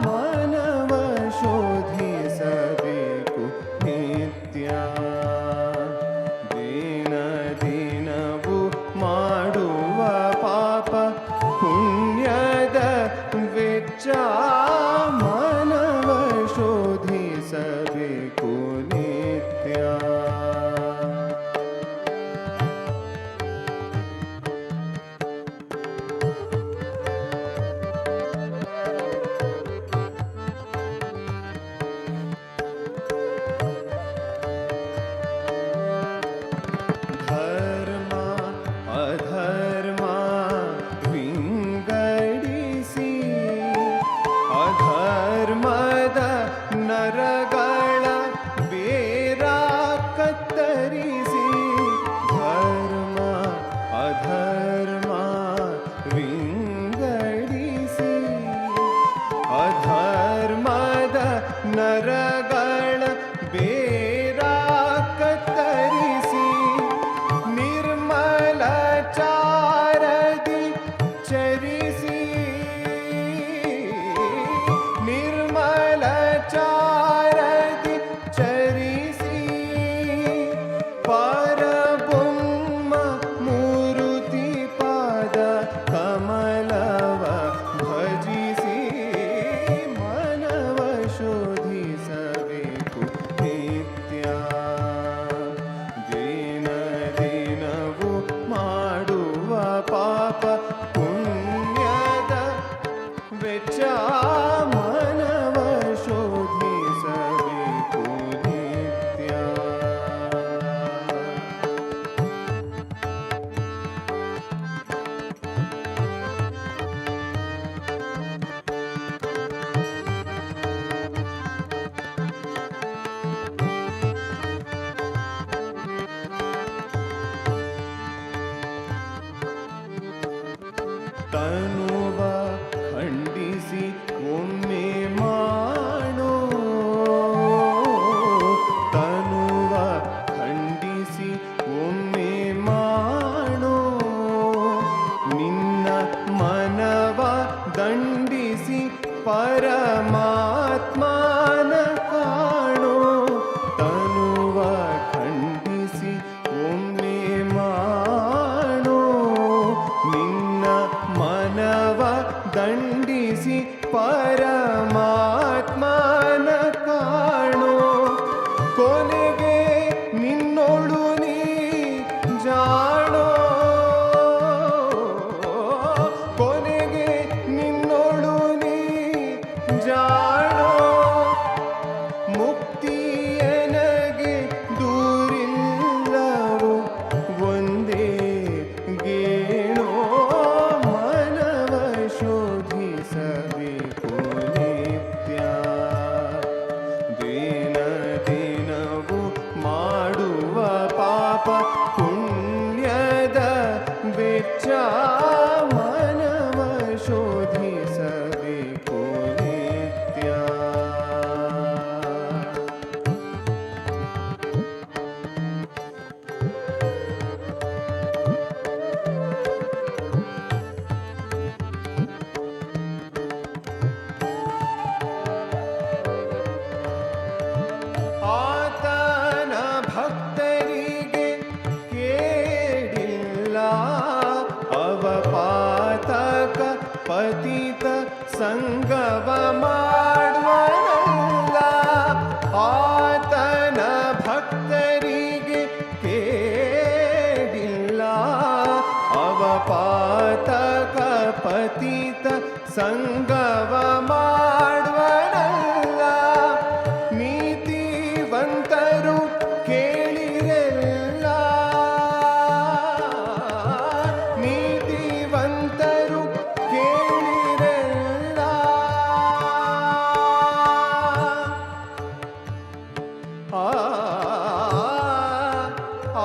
ಮನವ ಶೋಧಿಸಬೇಕು ನಿತ್ಯ ದಿನ ದಿನವೂ ಮಾಡುವ ಪಾಪ ಪುಣ್ಯದ ವೆಚ್ಚ ಮನವ ಶೋಧಿಸಬೇಕು ನಿತ್ಯ ಧರ್ಮ ಅಧರ್ಮ ವಿಂಗಡಿಸಿ ಅಧರ್ಮದ ನರಗಳ ಬೇರ ಕತ್ತರಿಸಿ ಧರ್ಮ ಅಧರ್ಮ ವಿಂಗಡಿಸಿ ಅಧರ್ಮದ ನರಗಳ ಬೇರ ಕತ್ತರಿಸಿ ನಿರ್ಮಲ ಚಾರದಿ ಚರಿಸಿ ನಿರ್ಮಲ ಚಾರದಿ ಚರಿಸಿ ಪರಬ್ರಹ್ಮ ಮೂರುತಿ ಪಾದ ಕಮಲವ ಭಜಿಸಿ ಮನವ ಶೋಧಿಸಬೇಕು ನಿತ್ಯ ದಿನ ದಿನವೂ ಮಾಡುವ ಪಾಪ ಪುಣ್ಯದ ವೆಚ್ಚ ಮನವ ಶೋಧಿಸಬೇಕು ನಿತ್ಯ ತನುವ ಖಂಡಿಸಿ ಒಮ್ಮೆ ಮಾಡೋ ತನುವ ಖಂಡಿಸಿ ಒಮ್ಮೆ ಮಾಡೋ ನಿನ್ನ ಪಾಪ ಪುಣ್ಯದ ವೆಚ್ಚ ಮನವ ಶೋಧಿಸಬೇಕು ನಿತ್ಯ. ಆತನ ಭಕ್ತರಿಗೆ ಕೇಳಿಲ್ಲ ಅವಪಾತಕ ಪತಿತ ಸಂಗವ ಮಾಡುವನಲ್ಲ. ಆತನ ಭಕ್ತರಿಗೆ ಕೇಳಿಲ್ಲ ಅವಪಾತಕ ಪತಿತ ಸಂಗವ ಮಾಡುವನಲ್ಲ. ನೀತಿವಂತರು ಕೇಳಿರಲ್ಲ ನೀತಿವಂತರು ಕೇಳಿರಲ್ಲ. ಆ ಆ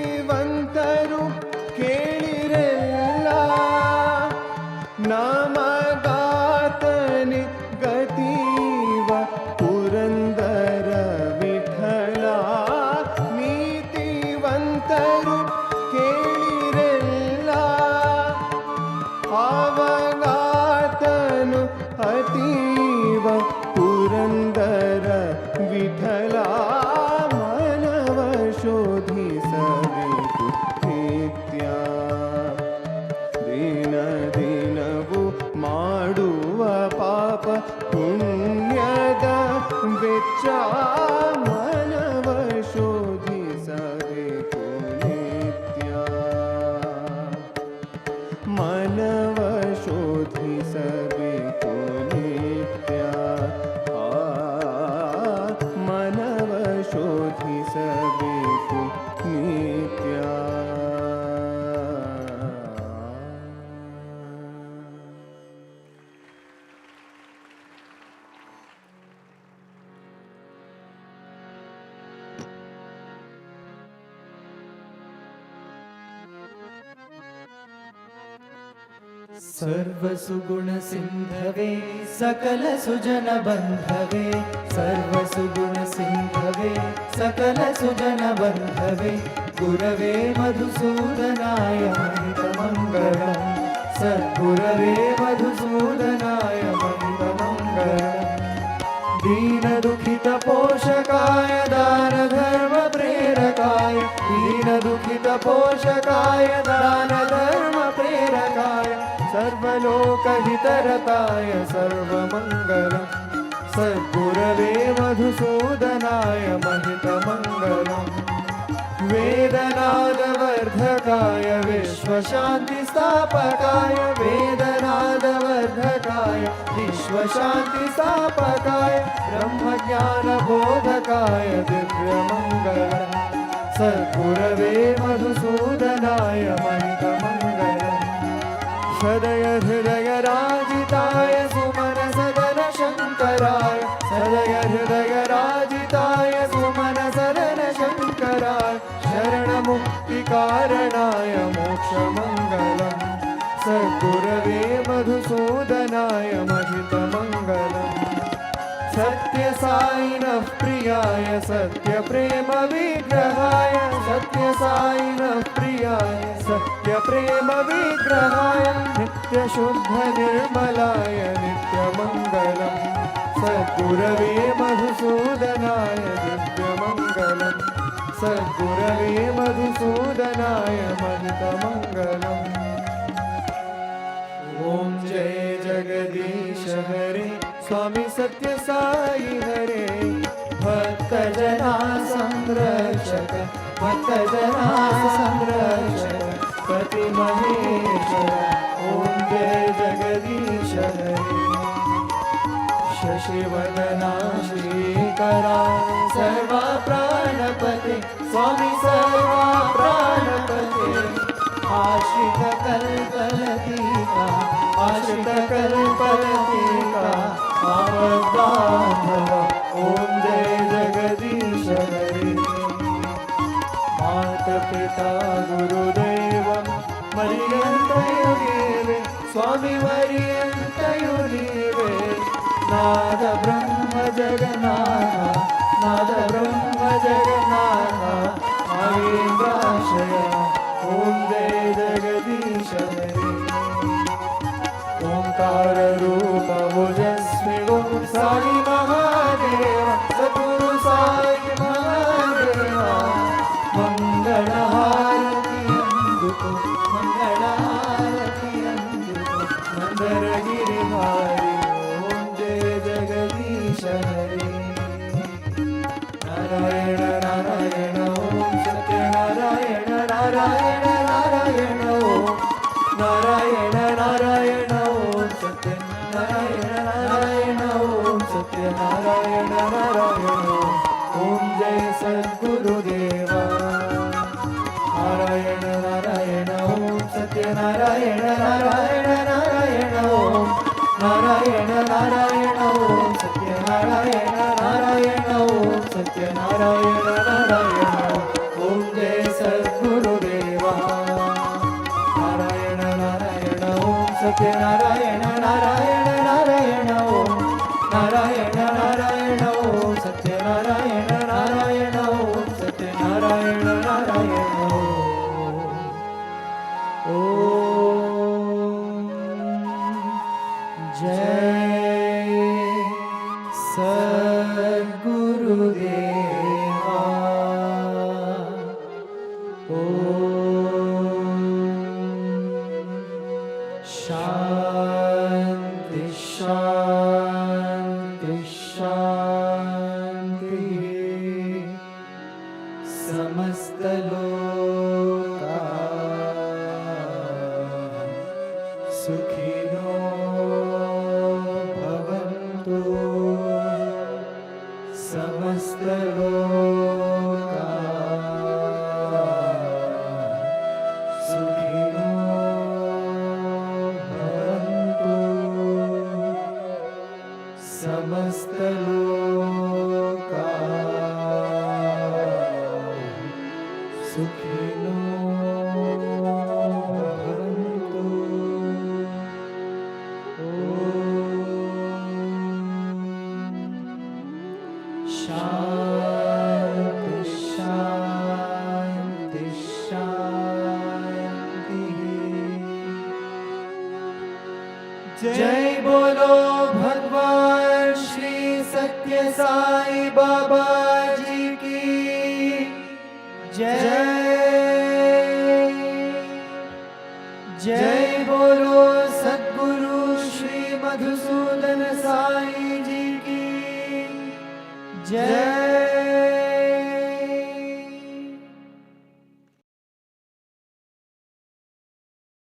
ನೀತಿವಂತರು ಕೇಳಿರಲ್ಲ ನಮಗಾತನೆ ಗತೀವ ಪುರಂದರ ವಿಠಲ. ನೀತಿವಂತರು ಕೇಳಿರಲ್ಲ ಅವಗಾತನು ಅತೀವ ಪುರಂದರ ವಿಠಲ. ಮನವ ಶೋಧಿಸಬೇಕು ನಿತ್ಯ ದಿನ ದಿನವು ಮಾಡುವ ಪಾಪ ಪುಣ್ಯದ ವೆಚ್ಚ ಮನವ ಶೋಧಿಸಬೇಕು ನಿತ್ಯ. ಮನವ ಶೋಧಿಸಬೇಕು ನಿತ್ಯ. ಮನವ ಶೋಧಿಸಬೇಕು ನಿತ್ಯ. सर्वसुगुण सिन्धवे सकल सुजन बन्धवे. सर्वसुगुण सिन्धवे सकल सुजन बन्धवे. गुरवे मधुसूदनाय महितमङ्गलम्. सद्गुरवे मधुसूदनाय महितमङ्गलम्. दीनदुःखित पोषकाय दान धर्म प्रेरकाय. दीनदुःखित पोषकाय दान धर्म प्रेरकाय. सर्वलोकहितरताय सर्वमङ्गलम्. सद्गुरवे मधुसूदनाय महितमङ्गलम्. वेदनादवर्धकाय विश्वशान्तिस्थापकाय. वेदनादवर्धकाय विश्वशान्तिस्थापकाय. ब्रह्मज्ञानबोधकाय दिव्यमङ्गलम्. सद्गुरवे मधुसूदनाय महितमङ्गलम्. सदय हृदय राजिताय सुमन सदन शङ्कराय. सदय हृदय राजिताय सुमन सदन शङ्कराय. शरणमुक्तिकारणाय मोक्षमङ्गलम्. सद्गुरवे मधुसूदनाय महितमङ्गलम्. सत्य साईनः प्रियाय सत्य प्रेम विग्रहाय. सत्य साईनः प्रियाय सत्य प्रेम विग्रहाय. नित्य शुद्ध निर्मलाय नित्यमङ्गलम्. सद्गुरवे मधुसूदनाय दिव्यमङ्गलम्. सद्गुरवे मधुसूदनाय महितमङ्गलम्. स्वामी सत्य साई हरे भक्त जना संरक्षक भक्त जना संरक्षक पति महेश्वर ओम जय जगदीश हरे शशिवदना श्रीकरा सर्वा प्राणपते स्वामी सर्वा प्राणपते आश्रित कल्पलतिका आश्रित कल्पलतिका आपद्बान्धव ओम जय जगदीश हरे माता पिता गुरुदैवं मर्यन्तयुरीवे स्वामी मर्यन्तयुरीवे नाद ब्रह्म जगन्नाथ नाद ब्रह्म जगन्नाथ महेन्द्राशय ओम जय जगदीश हरे ओंकार रूप ओजस्वी ओम साई महादेव सद्गुरु साई महादेवा मंगल हारति अंदुको मंगल हारति अंदुको मंदर गिरिधारी ओम जय जगदीश हरे नारायण नारायण ओम सत्य नारायण नारायण नारायण ओम नारायण नारायण ओम सत्य नारायण नारायण ओम सत्य नारायण नारायण ओम जय सद्गुरुदेवा नारायण नारायण ओम सत्य नारायण नारायण नारायण ओम नारायण नारायण ओम सत्य नारायण नारायण ओम सत्य नारायण नारायण ओम जय सद्गुरुदेवा नारायण नारायण ओम सत्य नारायण नारायण नारायण ओम नारायण नारायण ओम सत्य नारायण नारायण ओम सत्य नारायण नारायण ओम जय सद्गुरुदेवा शांति शांति शांति समस्त लोका सुखिनो भवन्तु समस्त लोका सुखिनो भवन्तु समस्त लोका सुखिनो भवन्तु शांति शांति शांति जय बोलो भगवान श्री सत्य साई बाबा जी की जय जय बोलो सद्गुरु श्री मधुसूदन साई जी की जय